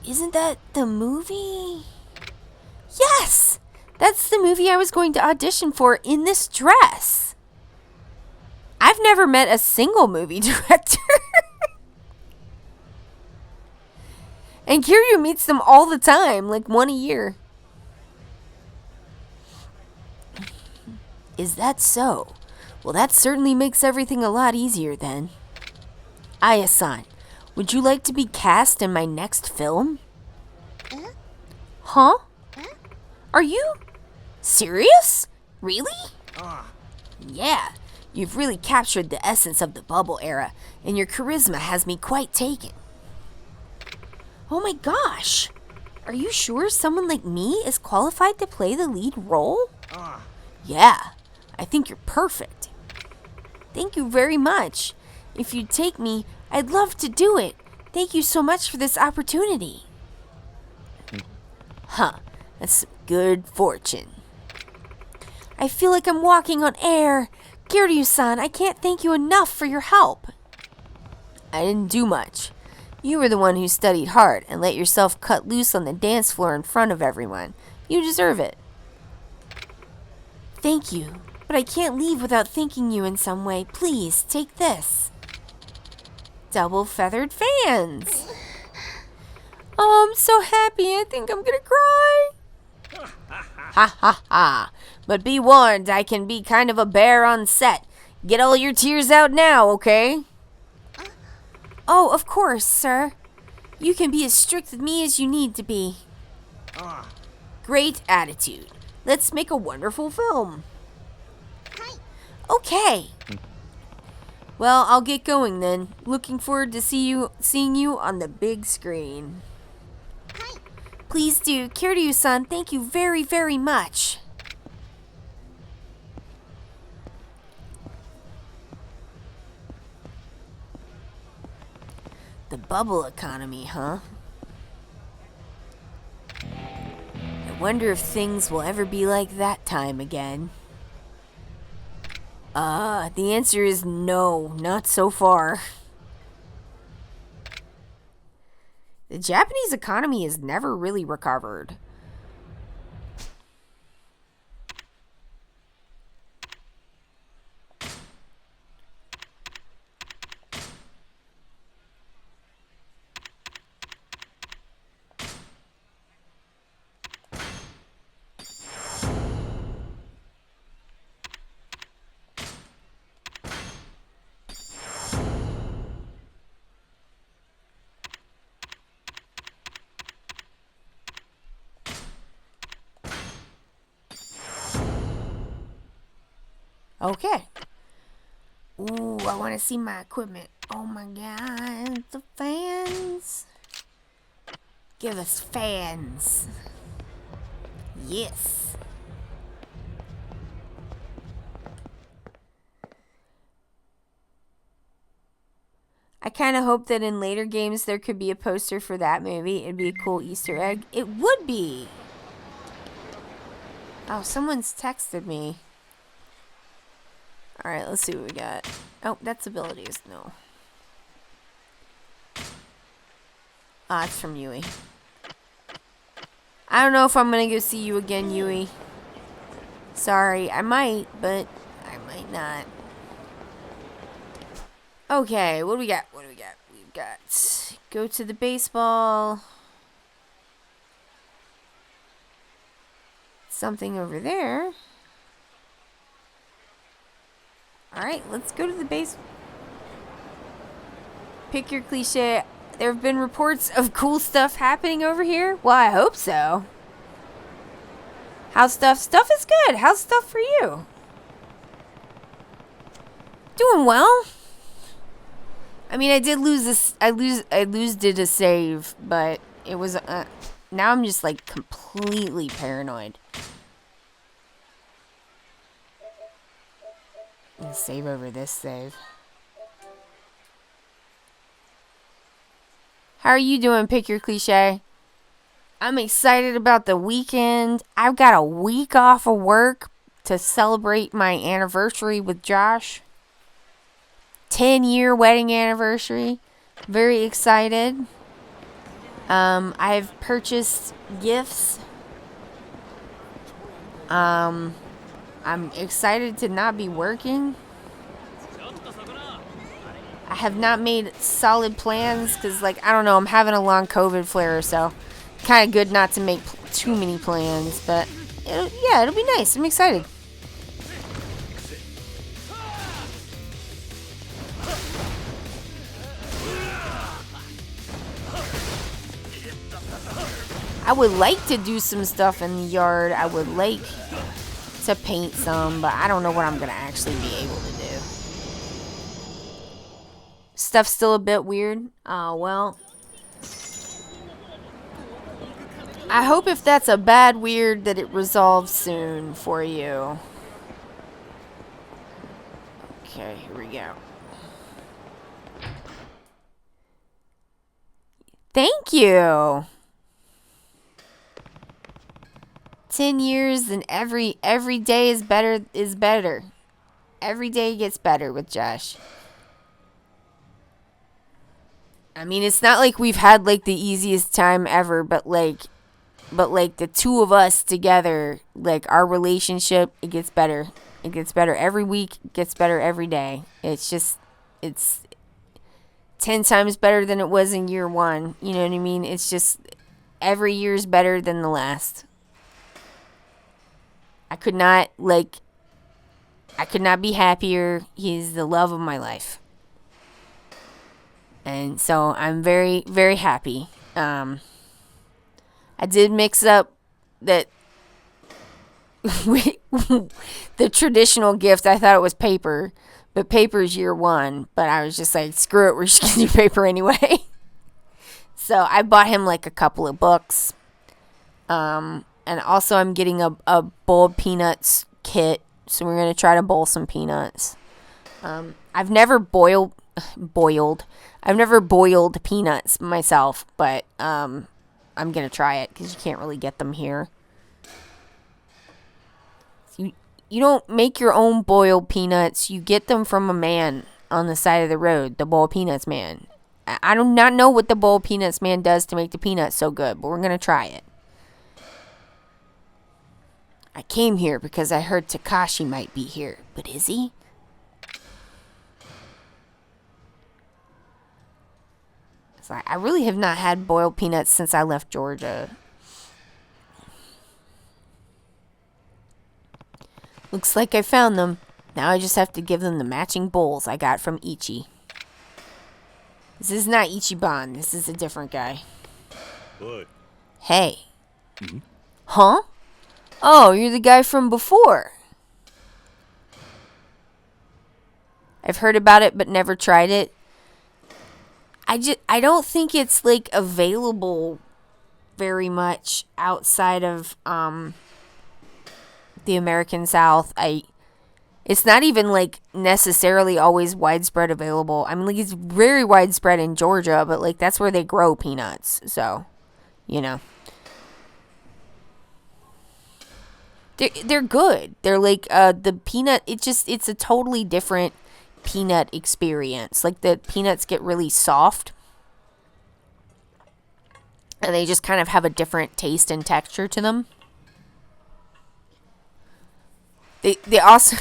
Isn't that the movie? Yes! That's the movie I was going to audition for in this dress. I've never met a single movie director. And Kiryu meets them all the time, like one a year. Is that so? Well, that certainly makes everything a lot easier then. Aya-san, would you like to be cast in my next film? Huh? Are you serious? Really? Yeah, you've really captured the essence of the bubble era, and your charisma has me quite taken. Oh my gosh! Are you sure someone like me is qualified to play the lead role? Yeah, I think you're perfect. Thank you very much. If you'd take me, I'd love to do it. Thank you so much for this opportunity. Huh, that's some good fortune. I feel like I'm walking on air. Kiryu-san, I can't thank you enough for your help. I didn't do much. You were the one who studied hard and let yourself cut loose on the dance floor in front of everyone. You deserve it. Thank you, but I can't leave without thanking you in some way. Please, take this. Double feathered fans. Oh, I'm so happy. I think I'm gonna cry. Ha ha ha. But be warned, I can be kind of a bear on set. Get all your tears out now, okay? Oh, of course, sir. You can be as strict with me as you need to be. Great attitude. Let's make a wonderful film. Okay. Well, I'll get going then. Looking forward to seeing you on the big screen. Please do. Kiryu-san, thank you very, very much. The bubble economy, huh? I wonder if things will ever be like that time again. The answer is no, not so far. The Japanese economy has never really recovered. Okay. Ooh, I want to see my equipment. Oh my god, the fans. Give us fans. Yes. I kind of hope that in later games there could be a poster for that movie. It'd be a cool Easter egg. It would be. Oh, someone's texted me. Alright, let's see what we got. Oh, that's abilities. No. Ah, it's from Yui. I don't know if I'm gonna go see you again, Yui. Sorry, I might, but I might not. Okay, what do we got? We've got go to the baseball. Something over there. Alright, let's go to the base. Pick your cliche. There have been reports of cool stuff happening over here? Well, I hope so. How's stuff? Stuff is good. How's stuff for you? Doing well. I mean, I did lose this. I lose did a save, but it was now I'm just like completely paranoid. Let's save over this save. How are you doing, Pick Your Cliche? I'm excited about the weekend. I've got a week off of work to celebrate my anniversary with Josh. 10-year wedding anniversary. Very excited. I've purchased gifts. I'm excited to not be working. I have not made solid plans because, like, I don't know, I'm having a long COVID flare, so kind of good not to make too many plans, but it'll be nice. I'm excited. I would like to do some stuff in the yard. I would like to paint some, but I don't know what I'm going to actually be able to do. Stuff's still a bit weird. Well, I hope if that's a bad weird that it resolves soon for you. Okay, here we go. Thank you. 10 years and every day is better. Every day gets better with Josh. I mean, it's not like we've had like the easiest time ever, but like the two of us together, like our relationship, it gets better. It gets better every week, it gets better every day. It's 10 times better than it was in year one. You know what I mean? It's just every year's better than the last. I could not be happier. He's the love of my life. And so I'm very, very happy. I did mix up that the traditional gift. I thought it was paper, but paper's year one. But I was just like, screw it, we're just gonna do paper anyway. So I bought him like a couple of books. And also I'm getting a boiled peanuts kit. So we're gonna try to boil some peanuts. I've never boiled peanuts myself, but I'm gonna try it because you can't really get them here. You don't make your own boiled peanuts. You get them from a man on the side of the road, the boiled peanuts man. I do not know what the boiled peanuts man does to make the peanuts so good, but we're gonna try it. I came here because I heard Takashi might be here, but is he? I really have not had boiled peanuts since I left Georgia. Looks like I found them. Now I just have to give them the matching bowls I got from Ichi. This is not Ichiban. This is a different guy. What? Hey. Mm-hmm. Huh? Oh, you're the guy from before. I've heard about it but never tried it. I don't think it's like available very much outside of the American South. It's not even like necessarily always widespread available. I mean, like, it's very widespread in Georgia, but like that's where they grow peanuts. So, you know. They're good. They're like the peanut, it's a totally different peanut experience. Like, the peanuts get really soft and they just kind of have a different taste and texture to them. They also,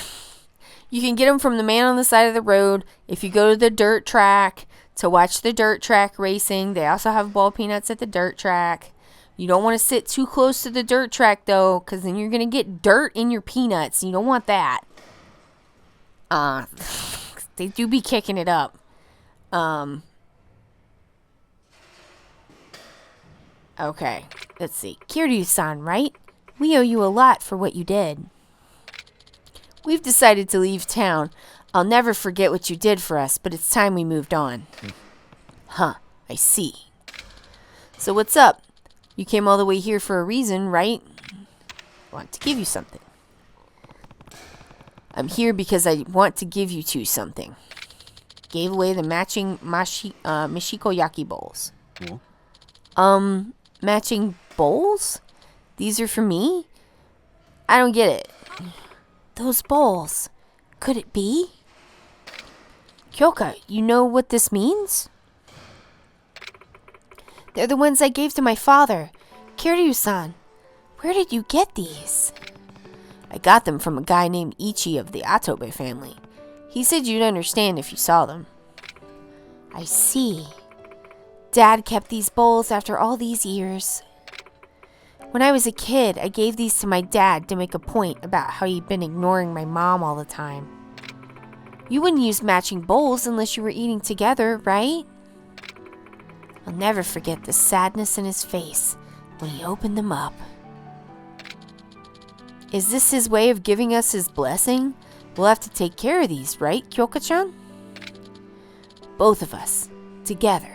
you can get them from the man on the side of the road. If you go to the dirt track to watch the dirt track racing, they also have boiled peanuts at the dirt track. You don't want to sit too close to the dirt track though, because then you're going to get dirt in your peanuts. You don't want that. They do be kicking it up. Okay, let's see. Kiryu-san, right? We owe you a lot for what you did. We've decided to leave town. I'll never forget what you did for us, but it's time we moved on. Huh, I see. So what's up? You came all the way here for a reason, right? I want to give you something. I'm here because I want to give you two something. Gave away the matching Mishiko-yaki bowls. Huh? Matching bowls? These are for me? I don't get it. Those bowls. Could it be? Kyoka, you know what this means? They're the ones I gave to my father. Kiryu-san, where did you get these? I got them from a guy named Ichi of the Atobe family. He said you'd understand if you saw them. I see. Dad kept these bowls after all these years. When I was a kid, I gave these to my dad to make a point about how he'd been ignoring my mom all the time. You wouldn't use matching bowls unless you were eating together, right? I'll never forget the sadness in his face when he opened them up. Is this his way of giving us his blessing? We'll have to take care of these, right, Kyoka-chan? Both of us, together.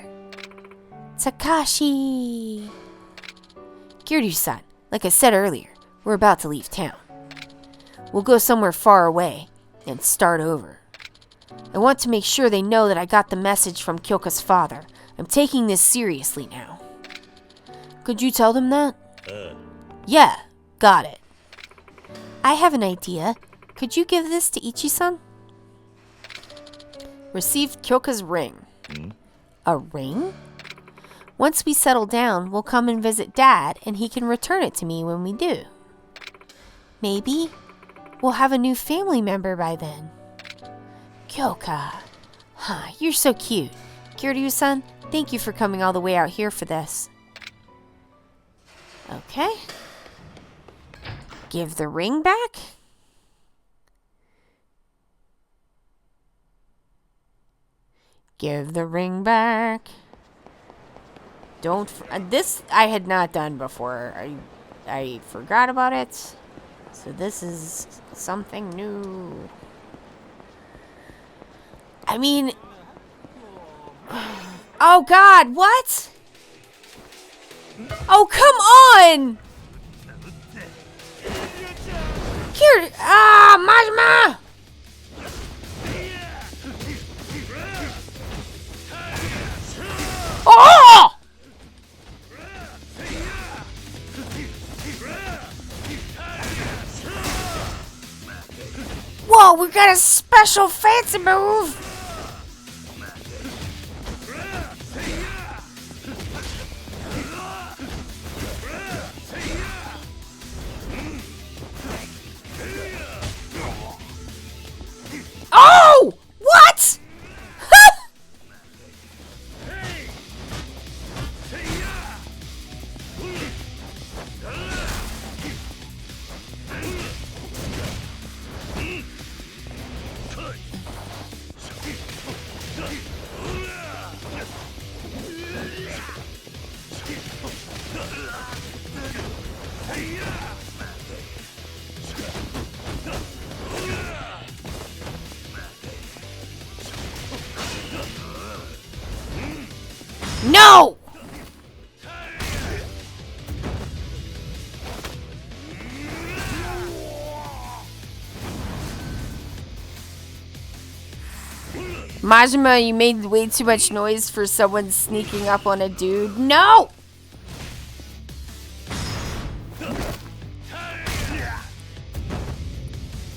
Takashi! Kiryu-san, like I said earlier, we're about to leave town. We'll go somewhere far away and start over. I want to make sure they know that I got the message from Kyoka's father. I'm taking this seriously now. Could you tell them that? Yeah, got it. I have an idea. Could you give this to Ichi-san? Received Kyoka's ring. A ring? Once we settle down, we'll come and visit Dad, and he can return it to me when we do. Maybe we'll have a new family member by then. Kyoka. You're so cute. Kiryu-san, thank you for coming all the way out here for this. Okay. Give the ring back. Give the ring back. This I had not done before. I forgot about it. So this is something new. I mean, oh God, what? Oh, come on! Majima! Oh! Whoa, we got a special fancy move! Oh! What? No! Majima, you made way too much noise for someone sneaking up on a dude. No!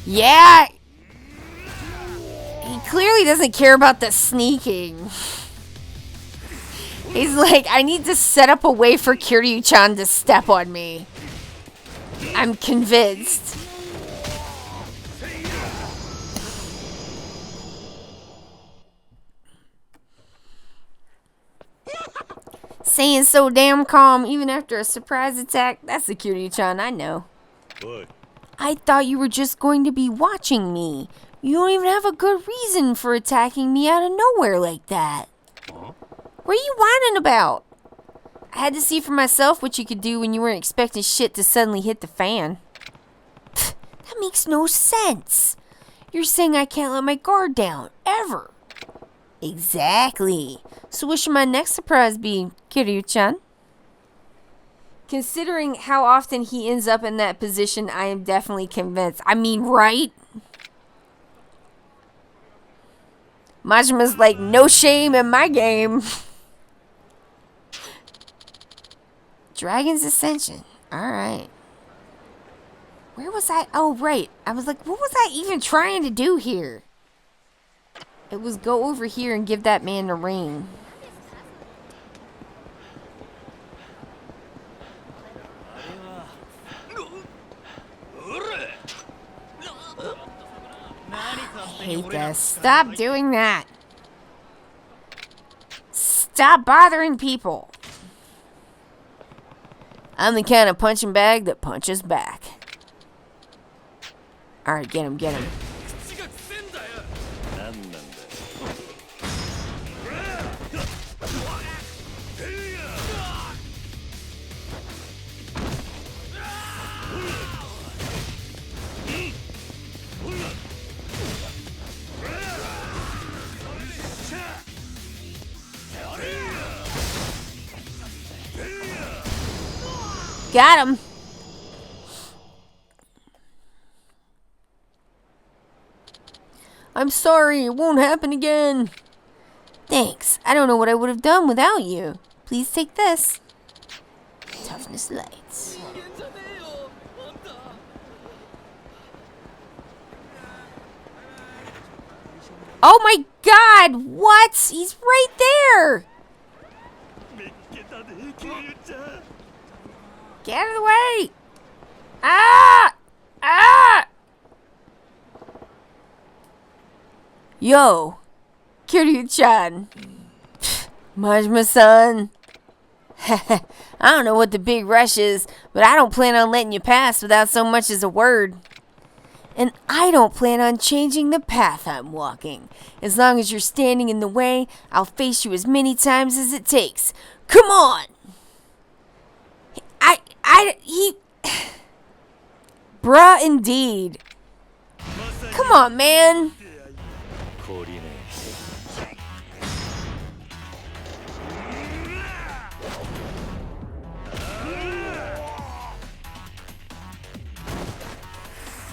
Yeah! He clearly doesn't care about the sneaking. He's like, I need to set up a way for Kiryu-chan to step on me. I'm convinced. Saying so damn calm even after a surprise attack, that's the Kiryu-chan I know. Boy. I thought you were just going to be watching me. You don't even have a good reason for attacking me out of nowhere like that. What are you whining about? I had to see for myself what you could do when you weren't expecting shit to suddenly hit the fan. Pfft, that makes no sense. You're saying I can't let my guard down, ever. Exactly. So what should my next surprise be, Kiryu-chan? Considering how often he ends up in that position, I am definitely convinced. I mean, right? Majima's like, no shame in my game. Dragon's Ascension. Alright. Where was I? Oh, right. I was like, what was I even trying to do here? It was go over here and give that man the ring. I hate this. Stop doing that. Stop bothering people. I'm the kind of punching bag that punches back. Alright, get him, get him. Got him. I'm sorry, it won't happen again. Thanks. I don't know what I would have done without you. Please take this. Toughness lights. Oh my god! What? He's right there! Get out of the way! Ah! Ah! Yo, Kiryu-chan. Majima-san. I don't know what the big rush is, but I don't plan on letting you pass without so much as a word. And I don't plan on changing the path I'm walking. As long as you're standing in the way, I'll face you as many times as it takes. Come on! Bruh, indeed. Come on, man.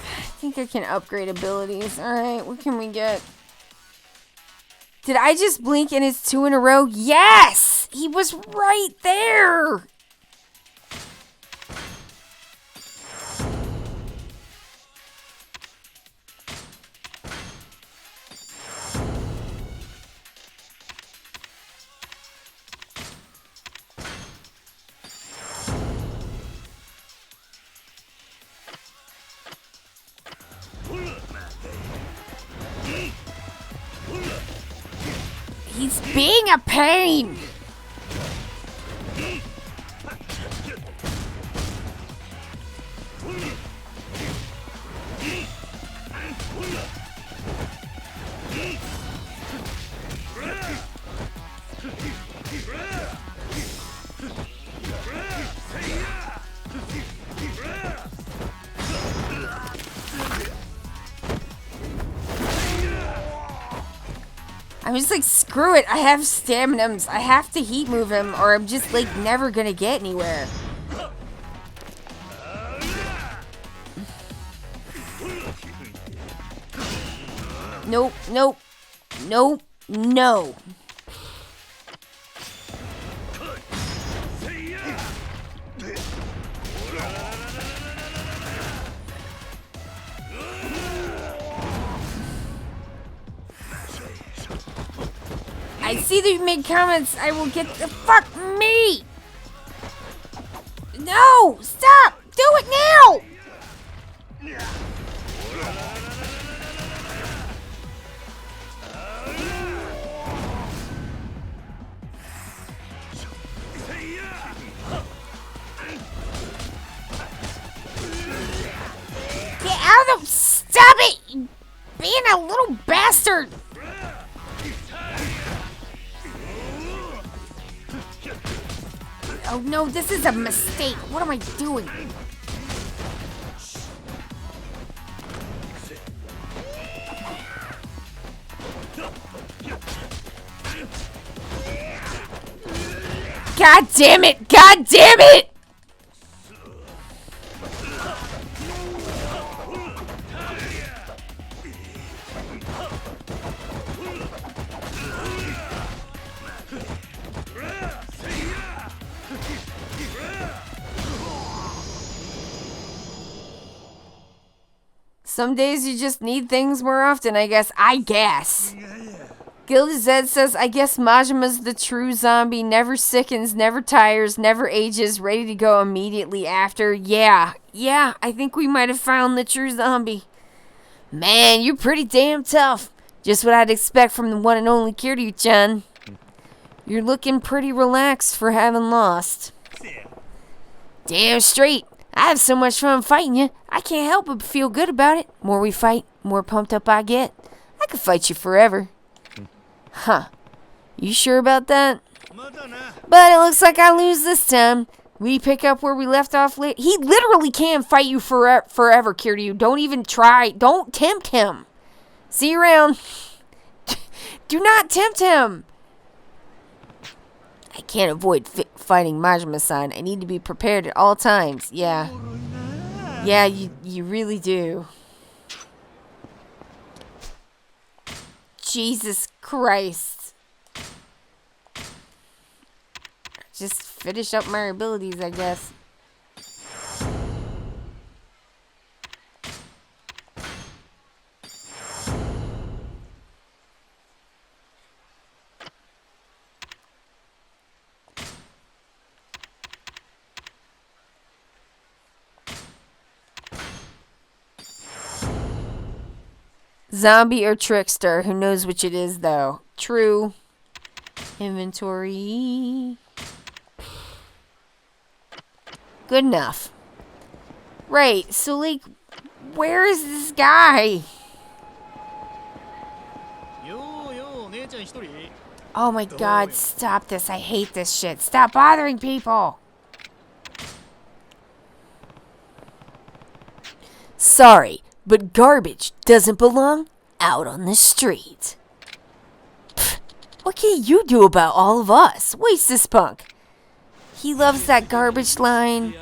I think I can upgrade abilities. Alright, what can we get? Did I just blink and it's 2 in a row? Yes! He was right there! He's being a pain! I'm just like, screw it, I have staminums. I have to heat move him or I'm just like never gonna get anywhere. Nope, nope, nope, no. I see that you made comments. I will get the fuck me. No, stop. Do it now. Get out of the... Stop it. You being a little bastard. Oh no, this is a mistake. What am I doing? God damn it! God damn it! Some days you just need things more often, I guess. Gilded Zed says, I guess Majima's the true zombie. Never sickens, never tires, never ages, ready to go immediately after. Yeah, I think we might have found the true zombie. Man, you're pretty damn tough. Just what I'd expect from the one and only Kiryu-chan. You're looking pretty relaxed for having lost. Damn straight. I have so much fun fighting you. I can't help but feel good about it. More we fight, more pumped up I get. I could fight you forever. Huh. You sure about that? But it looks like I lose this time. We pick up where we left off late. He literally can fight you forever, Kiryu. Don't even try. Don't tempt him. See you around. Do not tempt him. I can't avoid fighting Majima-san. I need to be prepared at all times. Yeah, you really do. Jesus Christ. Just finish up my abilities, I guess. Zombie or trickster? Who knows which it is, though? True. Inventory. Good enough. Right, so, like, where is this guy? Oh my god, stop this. I hate this shit. Stop bothering people. Sorry, but garbage doesn't belong out on the street. Pfft, what can you do about all of us? Waste this punk. He loves that garbage line.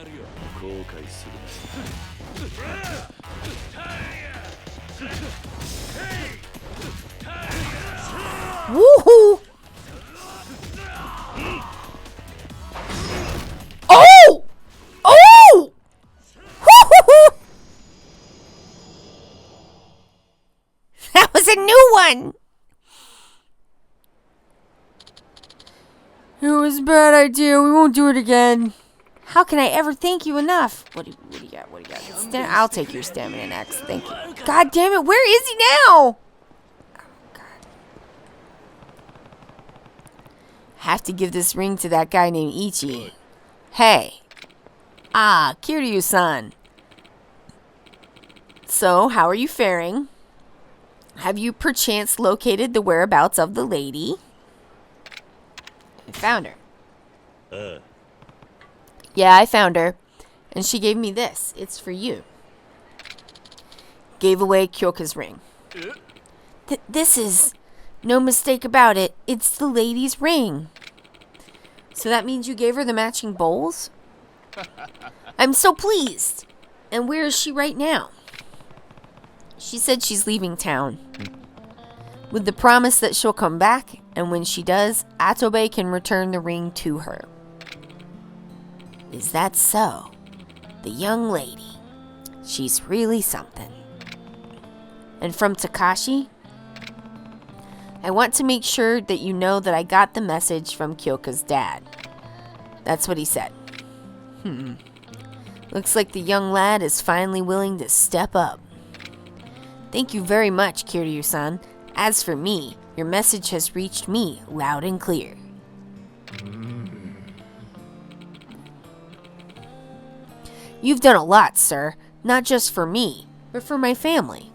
Woohoo! Oh! Oh! Woohoo! That was a new one. It was a bad idea. We won't do it again. How can I ever thank you enough? What do you got? What do you got? I'll take your stamina next. Thank you. God damn it. Where is he now? Oh, God. Have to give this ring to that guy named Ichi. Hey. Ah, Kiryu-san. So, how are you faring? Have you perchance located the whereabouts of the lady? I found her. Yeah, I found her. And she gave me this. It's for you. Gave away Kyoka's ring. This is no mistake about it. It's the lady's ring. So that means you gave her the matching bowls? I'm so pleased. And where is she right now? She said she's leaving town. With the promise that she'll come back, and when she does, Atobe can return the ring to her. Is that so? The young lady. She's really something. And from Takashi? I want to make sure that you know that I got the message from Kyoka's dad. That's what he said. Looks like the young lad is finally willing to step up. Thank you very much, Kiryu-san. As for me, your message has reached me loud and clear. You've done a lot, sir. Not just for me, but for my family.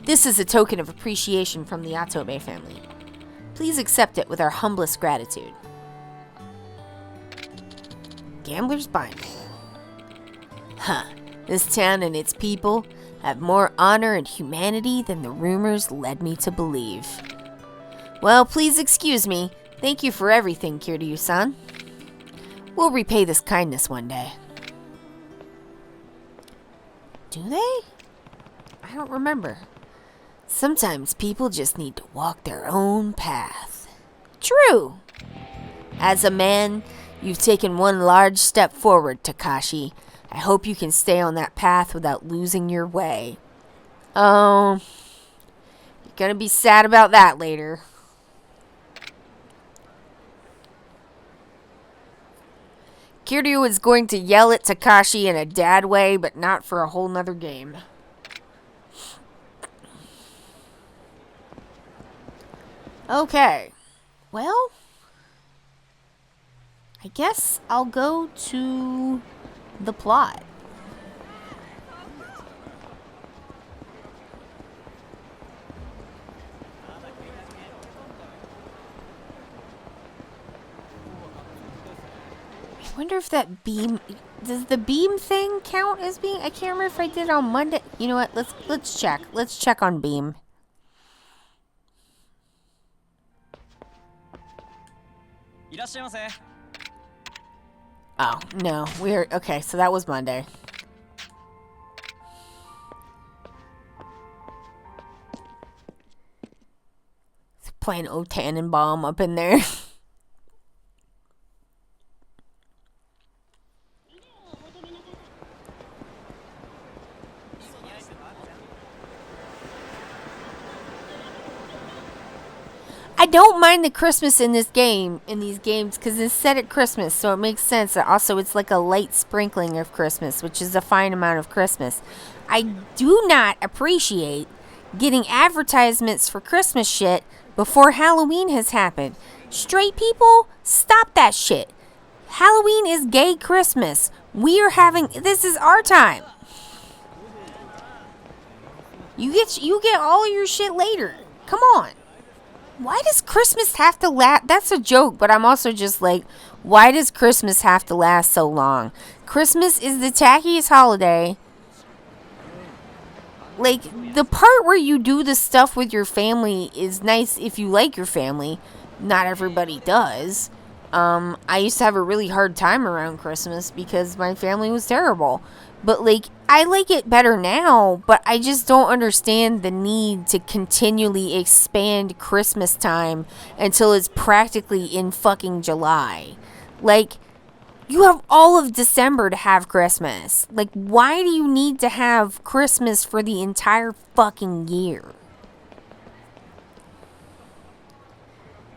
This is a token of appreciation from the Atobe family. Please accept it with our humblest gratitude. Gambler's Binder. Huh. This town and its people have more honor and humanity than the rumors led me to believe. Well, please excuse me. Thank you for everything, Kiryu-san. We'll repay this kindness one day. Do they? I don't remember. Sometimes people just need to walk their own path. True. As a man, you've taken one large step forward, Takashi. I hope you can stay on that path without losing your way. Oh, you're gonna be sad about that later. Kiryu is going to yell at Takashi in a dad way, but not for a whole nother game. Okay. Well, I guess I'll go to the plot. I wonder if that beam... Does the beam thing count as being... I can't remember if I did it on Monday. You know what? Let's check. Let's check on beam. Oh, no. We're... Okay, so that was Monday. Playing O Tannenbaum up in there. I don't mind the Christmas in this game, in these games, because it's set at Christmas, so it makes sense. Also, it's like a light sprinkling of Christmas, which is a fine amount of Christmas. I do not appreciate getting advertisements for Christmas shit before Halloween has happened. Straight people, stop that shit. Halloween is gay Christmas. We are having... This is our time. You get all of your shit later. Come on. Why does Christmas have to last? That's a joke, but I'm also just like, why does Christmas have to last so long? Christmas is the tackiest holiday. Like, the part where you do the stuff with your family is nice if you like your family. Not everybody does. I used to have a really hard time around Christmas because my family was terrible. But, like, I like it better now, but I just don't understand the need to continually expand Christmas time until it's practically in fucking July. Like, you have all of December to have Christmas. Like, why do you need to have Christmas for the entire fucking year?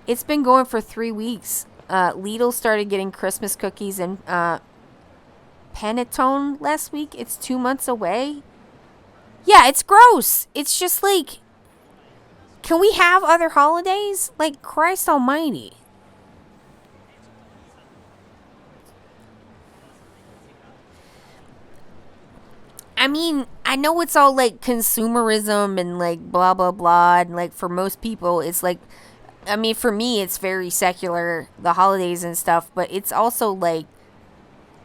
It's been going for 3 weeks. Lidl started getting Christmas cookies and, Panettone last week. It's 2 months away. Yeah, it's gross. It's just like, can we have other holidays? Like, Christ almighty. I mean, I know it's all like consumerism and like blah blah blah, and like for most people it's like, I mean, for me it's very secular, the holidays and stuff, but it's also like,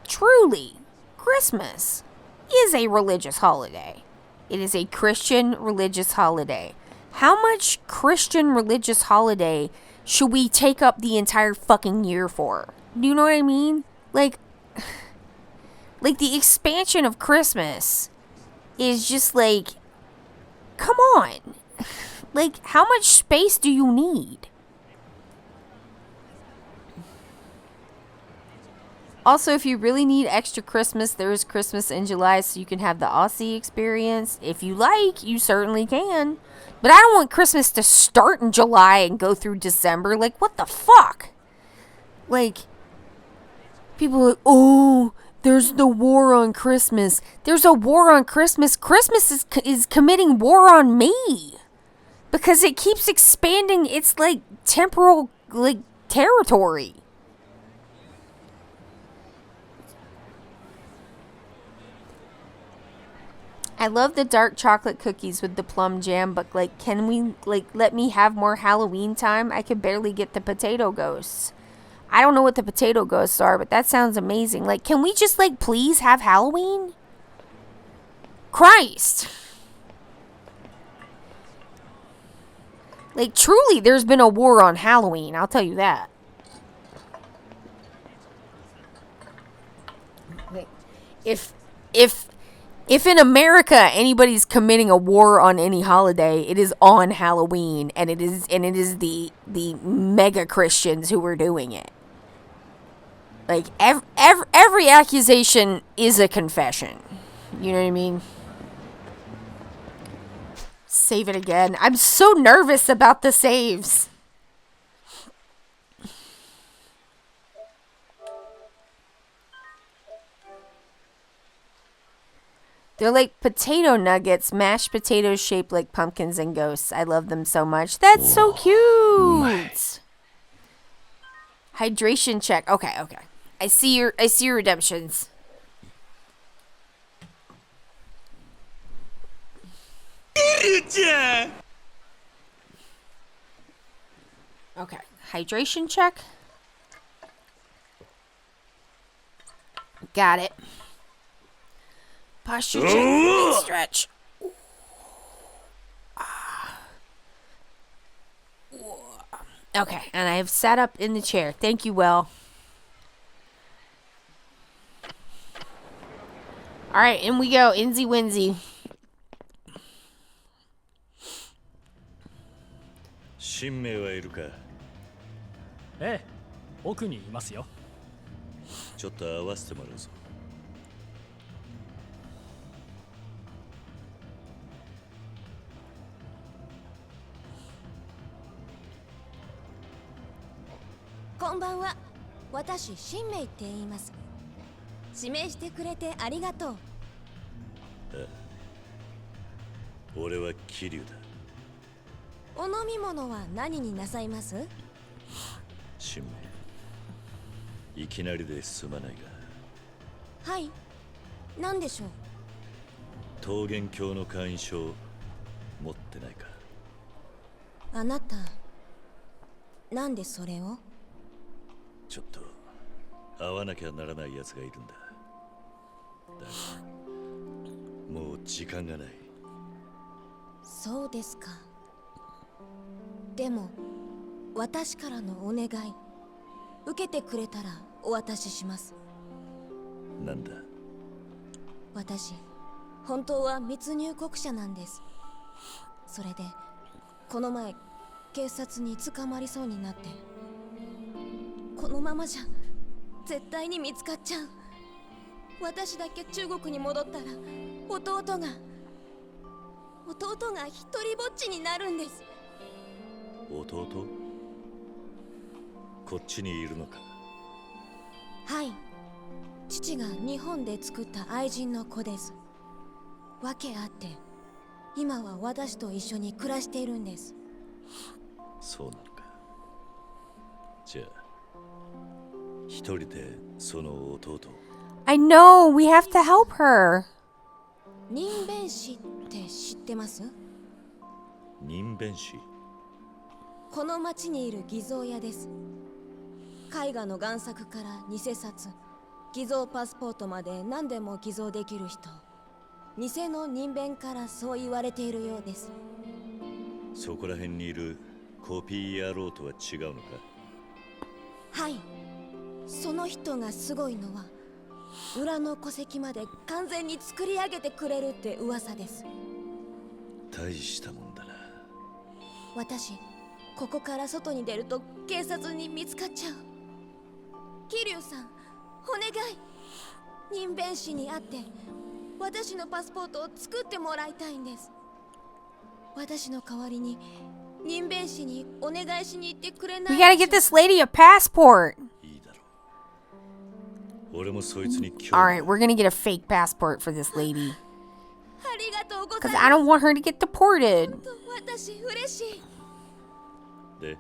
truly, Christmas is a religious holiday. It is a Christian religious holiday. How much Christian religious holiday should we take up the entire fucking year for? Do you know what I mean? Like the expansion of Christmas is just like, come on. Like, how much space do you need? Also, if you really need extra Christmas, there is Christmas in July, so you can have the Aussie experience. If you like, you certainly can. But I don't want Christmas to start in July and go through December. Like, what the fuck? Like, people are like, oh, there's the war on Christmas. There's a war on Christmas. Christmas is committing war on me. Because it keeps expanding its, like, temporal, like, territory. I love the dark chocolate cookies with the plum jam, but, like, can we, like, let me have more Halloween time? I could barely get the potato ghosts. I don't know what the potato ghosts are, but that sounds amazing. Like, can we just, like, please have Halloween? Christ. Like, truly, there's been a war on Halloween. I'll tell you that. If in America anybody's committing a war on any holiday, it is on Halloween, and it is the mega Christians who are doing it. Like, every accusation is a confession. You know what I mean? Save it again. I'm so nervous about the saves. They're like potato nuggets, mashed potatoes shaped like pumpkins and ghosts. I love them so much. That's so cute. Hydration check. Okay. I see your redemptions. Okay. Hydration check. Got it. Posture check. Big stretch. Okay, and I have sat up in the chair. Thank you, Will. All right, in we go. Insy Winsy. 新名はいるか。ええ、奥にいますよ。ちょっと合わせてもらうぞ。こんばんは。私、新名って言います。指名してくれてありがとう。俺は桐生だ。お飲み物は何になさいます？新名、いきなりですまないが。はい。何でしょう？桃源郷の会員証持ってないか。あなた、なんでそれを？ちょっと会わなきゃならない奴がいるんだ。だがもう時間がない。そうですか。でも私からのお願い受けてくれたらお渡しします。なんだ？私本当は密入国者なんです。それでこの前警察に捕まりそうになって、このままじゃ絶対に見つかっちゃう。私だけ中国に戻ったら弟が一人ぼっちになるんです。弟？こっちにいるのか？はい。父が日本で作った愛人の子です。訳あって今は私と一緒に暮らしているんです。そうなのか。じゃあ一人でその弟を。 I know, we have to help her. 人弁師って知ってます？人弁師？この町にいる偽造屋です。絵画の贋作から偽札、偽造パスポートまで何でも偽造できる人。偽の人弁からそう言われているようです。そこら辺にいるコピー野郎とは違うのか？はい。その人がすごいのは裏の戸籍まで完全に作り上げてくれるって噂です。大したもんだな。私ここから外に出ると警察に見つかっちゃう。桐生さん、お願い。人弁士に会って私のパスポートを作ってもらいたいんです。私の代わりに人弁士にお願いしに行ってくれない？ We gotta get this lady a passport. いいだろう。俺もそいつに興味。 Alright, we're gonna get a fake passport for this lady. ありがとうござ Because います。 I don't want her to get deported. 私嬉しい。で、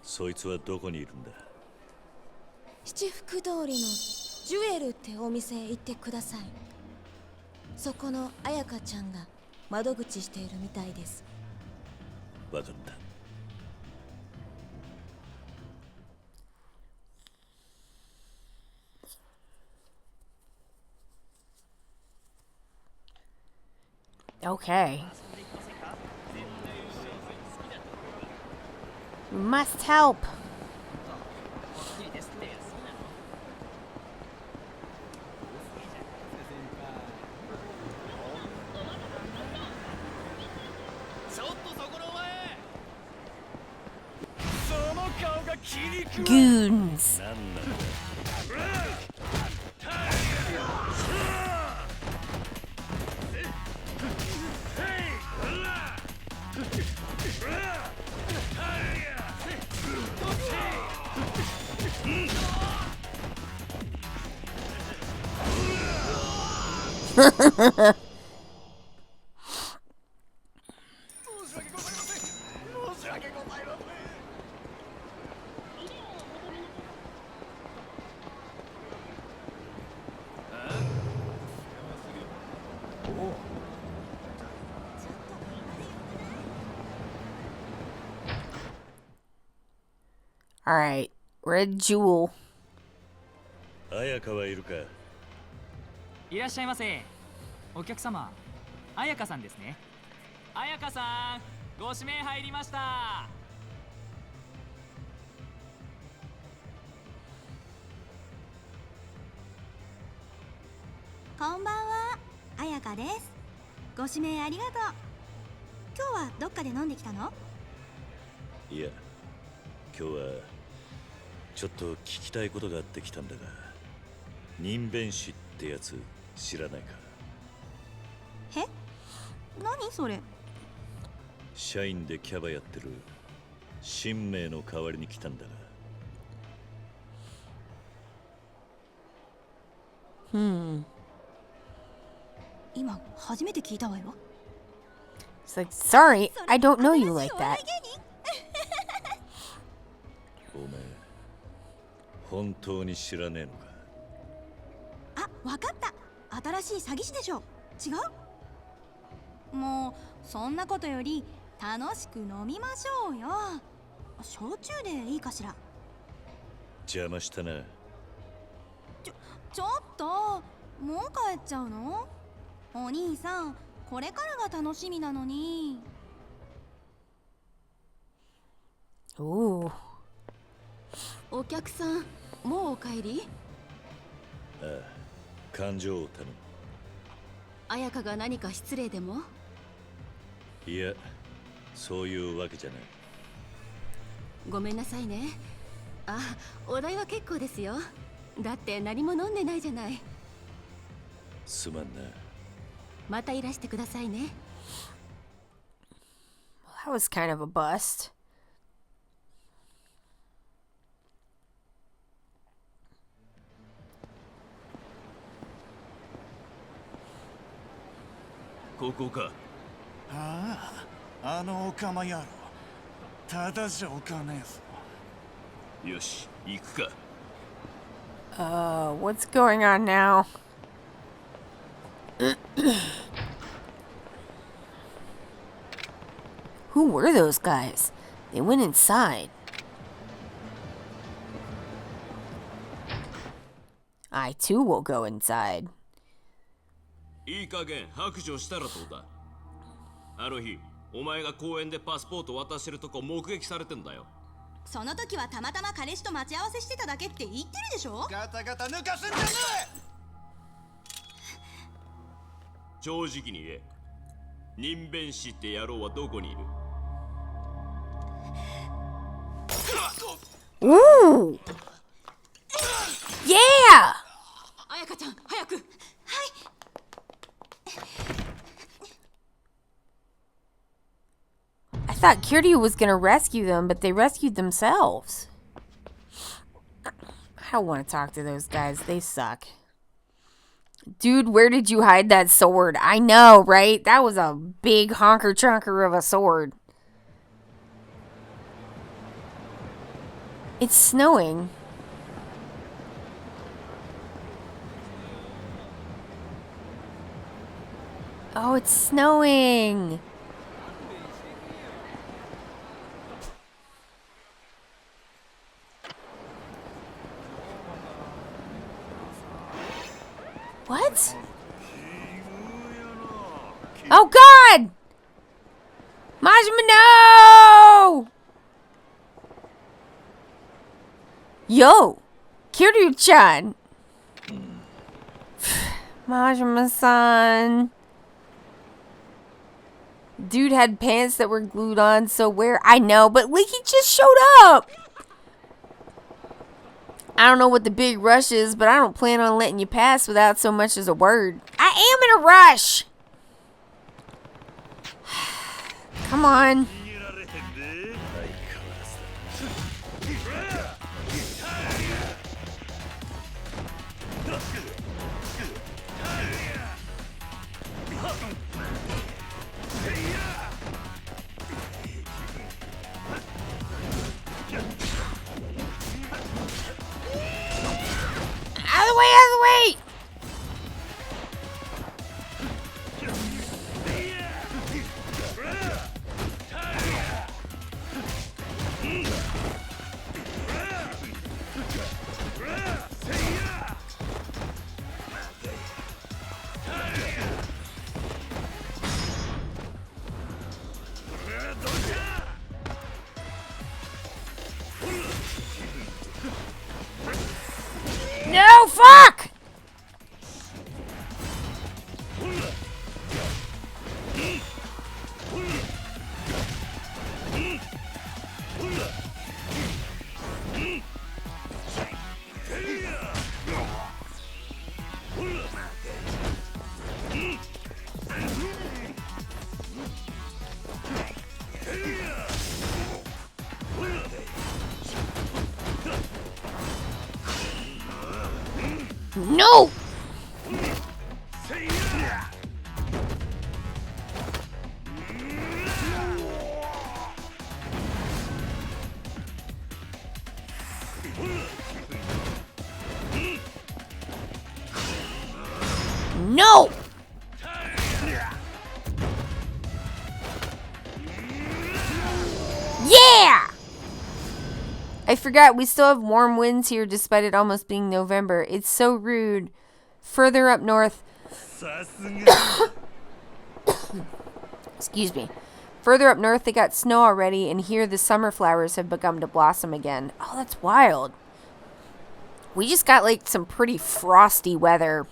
そいつはどこにいるんだ？七福通りのジュエルってお店へ行ってください。そこの彩香ちゃんが窓口しているみたいです。わかった。Okay. We must help. Goons. なんなんだ？ Alright, Red Jewel. 綾香はいるか。いらっしゃいませ。お客様、彩香さんですね。彩香さん、ご指名入りました。こんばんは、彩香です。ご指名ありがとう。今日はどっかで飲んできたの？いや、今日はちょっと聞きたいことがあってきたんだが、人弁士ってやつ知らないか？え？何それ？社員でキャバやってる新名の代わりに来たんだが。今初めて聞いたわよ。It's like, sorry, I don't know you like that. お前、本当に知らねえのか？あ、わかった。新しい詐欺師でしょ。違う？もうそんなことより楽しく飲みましょうよ。焼酎でいいかしら？邪魔したな。ちょっと、もう帰っちゃうの？お兄さん、これからが楽しみなのに。Ooh. お客さん、もうお帰り？ああ、感情を頼む。彩香が何か失礼でも？いや、そういうわけじゃない。ごめんなさいね。あ、お代は結構ですよ。だって何も飲んでないじゃない。すまんな。またいらしてくださいね。That was kind of a bust. ここか。ああ、あのオカマ野郎。ただじゃおかねえぞ。よし、行くか。What's going on now? Who were those guys? They went inside. I too will go inside. いい加減白状したらどうだ。あの日、お前が公園でパスポート渡してるとこ目撃されてんだよ。その時はたまたま彼氏と待ち合わせしてただけって言ってるでしょ。ガタガタ抜かすんじゃね正直に言え。人弁士って野郎はどこにいる？ Ooh! Yeah! 彩香ちゃん、早く。はい。I thought Kiryu was gonna rescue them, but they rescued themselves. I don't want to talk to those guys. They suck. Dude, where did you hide that sword? I know, right? That was a big honker-chunker of a sword. It's snowing. Oh, it's snowing. What? Oh God! Majima, no! Yo, Kiryu-chan. Majima-san. Dude had pants that were glued on, so where? I know, but like he just showed up. I don't know what the big rush is, but I don't plan on letting you pass without so much as a word. I am in a rush. Come on. No! No! Yeah! I forgot we still have warm winds here despite it almost being November. It's so rude. Further up north... Excuse me. Further up north they got snow already, and here the summer flowers have begun to blossom again. Oh, that's wild. We just got like some pretty frosty weather.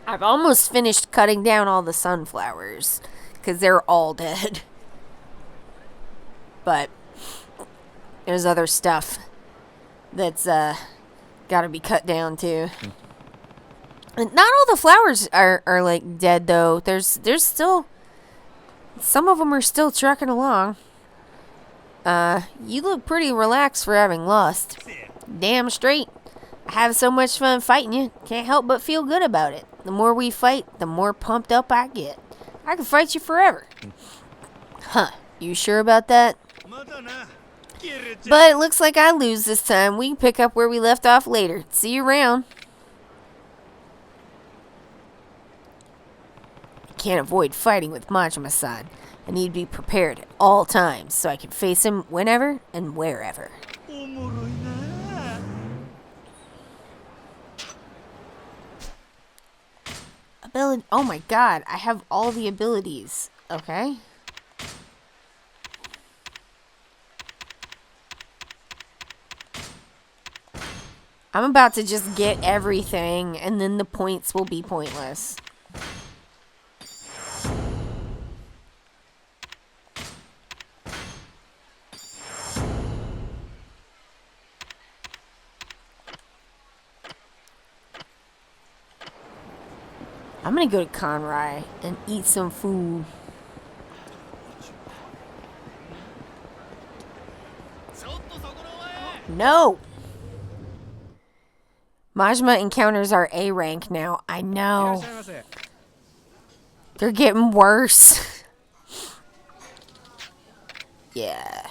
I've almost finished cutting down all the sunflowers because they're all dead. But there's other stuff that's got to be cut down too. And not all the flowers are like dead though. There's still some of them are still trucking along. You look pretty relaxed for having lost. Damn straight. I have so much fun fighting you. Can't help but feel good about it. The more we fight, the more pumped up I get. I can fight you forever. Huh. You sure about that? But it looks like I lose this time. We can pick up where we left off later. See you around. I can't avoid fighting with Majima-san. I need to be prepared at all times so I can face him whenever and wherever. Oh my god, I have all the abilities. Okay. I'm about to just get everything, and then the points will be pointless. I'm gonna go to Conrai and eat some food. No! Majima encounters are A rank now. I know. They're getting worse. Yeah.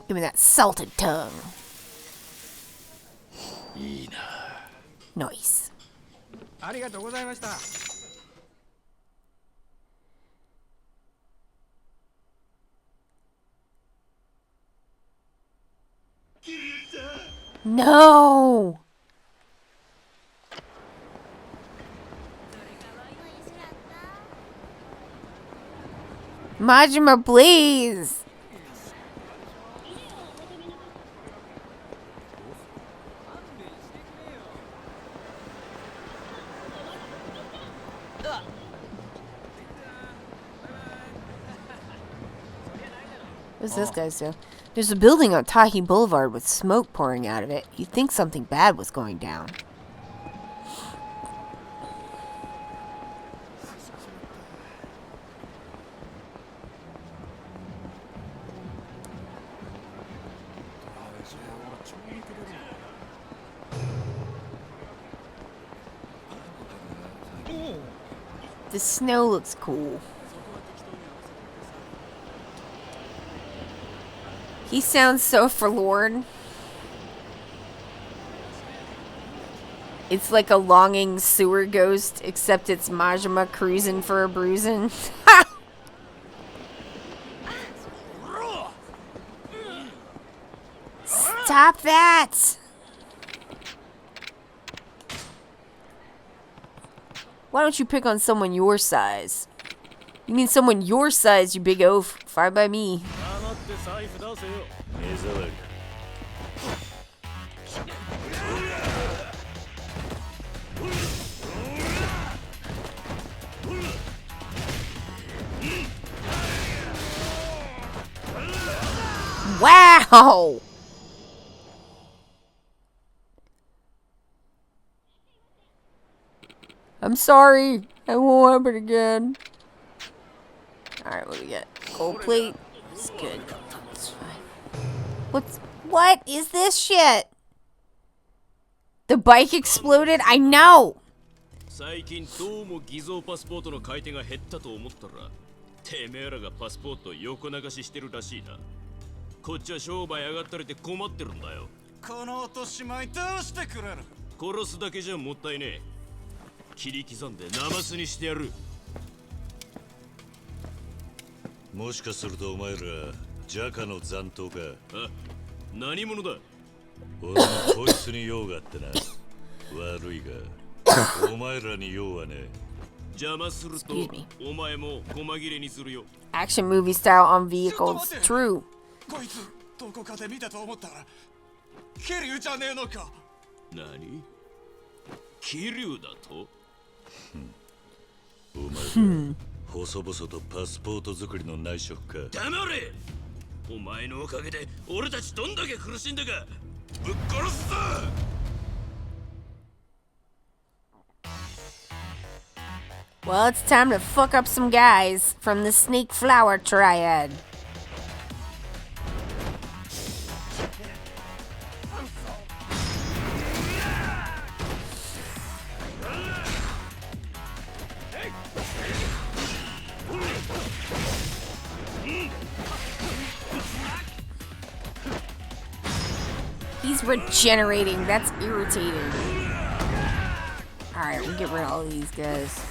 Give me that salted tongue. Nice. No! Majima, please! What's this guy's do? There's a building on Tahi Boulevard with smoke pouring out of it. You'd think something bad was going down. The snow looks cool. He sounds so forlorn. It's like a longing sewer ghost, except it's Majima cruising for a bruising. Stop that! Why don't you pick on someone your size? You mean someone your size, you big oaf. Fine by me. Wow! I'm sorry. I won't happen again. Alright, what do we get? Gold plate. It's good. It's fine. What is this shit? The bike exploded? I know! 最近どうも偽造パスポートの買い手が減ったと思ったら、てめえらがパスポートを横流ししてるらしいな。こっちは商売上がったりで困ってるんだよ。この落とし前どうしてくれる？殺すだけじゃもったいねえ。切り刻んでナマスにしてやる。もしかするとお前らジャカの残党か。あ、何者だ？俺もこいつに用があってな。悪いがお前らに用はね。邪魔するとお前も細切れにするよ。 Action movie style on vehicles. True. こいつどこかで見たと思ったらケリュウじゃねえのか。何？桐生だと？お前ら細々とパスポート作りの内職か。黙れ！お前のおかげで俺たちどんだけ苦しんだかぶっ殺すぞ！ Well, it's time to fuck up some guys from the Snake Flower Triad. He's regenerating. That's irritating. Alright, we'll get rid of all these guys.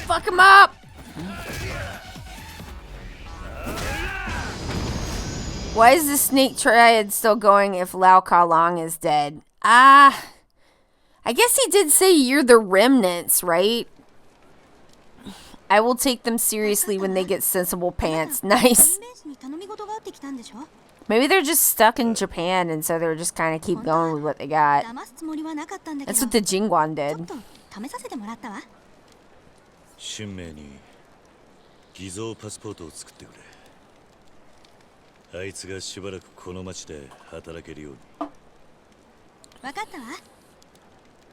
Fuck him up! Why is the Snake Triad still going if Lao Ka Long is dead? I guess he did say you're the remnants, right? I will take them seriously when they get sensible pants. Nice. Maybe they're just stuck in Japan and so they're just kind of keep going with what they got. That's what the Jingwan did. 春明に偽造パスポートを作ってくれ。あいつがしばらくこの町で働けるように。分かったわ。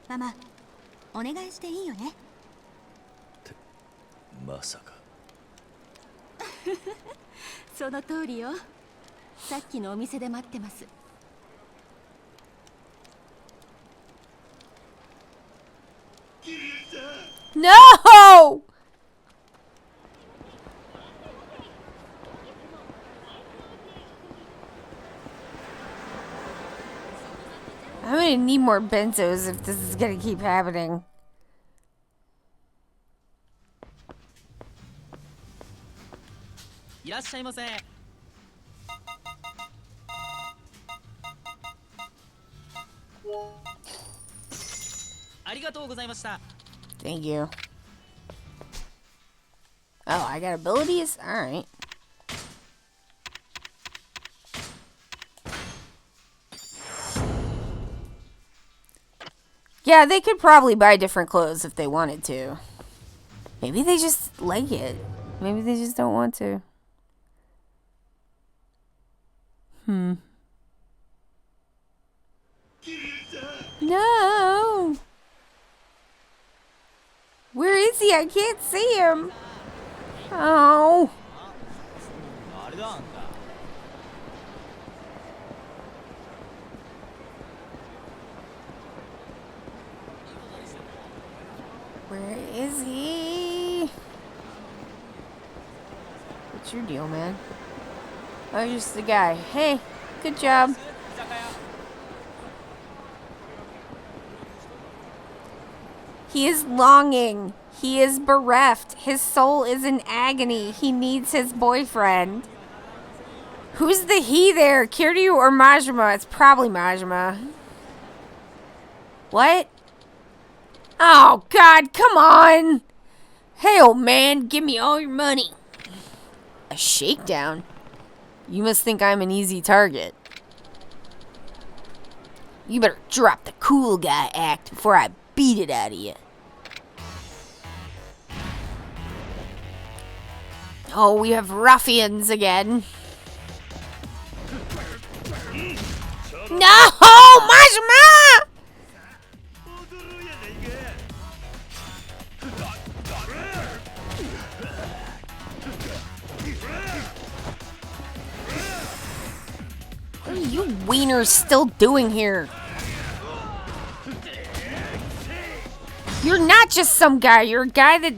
ママ、お願いしていいよね。ってまさか。その通りよ。さっきのお店で待ってます。No! I'm gonna need more benzos if this is gonna keep happening. Thank you. Oh, I got abilities? Alright. Yeah, they could probably buy different clothes if they wanted to. Maybe they just like it. Maybe they just don't want to. No! Where is he? I can't see him. Oh. Where is he? What's your deal, man? Oh, you're just the guy. Hey, good job. He is longing. He is bereft. His soul is in agony. He needs his boyfriend. Who's the he there? Kiryu or Majima? It's probably Majima. What? Oh, God, come on. Hey, old man, give me all your money. A shakedown? You must think I'm an easy target. You better drop the cool guy act before I beat it out of you. Oh, we have ruffians again. No, Majima! What are you wieners still doing here? You're not just some guy. You're a guy that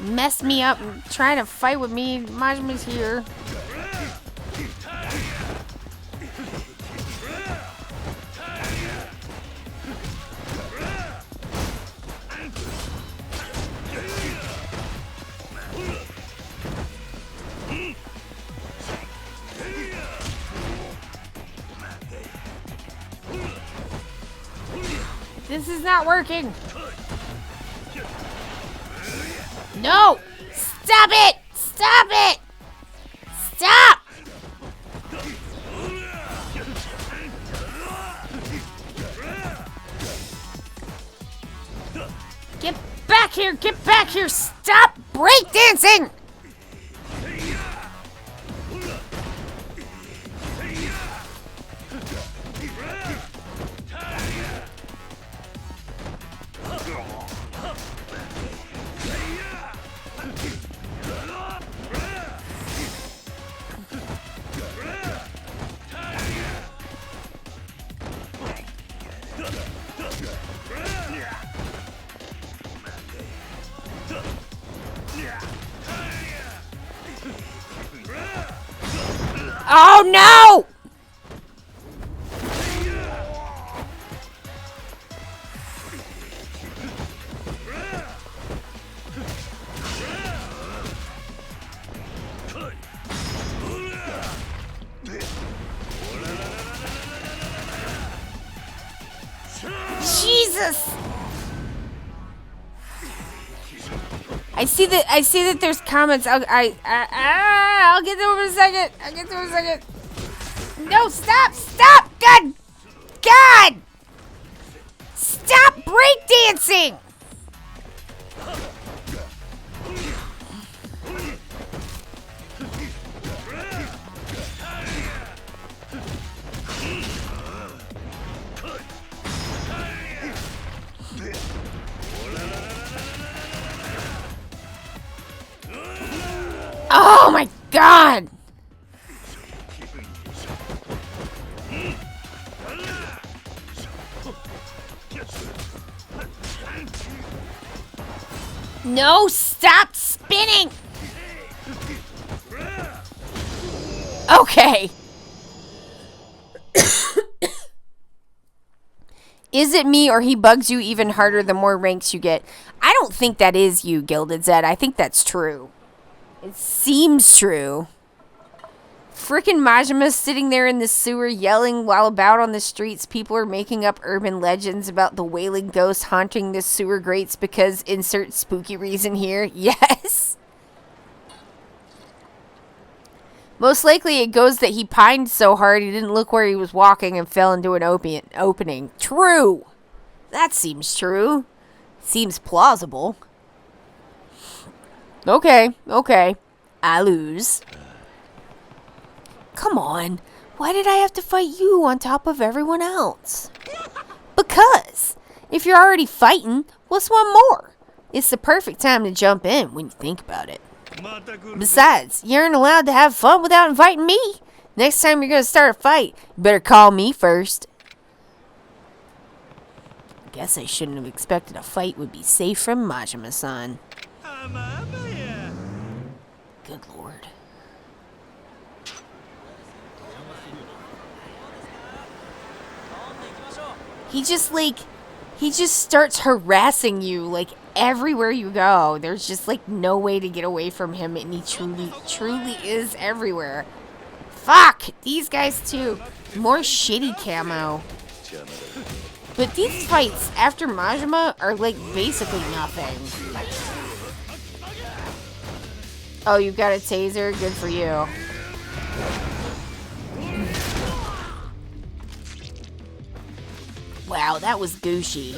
messed me up and trying to fight with me. Majima's here. This is not working. No! Stop it! Stop it! Stop! Get back here! Get back here! Stop breakdancing! Oh no! Jesus! I see that there's comments. I'll get to them in a second. I'll get to them in a second. No, stop! Stop! God! God! Stop breakdancing! Oh my God! No, stop spinning! Okay. Is it me or he bugs you even harder the more ranks you get? I don't think that is you, Gilded Zed. I think that's true. It seems true. Frickin' Majima's sitting there in the sewer yelling while about on the streets people are making up urban legends about the wailing ghost haunting the sewer grates because insert spooky reason here. Yes. Most likely it goes that he pined so hard he didn't look where he was walking and fell into an opening. True. That seems true. Seems plausible. Okay. I lose. Come on. Why did I have to fight you on top of everyone else? Because if you're already fighting, what's one more? It's the perfect time to jump in when you think about it. Besides, you aren't allowed to have fun without inviting me. Next time you're going to start a fight, you better call me first. Guess I shouldn't have expected a fight would be safe from Majima-san. Good lord. He just starts harassing you, like, everywhere you go. There's just, like, no way to get away from him, and he truly is everywhere. Fuck! These guys, too. More shitty camo. But these fights after Majima are, like, basically nothing. Oh, you've got a taser? Good for you. Wow, that was gushy.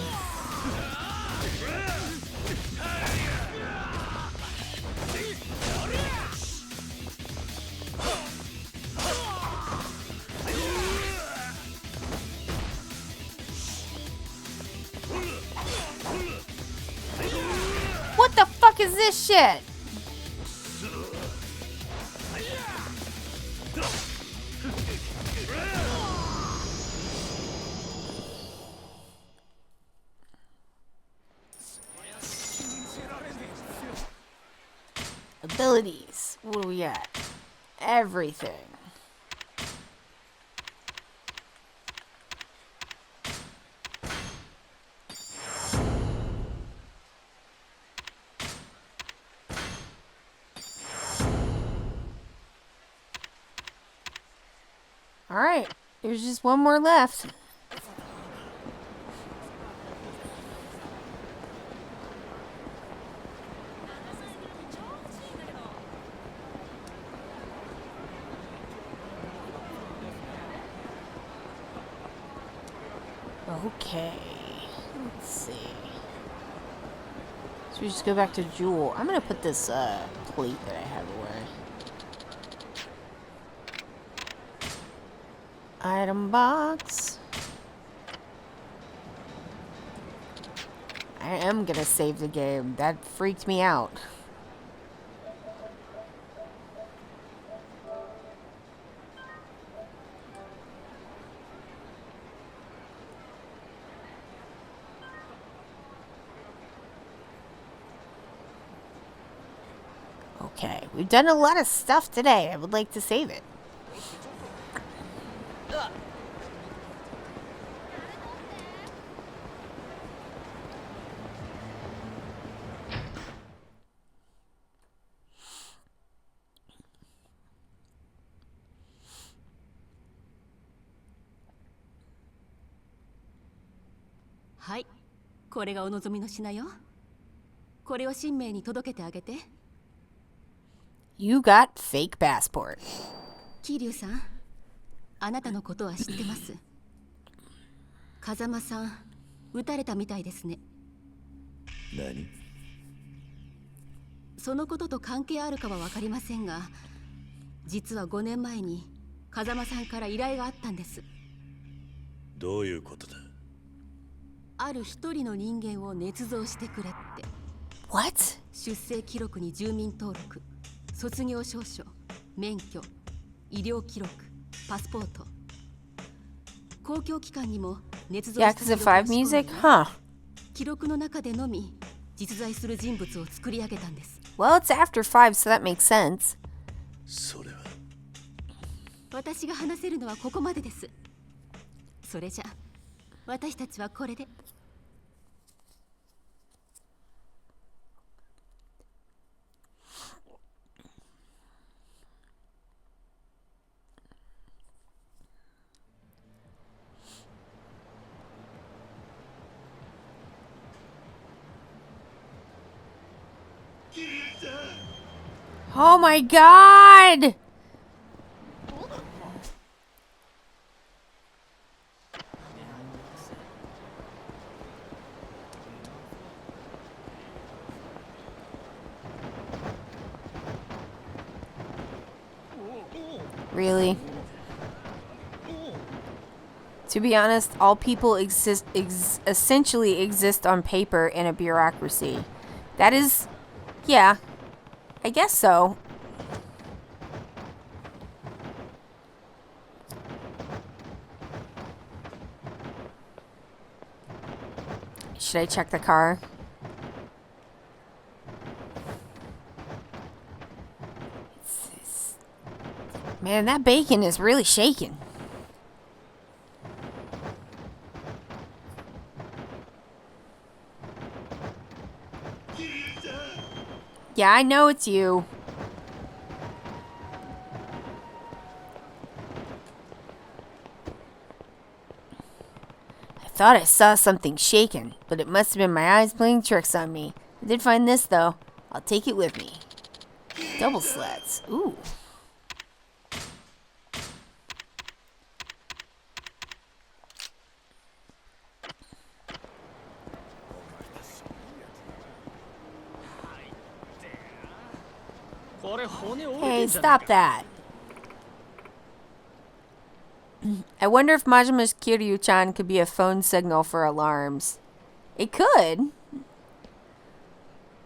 What the fuck is this shit? Abilities. What do we got? Everything. Alright, there's just one more left. Okay, let's see. So we just go back to Jewel. I'm gonna put this plate that I have away. Item box. I am gonna save the game. That freaked me out. Okay, we've done a lot of stuff today. I would like to save it.はい、これがお望みの品よ。これを神明に届けてあげて。You got fake passport. 桐生さん、あなたのことは知ってます。風間さん、撃たれたみたいですね。何？そのことと関係あるかは分かりませんが、実は5年前に風間さんから依頼があったんです。どういうことだ？ある一人の人間を捏造してくれって。 What? 出生記録に住民登録、卒業証書、免許、医療記録、パスポート。公共機関にも捏造した Yakuza 5 music? Huh. 記録の中でのみ実在する人物を作り上げたんです。 Well, it's after 5, so that makes sense. それは私が話せるのはここまでです。それじゃ私たちはこれで。Oh my god! Really? To be honest, all people essentially exist on paper in a bureaucracy. That is, yeah, I guess so. Should I check the car? Man, that bacon is really shaking. Yeah, I know it's you. I thought I saw something shaking, but it must have been my eyes playing tricks on me. I did find this, though. I'll take it with me. Double slats. Ooh. Hey, stop that. I wonder if Majima's Kiryu-chan could be a phone signal for alarms. It could.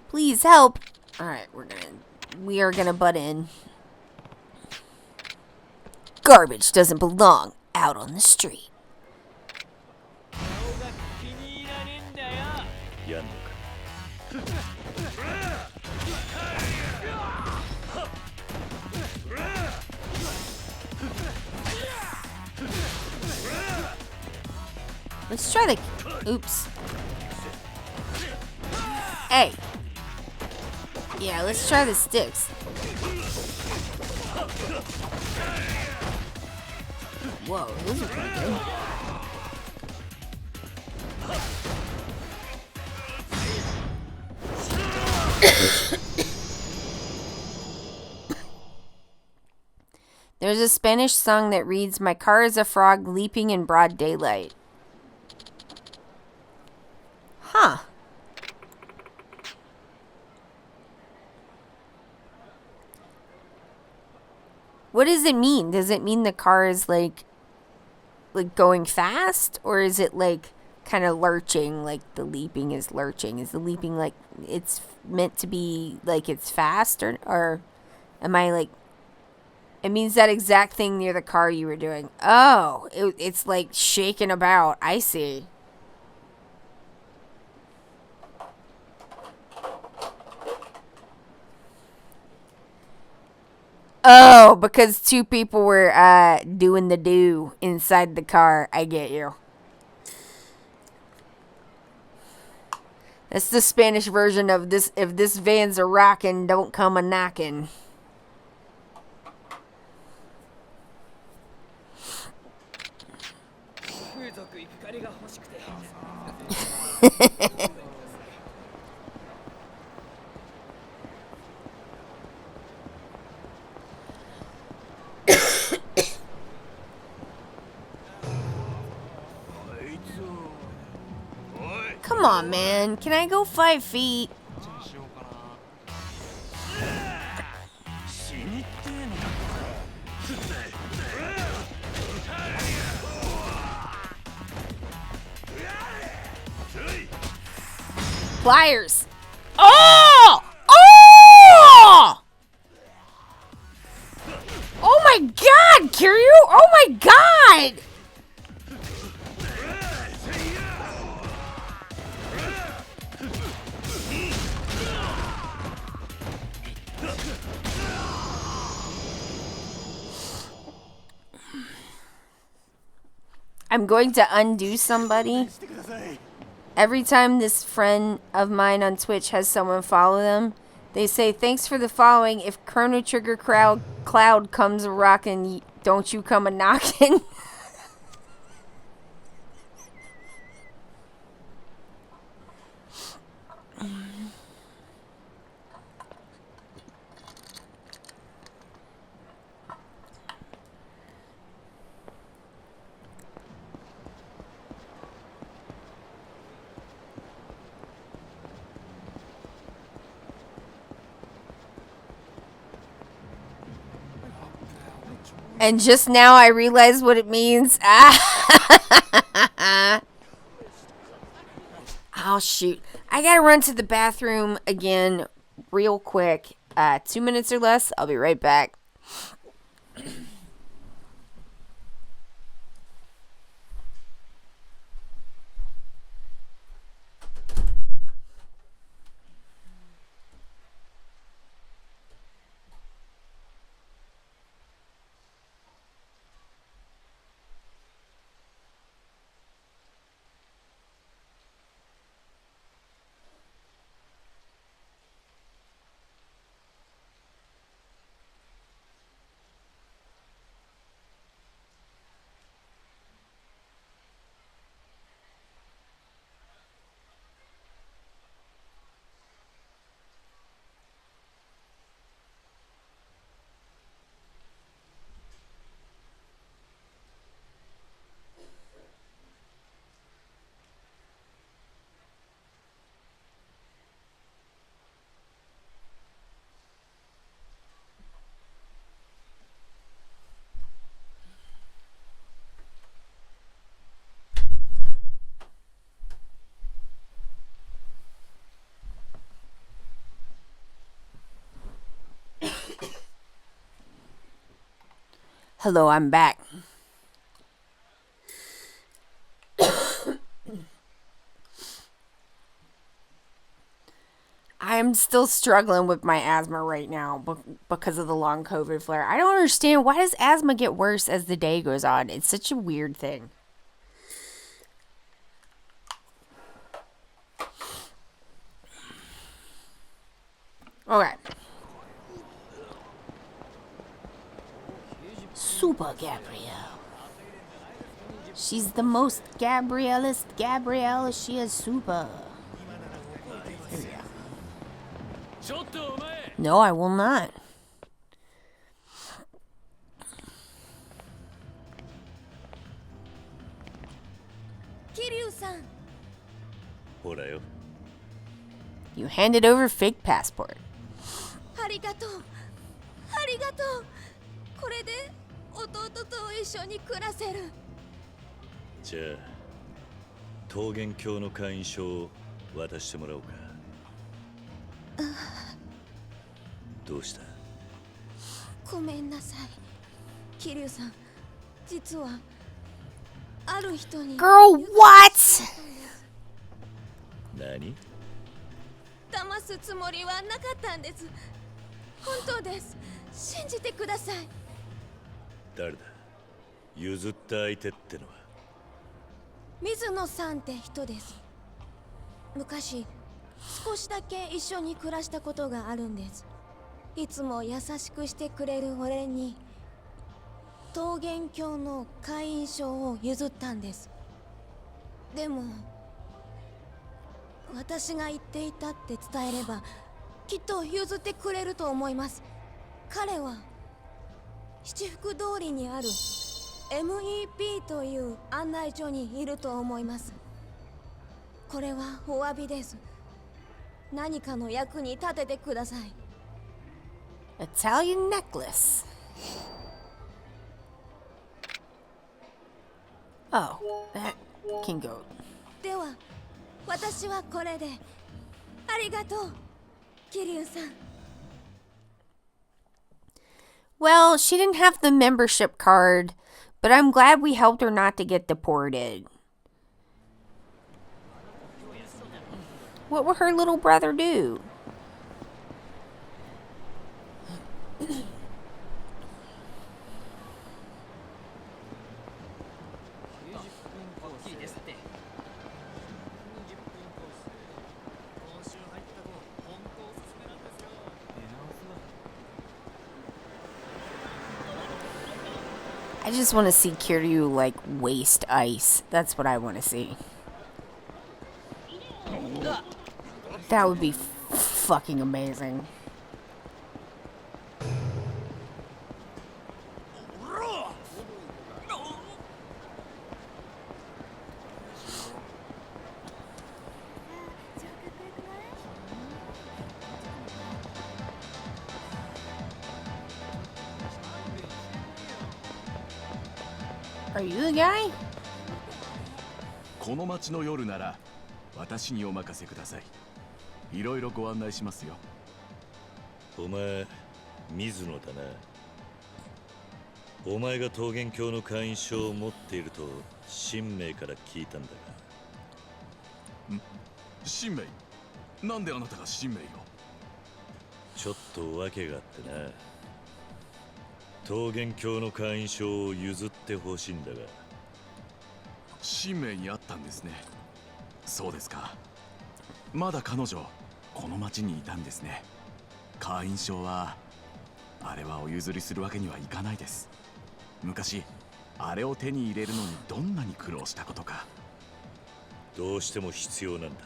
Please help. Alright, we are gonna butt in. Garbage doesn't belong out on the street. やんのか Let's try the... Oops. Hey. Yeah, let's try the sticks. Whoa, those are pretty good. There's a Spanish song that reads, "My car is a frog leaping in broad daylight." Huh. What does it mean? Does it mean the car is like going fast, or is it like kind of lurching, like the leaping is lurching? Is the leaping like it's meant to be like it's fast, or am I like it means that exact thing near the car you were doing? Oh, it's like shaking about. I see. Oh, because two people were doing the do inside the car. I get you. That's the Spanish version of this. If this van's a rockin', don't come a knockin'. Come on, man. Can I go 5 feet? Pliers. Oh! Oh! Oh my god, Kiryu! Oh my god! I'm going to undo somebody. Every time this friend of mine on Twitch has someone follow them, they say, "Thanks for the following. If Chrono Trigger Cloud comes a rockin', don't you come a knockin'." And just now I realize what it means. Oh, shoot. I gotta run to the bathroom again real quick. 2 minutes or less. I'll be right back. Hello, I'm back. I'm still struggling with my asthma right now because of the long COVID flare. I don't understand. Why does asthma get worse as the day goes on? It's such a weird thing. Okay. Super Gabrielle. She's the most Gabrielist Gabrielle. She is super. Here we go. No, I will not. Kiryu-san. ほらよ。 You handed over fake passport. ありがとう。ありがとう。これで弟と一緒に暮らせる。じゃあ桃源郷の会員証を渡してもらおうか。どうした？ごめんなさい。桐生さん、実はある人に Girl, what? 何？騙すつもりはなかったんです。本当です。信じてください。誰だ？譲った相手ってのは。水野さんって人です。昔少しだけ一緒に暮らしたことがあるんです。いつも優しくしてくれる俺に桃源郷の会員証を譲ったんです。でも私が言っていたって伝えればきっと譲ってくれると思います。彼は七福通りにある MEP という案内所にいると思います。これはお詫びです。何かの役に立ててください。Italian necklace. Oh, that can go. では私はこれで。ありがとう、桐生さん。Well, she didn't have the membership card, but I'm glad we helped her not to get deported. What would her little brother do? I just want to see Kiryu, like, waste ice. That's what I want to see. That would be fucking amazing. Are you the guy? この街の夜なら私にお任せください。いろいろご案内しますよ。お前水野だな。お前が桃源郷の会員証を持っていると新明から聞いたんだが。新明？なんであなたが新明を？ちょっと訳があってな。桃源郷の会員証を譲ってほしいんだが。新明に会ったんですね。そうですか。まだ彼女この町にいたんですね。会員証はあれはお譲りするわけにはいかないです。昔あれを手に入れるのにどんなに苦労したことか。どうしても必要なんだ。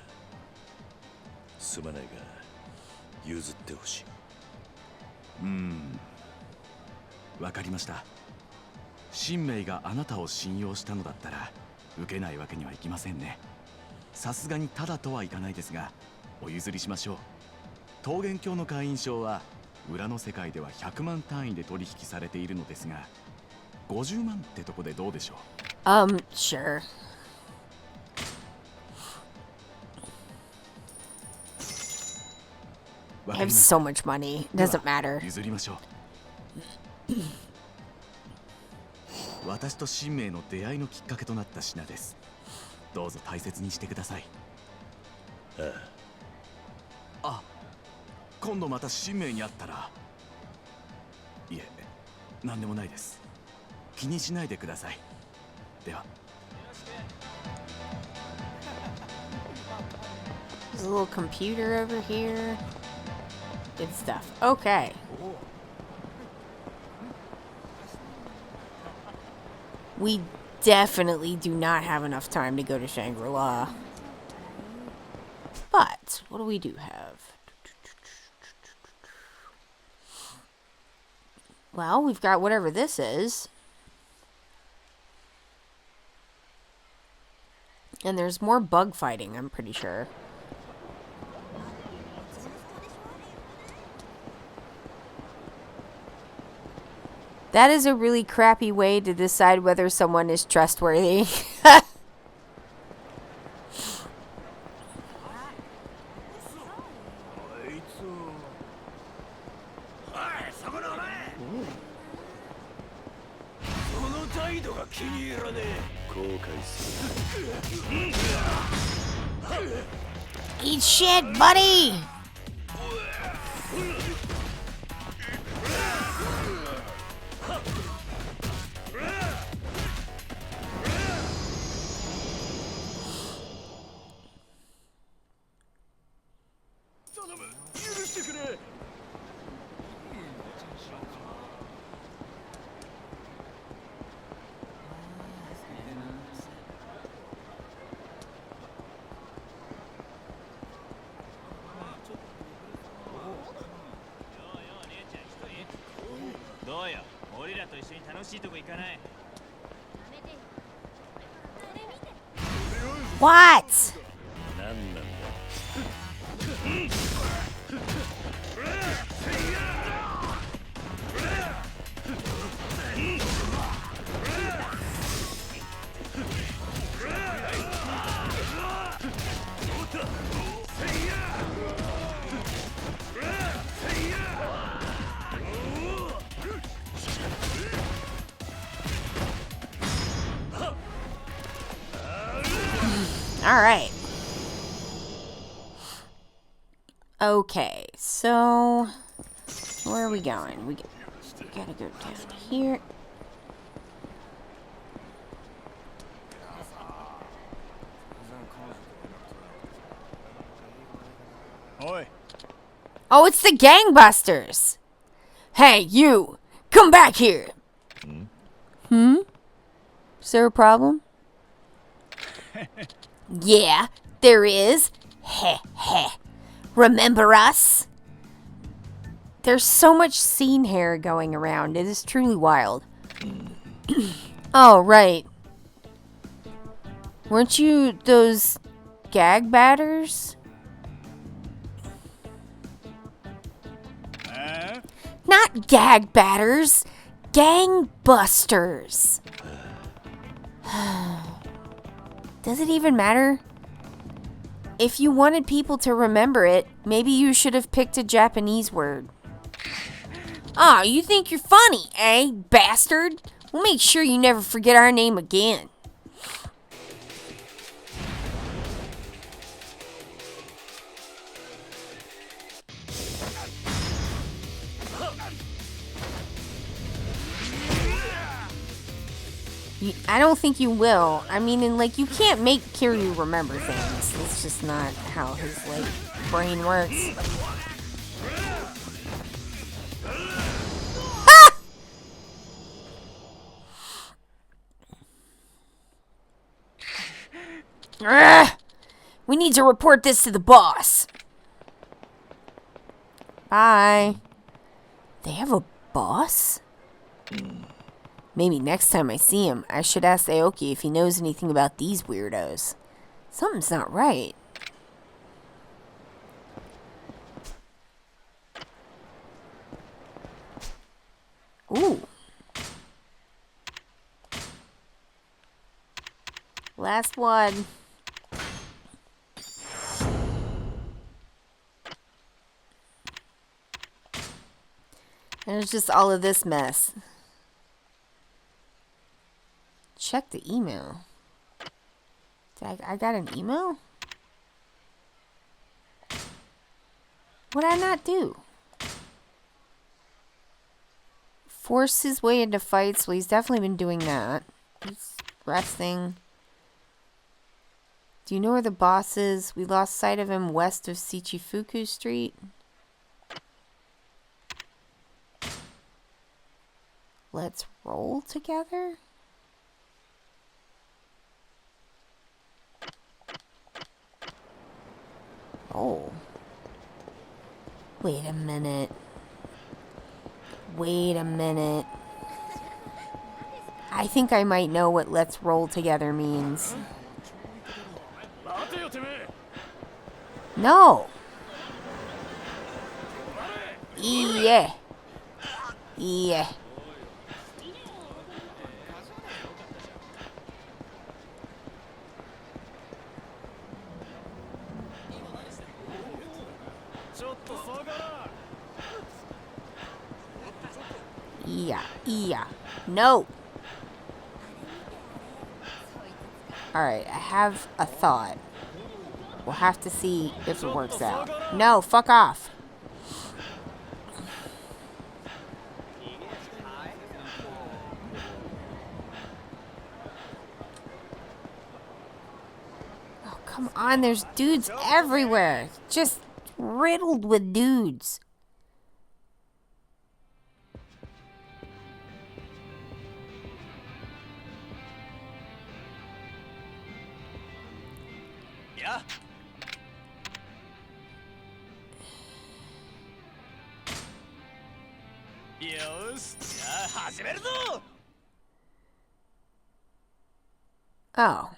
すまないが譲ってほしい。わかりました。新明があなたを信用したのだったら受けないわけにはいきませんね。さすがにただとはいかないですがお譲りしましょう。桃源郷の会員証は裏の世界では100万単位で取引されているのですが50万ってとこでどうでしょう？ Sure. I have so much money. Doesn't matter. 譲りましょう。私と神明の出会いのきっかけとなった品です。どうぞ大切にしてください。あ、今度また神明に会ったら。いえ、何でもないです。気にしないでください。では。There's a little computer over here. Good stuff. Okay. We definitely do not have enough time to go to Shangri-La. But, what do we do have? Well, we've got whatever this is. And there's more bug fighting, I'm pretty sure. That is a really crappy way to decide whether someone is trustworthy. Eat shit, buddy! What? All right. Okay, so where are we going? We gotta go down here. Oi. Oh, it's the gangbusters. Hey, you, come back here. Hmm? Is there a problem? Yeah, there is. Heh heh. Remember us? There's so much scene hair going around. It is truly wild. Oh, right. Weren't you those gag batters? Not gag batters. Gangbusters. Does it even matter? If you wanted people to remember it, maybe you should have picked a Japanese word. Aw, you think you're funny, eh, bastard? We'll make sure you never forget our name again. I don't think you will. I mean, and like, you can't make Kiryu remember things. It's just not how his, like, brain works. Ah! We need to report this to the boss. Bye. They have a boss? Maybe next time I see him, I should ask Aoki if he knows anything about these weirdos. Something's not right. Ooh. Last one. There's just all of this mess. check the email. I got an email? What'd I not do? Forced his way into fights. Well, he's definitely been doing that. He's resting. Do you know where the boss is? We lost sight of him west of Shichifuku Street. Let's roll together? Oh. Wait a minute. Wait a minute. I think I might know what let's roll together means. No. Yeah. Yeah. Yeah, yeah. No. Alright, I have a thought. We'll have to see if it works out. No, fuck off. Oh, come on, there's dudes everywhere. Just riddled with dudes. Yeah. Oh.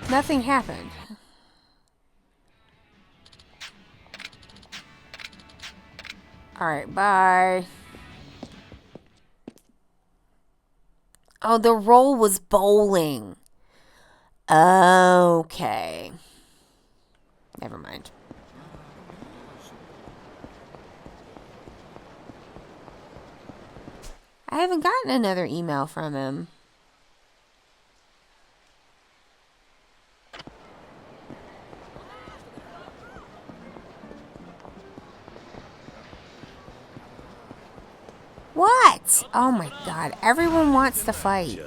Nothing happened. Alright, bye. Oh, the roll was bowling. Okay. Never mind. I haven't gotten another email from him. What? Oh my god. Everyone wants to fight.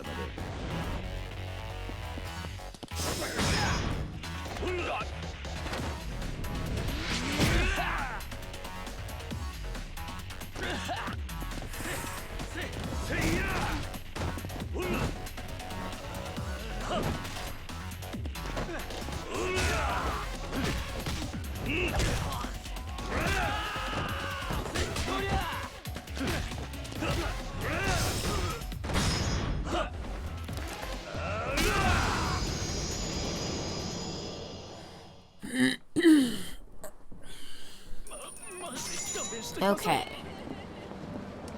Okay.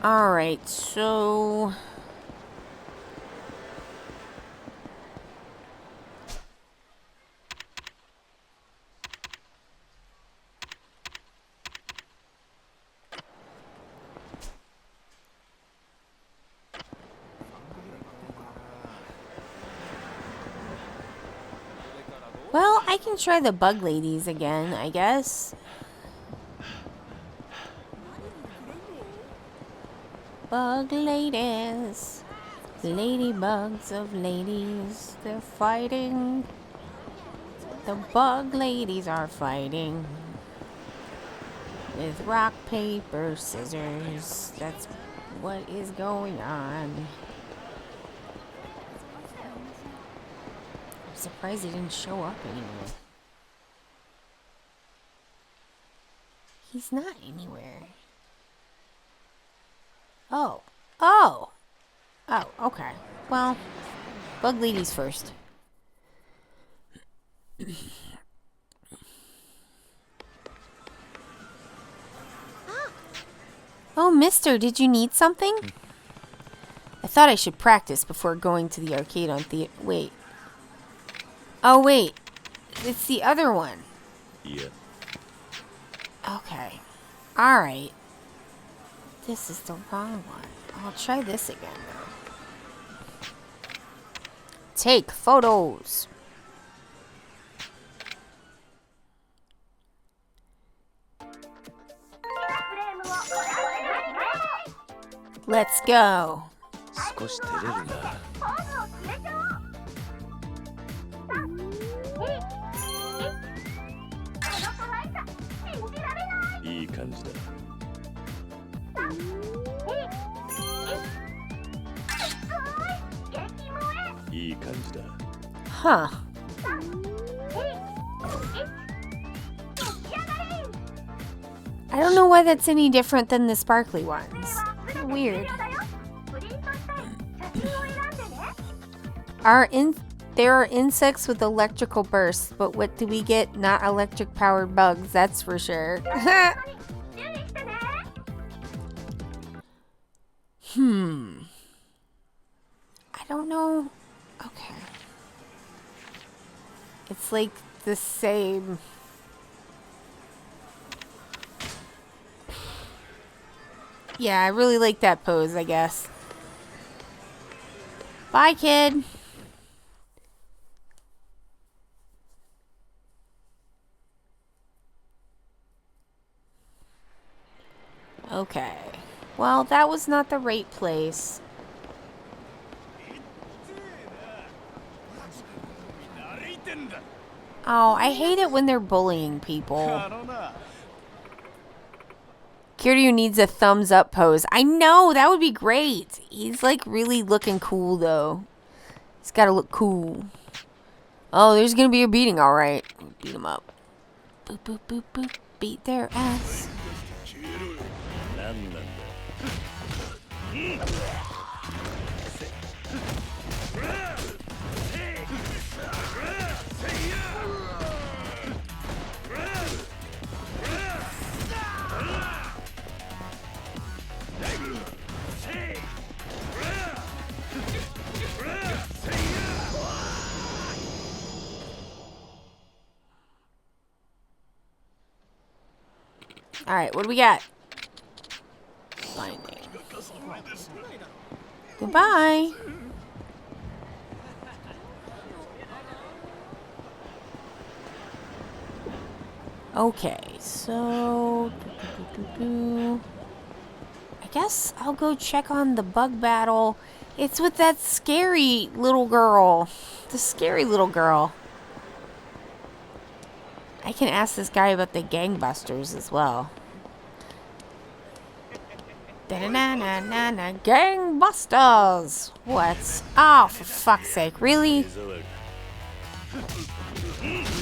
Alright, so... Well, I can try the bug ladies again, I guess. Bug ladies. Ladybugs of ladies. They're fighting. The bug ladies are fighting. With rock, paper, scissors. That's what is going on. I'm surprised he didn't show up anywhere. He's not anywhere. Oh. Oh! Oh, okay. Well, bug ladies first. Oh, mister, did you need something? I thought I should practice before going to the arcade on the... Wait. Oh, wait. It's the other one. Yeah. Okay. Alright. This is the wrong one. I'll try this again, though. take photos. Let's go. 少し照れるな。いい感じだ。いい感じだ。Huh. I don't know why that's any different than the sparkly ones. Weird. There are insects with electrical bursts, but what do we get? Not electric powered bugs, that's for sure. I don't know. Okay. It's like the same. Yeah, I really like that pose, I guess. Bye, kid. Okay. Well, that was not the right place. Oh, I hate it when they're bullying people. Kiryu needs a thumbs up pose. I know, that would be great. He's like really looking cool though. He's gotta look cool. Oh, there's gonna be a beating, alright. Beat him up. Boop, boop, boop, boop. Beat their ass. Alright, what do we got? Finding. Goodbye. Okay, so I guess I'll go check on the bug battle. It's with that scary little girl. The scary little girl. I can ask this guy about the gangbusters as well. Da-na-na-na-na-na, gangbusters! What? Oh, for fuck's sake, really?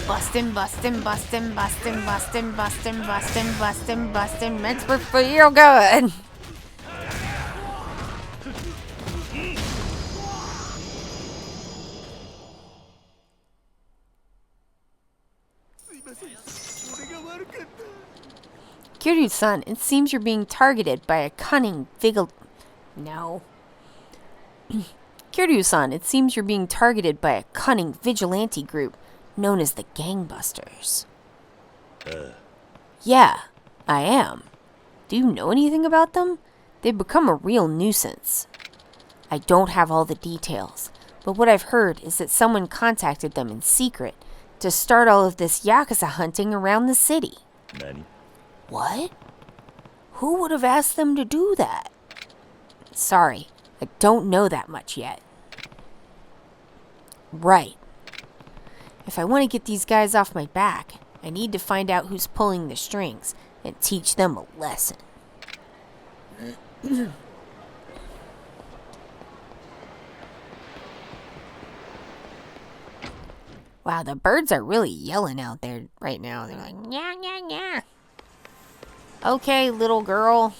Bustin', bustin', bustin', bustin', bustin', bustin', bustin', bustin', bustin', makes me feel good! Kiryu-san, it seems you're being targeted by a cunning No. Kiryu-san, it seems you're being targeted by a cunning vigilante group known as the Gangbusters. Yeah, I am. Do you know anything about them? They've become a real nuisance. I don't have all the details, but what I've heard is that someone contacted them in secret to start all of this Yakuza hunting around the city. Nani? What? Who would have asked them to do that? Sorry, I don't know that much yet. Right. If I want to get these guys off my back, I need to find out who's pulling the strings and teach them a lesson. Wow, the birds are really yelling out there right now. They're like, yeah, yeah, yeah. Okay, little girl.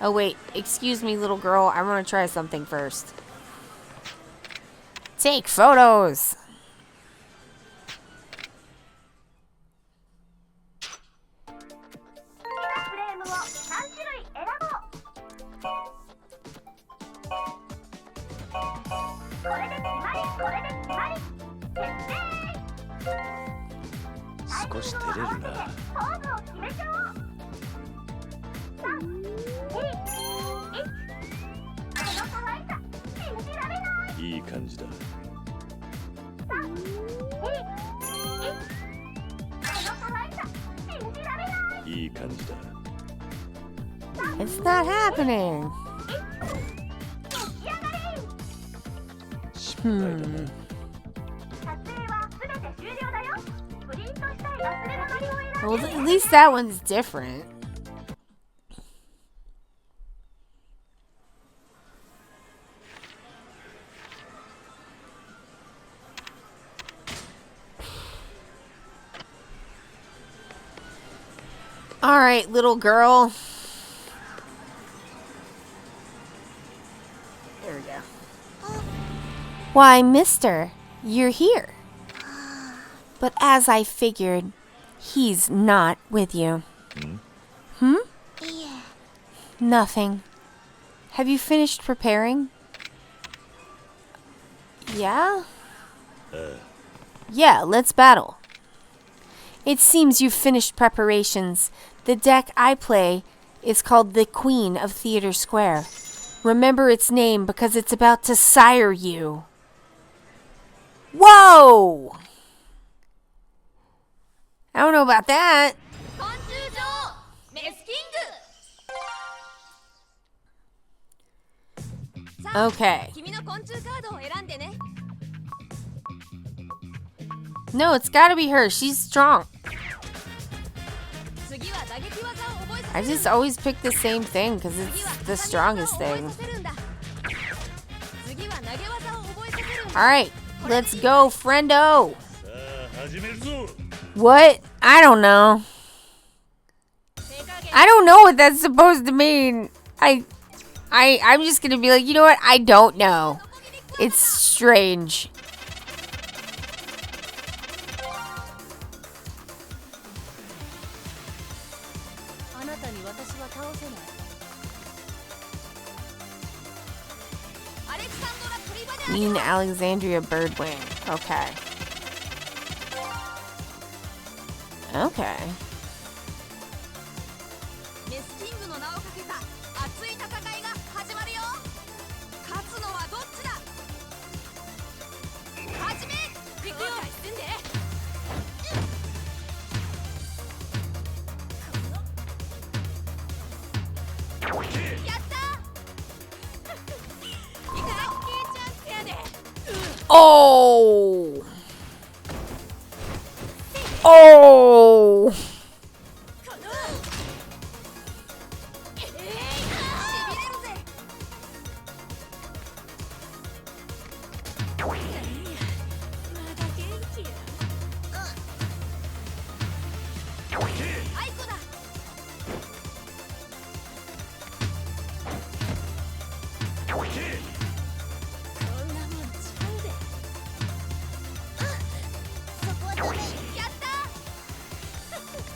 Oh, wait. Excuse me, little girl. I want to try something first. Take photos. いい感じだ。 It's not happening. 失敗だな。 Well, at least that one's different. All right, little girl. There we go. Why, mister, you're here. But as I figured, he's not with you. Hmm? Yeah. Nothing. Have you finished preparing? Yeah? Yeah, let's battle. It seems you've finished preparations. The deck I play is called the Queen of Theater Square. Remember its name because it's about to sire you. Whoa! I don't know about that. Okay. No, it's gotta be her. She's strong. I just always pick the same thing because it's the strongest thing. Alright, let's go, friendo. What? I don't know. I don't know what that's supposed to mean. I'm just gonna be like, you know what? I don't know. It's strange. Queen Alexandria Birdwing. Okay. Okay. Oh! Oh!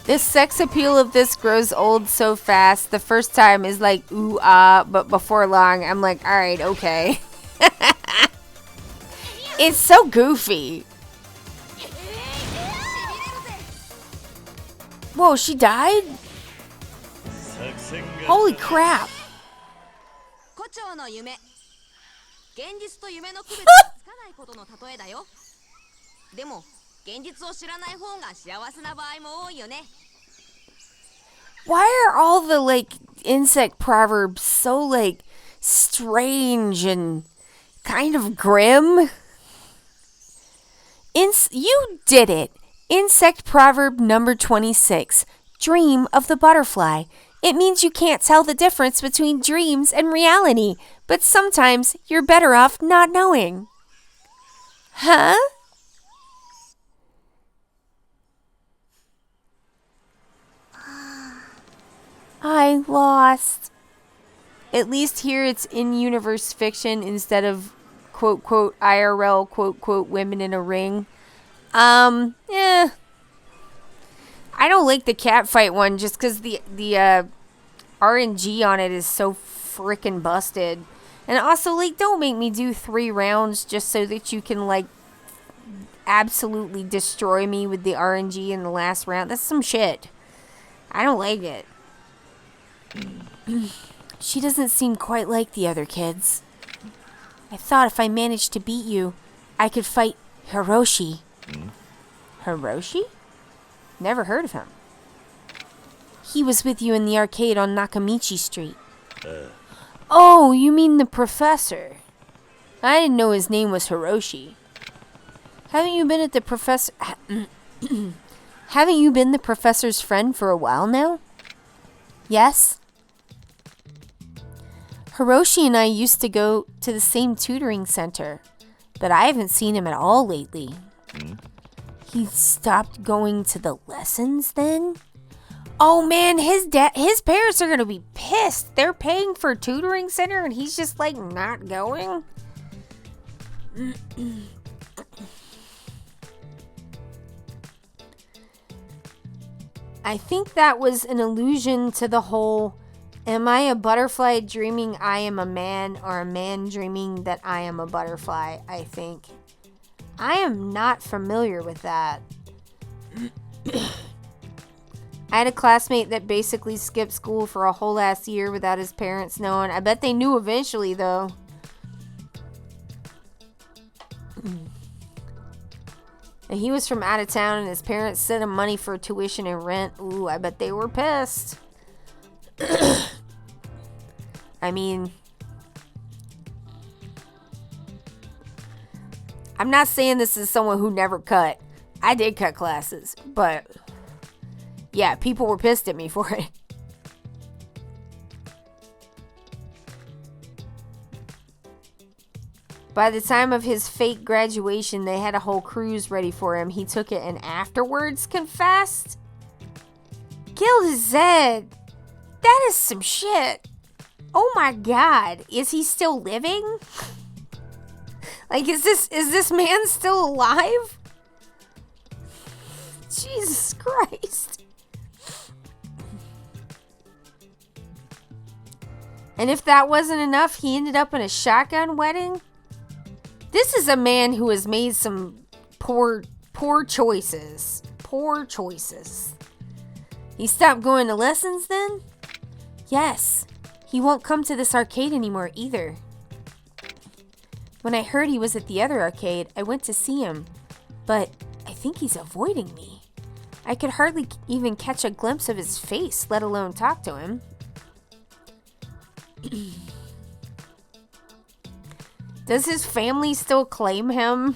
The sex appeal of this grows old so fast. The first time is like, ooh, ah, but before long, I'm like, alright, okay. It's so goofy. Whoa, she died? Holy crap. Why are all the, like, insect proverbs so, like, strange and kind of grim? You did it! Insect proverb number 26. Dream of the butterfly. It means you can't tell the difference between dreams and reality, but sometimes you're better off not knowing. Huh? I lost. At least here it's in-universe fiction instead of quote-quote IRL quote-quote women in a ring. Yeah. I don't like the catfight one just because the RNG on it is so freaking busted. And also, like, don't make me do 3 rounds just so that you can, like, absolutely destroy me with the RNG in the last round. That's some shit. I don't like it. She doesn't seem quite like the other kids. I thought if I managed to beat you, I could fight Hiroshi. Hiroshi? Never heard of him. He was with you in the arcade on Nakamichi Street. Oh, you mean the professor. I didn't know his name was Hiroshi. Haven't you been at the professor... Haven't you been the professor's friend for a while now? Yes? Hiroshi and I used to go to the same tutoring center, but I haven't seen him at all lately. He stopped going to the lessons then? Oh man, his parents are gonna be pissed. They're paying for a tutoring center and he's just like not going? I think that was an allusion to the whole, am I a butterfly dreaming I am a man, or a man dreaming that I am a butterfly, I think. I am not familiar with that. I had a classmate that basically skipped school for a whole last year without his parents knowing. I bet they knew eventually, though. And he was from out of town and his parents sent him money for tuition and rent. Ooh, I bet they were pissed. I mean, I'm not saying this is someone who never cut. I did cut classes, but yeah, people were pissed at me for it. By the time of his fake graduation, they had a whole cruise ready for him. He took it and afterwards confessed? Gilda, that is some shit. Oh my god, is he still living? Like, is this man still alive? Jesus Christ. And if that wasn't enough, he ended up in a shotgun wedding? This is a man who has made some poor choices. Poor choices. He stopped going to lessons then? Yes. He won't come to this arcade anymore either. When I heard he was at the other arcade, I went to see him. But I think he's avoiding me. I could hardly even catch a glimpse of his face, let alone talk to him. Does his family still claim him?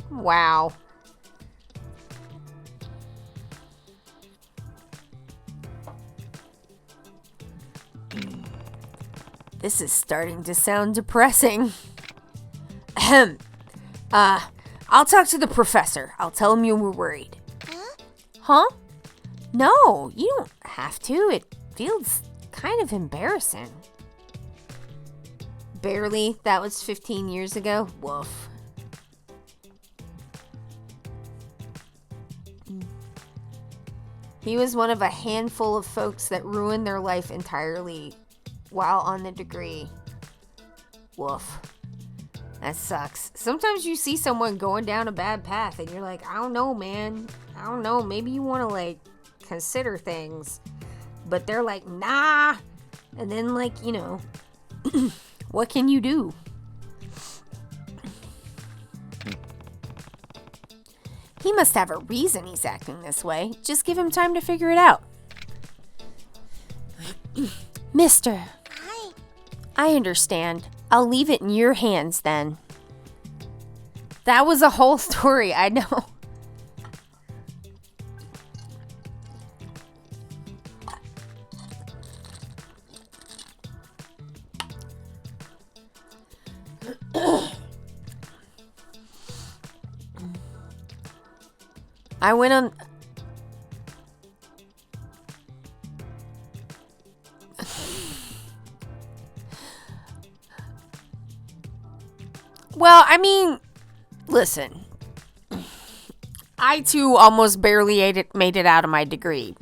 Wow. This is starting to sound depressing. Ahem. I'll talk to the professor. I'll tell him you were worried. Huh? No, you don't have to. It feels kind of embarrassing. Barely. That was 15 years ago. Woof. He was one of a handful of folks that ruined their life entirely while on the degree. Woof. That sucks. Sometimes you see someone going down a bad path and you're like, I don't know, man. I don't know. Maybe you want to, like, consider things. But they're like, nah. And then, like, you know, what can you do? He must have a reason he's acting this way. Just give him time to figure it out. Mister. Hi. I understand. I'll leave it in your hands then. That was a whole story, I know. I went on... Well, I mean, listen. I too almost barely made it out of my degree,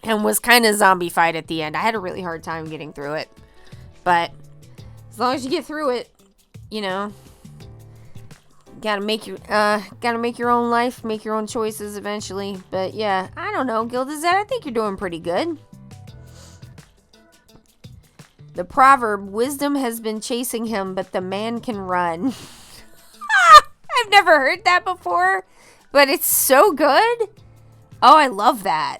and was kind of zombified at the end. I had a really hard time getting through it. But as long as you get through it, you know, gotta make your own life, make your own choices eventually. But yeah, I don't know, Gildazette, I think you're doing pretty good. The proverb, wisdom has been chasing him, but the man can run. I've never heard that before, but it's so good. Oh, I love that.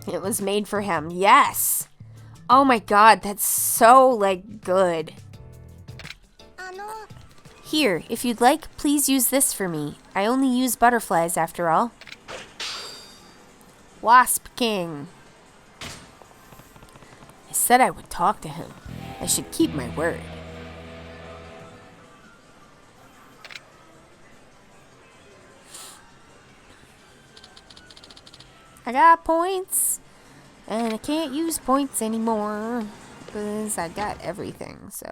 It was made for him. Yes. Oh my god, that's so, like, good. Here, if you'd like, please use this for me. I only use butterflies, after all. Wasp King. I said I would talk to him. I should keep my word. I got points, and I can't use points anymore because I got everything, so.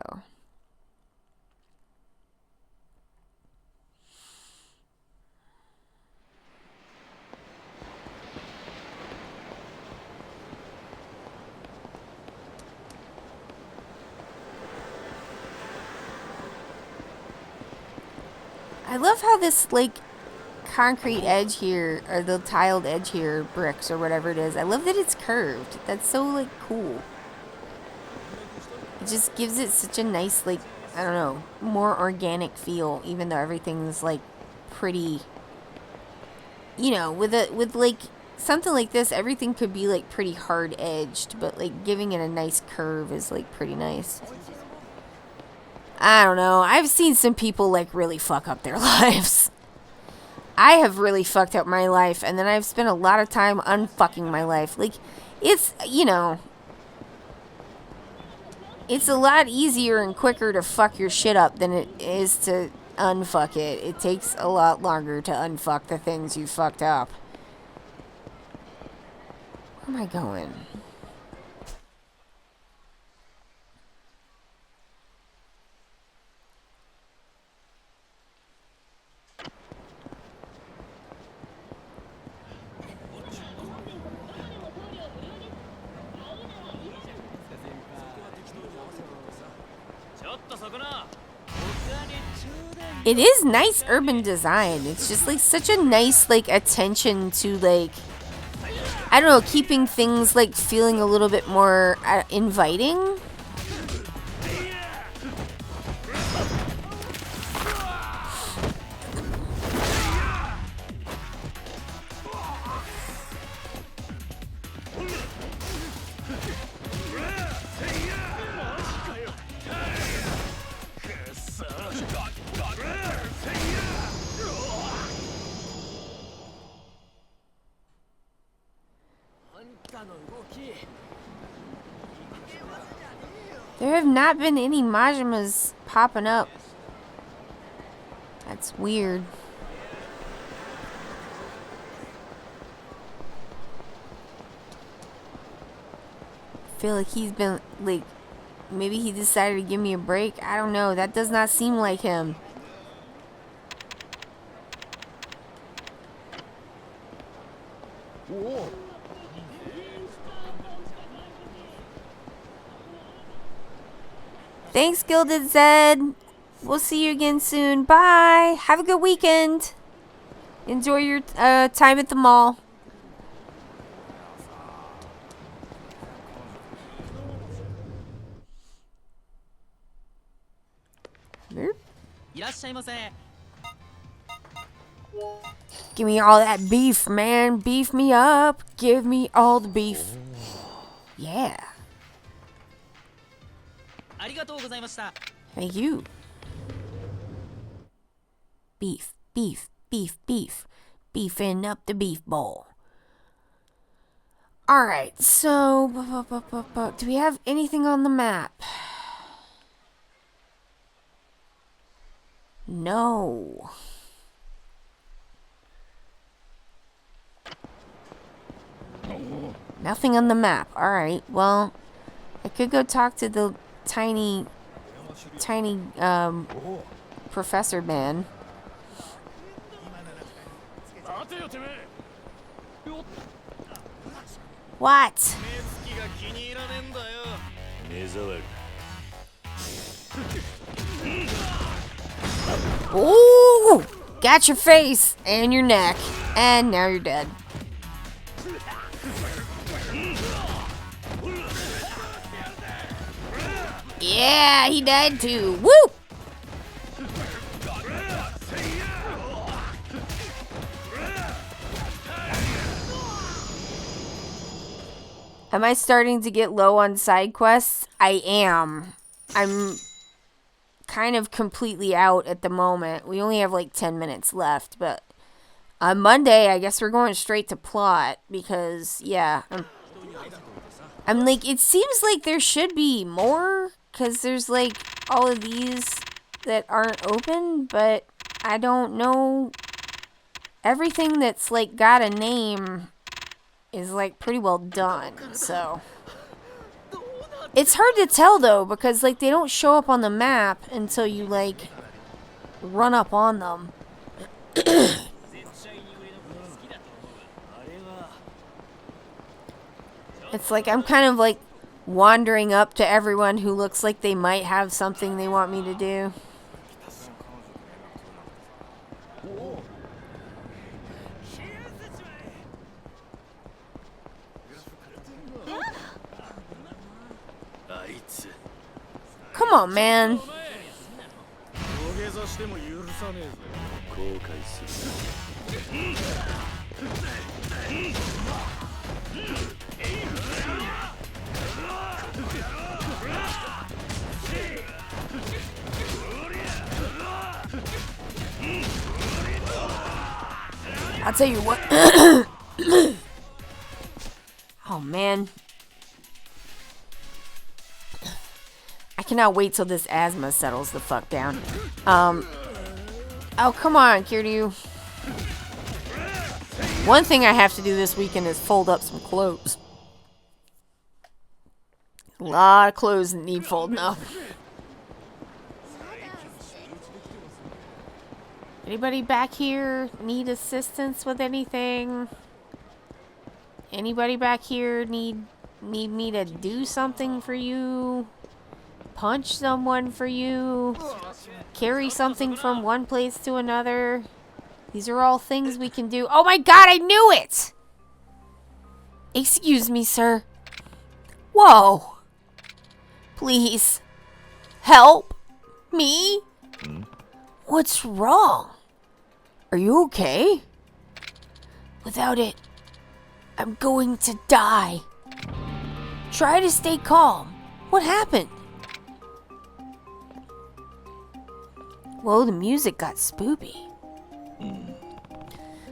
I love how this, like, concrete edge here, or the tiled edge here, bricks or whatever it is, I love that it's curved. That's so, like, cool. It just gives it such a nice, like, I don't know, more organic feel, even though everything's, like, pretty, you know, with like something like this, everything could be, like, pretty hard edged, but, like, giving it a nice curve is, like, pretty nice. I don't know. I've seen some people, like, really fuck up their lives. I have really fucked up my life, and then I've spent a lot of time unfucking my life. Like, it's, you know, it's a lot easier and quicker to fuck your shit up than it is to unfuck it. It takes a lot longer to unfuck the things you fucked up. Where am I going? It is nice urban design. It's just like such a nice like attention to like, I don't know, keeping things like feeling a little bit more inviting. There have not been any Majimas popping up. That's weird. I feel like he's been, like, maybe he decided to give me a break. I don't know. That does not seem like him. Whoa. Thanks, Gilded Zed. We'll see you again soon. Bye. Have a good weekend. Enjoy your time at the mall. Give me all that beef, man. Beef me up. Give me all the beef. Yeah. Thank you. Beef, beef, beef, beef. Beefing up the beef bowl. Alright, so... do we have anything on the map? No. Nothing on the map. Alright, well... I could go talk to the tiny professor man. What? Ooh! Got your face and your neck, and now you're dead. Yeah, he died too. Woo! Am I starting to get low on side quests? I am. I'm kind of completely out at the moment. We only have like 10 minutes left, but on Monday, I guess we're going straight to plot because, yeah, I'm like, it seems like there should be more because there's like all of these that aren't open, but I don't know. Everything that's like got a name is like pretty well done, so it's hard to tell though because like they don't show up on the map until you like run up on them. It's like I'm kind of like wandering up to everyone who looks like they might have something they want me to do. Come on, man. I'll tell you what. Oh, man. I cannot wait till this asthma settles the fuck down. Oh, come on, Kiryu. One thing I have to do this weekend is fold up some clothes. A lot of clothes that need folding up. Anybody back here need assistance with anything? Anybody back here need me to do something for you? Punch someone for you? Carry something from one place to another? These are all things we can do. Oh my god, I knew it! Excuse me, sir. Whoa. Please. Help me? What's wrong? Are you okay? Without it, I'm going to die. Try to stay calm. What happened? Whoa, the music got spoopy.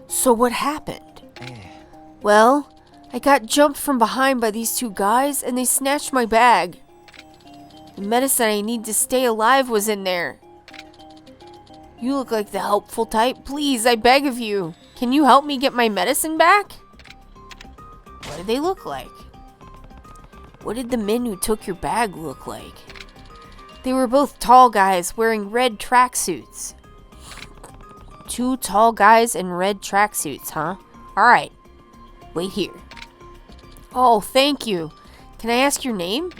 So what happened? Well, I got jumped from behind by these two guys and they snatched my bag. The medicine I need to stay alive was in there. You look like the helpful type. Please, I beg of you. Can you help me get my medicine back? What did they look like? What did the men who took your bag look like? They were both tall guys wearing red tracksuits. Two tall guys in red tracksuits, huh? Alright. Wait here. Oh, thank you. Can I ask your name?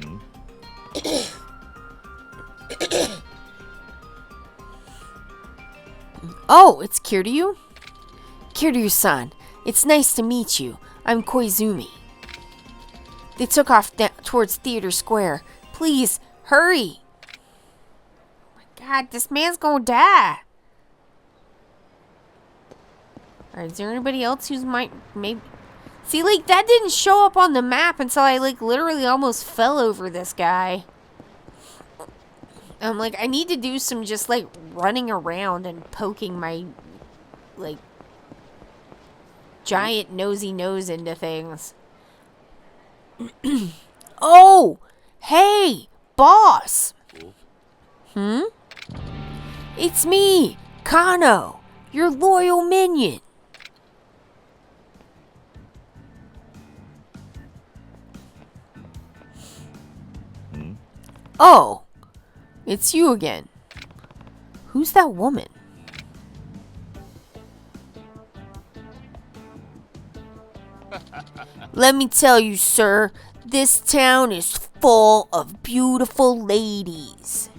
Oh, it's Kiryu? Kiryu-san, it's nice to meet you. I'm Koizumi. They took off towards Theater Square. Please, hurry! Oh my god, this man's gonna die. Alright, is there anybody else who's maybe... See, like, that didn't show up on the map until I, like, literally almost fell over this guy. I'm like, I need to do some just, like, running around and poking my, like, giant nosy nose into things. Oh! Hey! Boss! It's me! Kano! Your loyal minion! Oh! It's you again. Who's that woman? Let me tell you, sir, this town is full of beautiful ladies.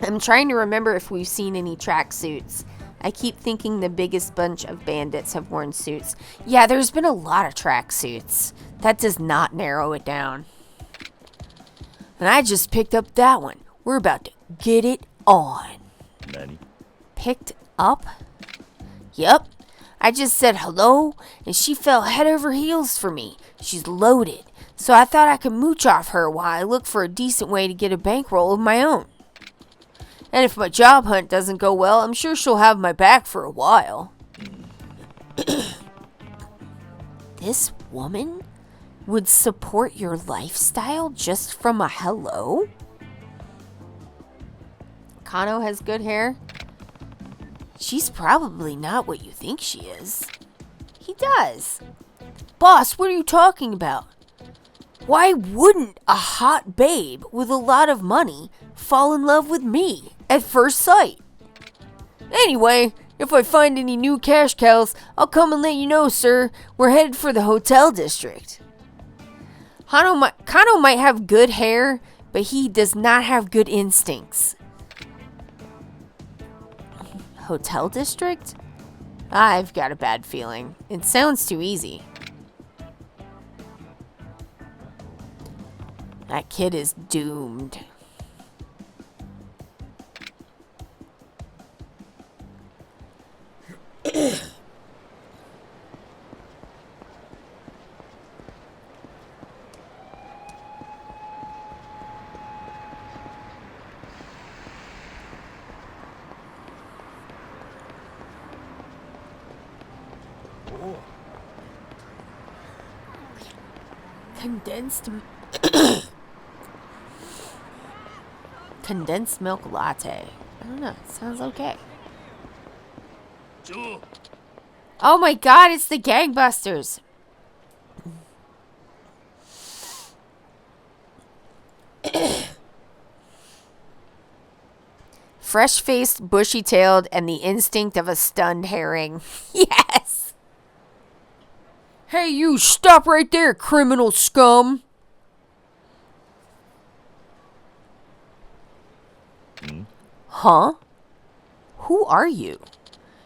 I'm trying to remember if we've seen any tracksuits. I keep thinking the biggest bunch of bandits have worn suits. Yeah, there's been a lot of tracksuits. That does not narrow it down. And I just picked up that one. We're about to get it on. Nani? Picked up? Yep. I just said hello, and she fell head over heels for me. She's loaded, so I thought I could mooch off her while I look for a decent way to get a bankroll of my own. And if my job hunt doesn't go well, I'm sure she'll have my back for a while. This woman would support your lifestyle just from a hello? Kano has good hair. She's probably not what you think she is. He does. Boss, what are you talking about? Why wouldn't a hot babe with a lot of money fall in love with me at first sight? Anyway, if I find any new cash cows, I'll come and let you know, sir. We're headed for the hotel district. Kano might have good hair, but he does not have good instincts. Hotel district? I've got a bad feeling. It sounds too easy. That kid is doomed. Condensed milk latte. I don't know. It sounds okay. Oh my god, it's the gangbusters. Fresh-faced, bushy-tailed, and the instinct of a stunned herring. Yes! Hey, you, stop right there, criminal scum! Huh? Who are you?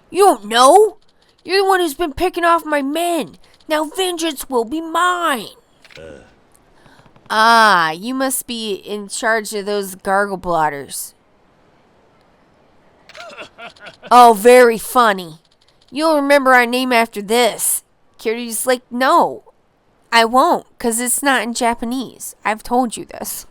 You don't know? You're the one who's been picking off my men. Now vengeance will be mine. Ah, you must be in charge of those gargle blotters. Oh, very funny. You'll remember our name after this. Kiryu's like, no, I won't, because it's not in Japanese. I've told you this.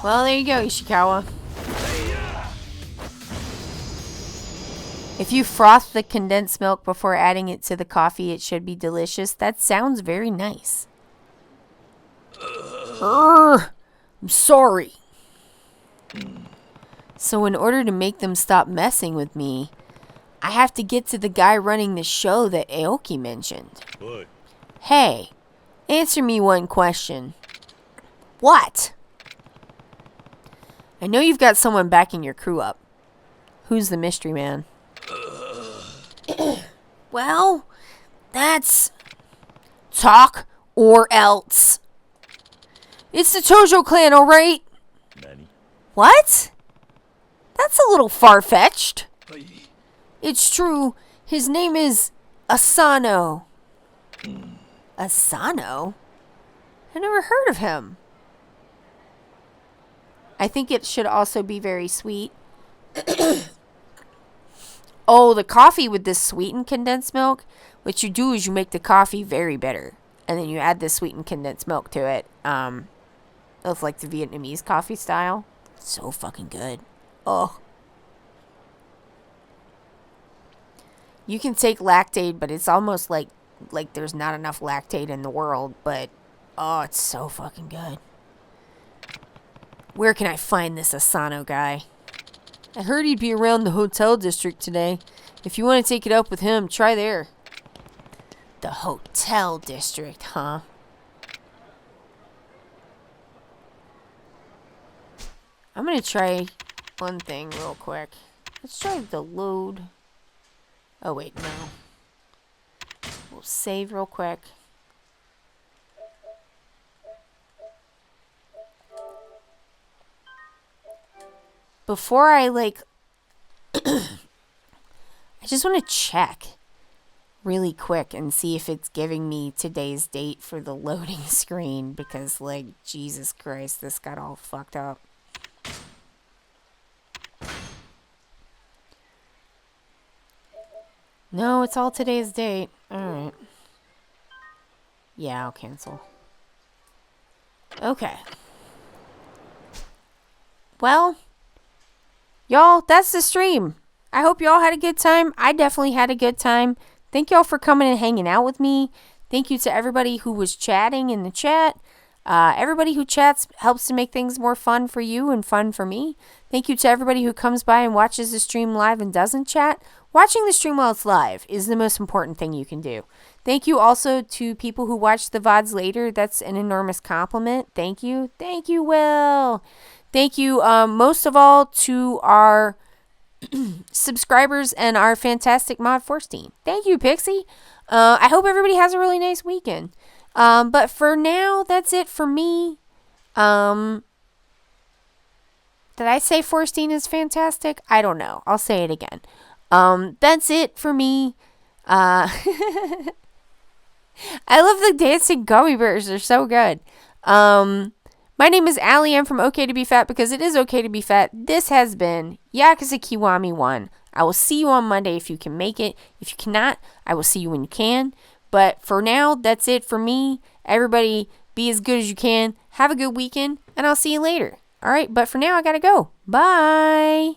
Well, there you go, Ishikawa. If you froth the condensed milk before adding it to the coffee, it should be delicious. That sounds very nice. I'm sorry. So in order to make them stop messing with me, I have to get to the guy running the show that Aoki mentioned. What? Hey, answer me one question. What? I know you've got someone backing your crew up. Who's the mystery man? Well, that's... talk or else. It's the Tojo clan, alright? Nani? What? That's a little far-fetched. It's true. His name is Asano. Asano? I never heard of him. I think it should also be very sweet. Oh, the coffee with this sweetened condensed milk. What you do is you make the coffee very bitter. And then you add the sweetened condensed milk to it. Of like the Vietnamese coffee style. So fucking good. Oh. You can take lactate, but it's almost like there's not enough lactate in the world. But, oh, it's so fucking good. Where can I find this Asano guy? I heard he'd be around the hotel district today. If you want to take it up with him, try there. The hotel district, huh? I'm going to try one thing real quick. Let's try the load. Oh, wait, no. We'll save real quick. before I like, I just want to check really quick and see if it's giving me today's date for the loading screen, because like, Jesus Christ, this got all fucked up. No, it's all today's date. Alright. Yeah, I'll cancel. Okay. Well, y'all, that's the stream. I hope y'all had a good time. I definitely had a good time. Thank y'all for coming and hanging out with me. Thank you to everybody who was chatting in the chat. Everybody who chats helps to make things more fun for you and fun for me. Thank you to everybody who comes by and watches the stream live and doesn't chat. Watching the stream while it's live is the most important thing you can do. Thank you also to people who watch the VODs later. That's an enormous compliment. Thank you. Thank you, Will. Thank you most of all to our subscribers and our fantastic Mod Force team. Thank you, Pixie. I hope everybody has a really nice weekend. But for now, that's it for me. Did I say Forstein is fantastic? I don't know. I'll say it again. That's it for me. I love the dancing gummy bears. They're so good. My name is Allie. I'm from OK to Be Fat because it is okay to be fat. This has been Yakuza Kiwami 1. I will see you on Monday if you can make it. If you cannot, I will see you when you can. But for now, that's it for me. Everybody, be as good as you can. Have a good weekend, and I'll see you later. All right, but for now, I gotta go. Bye.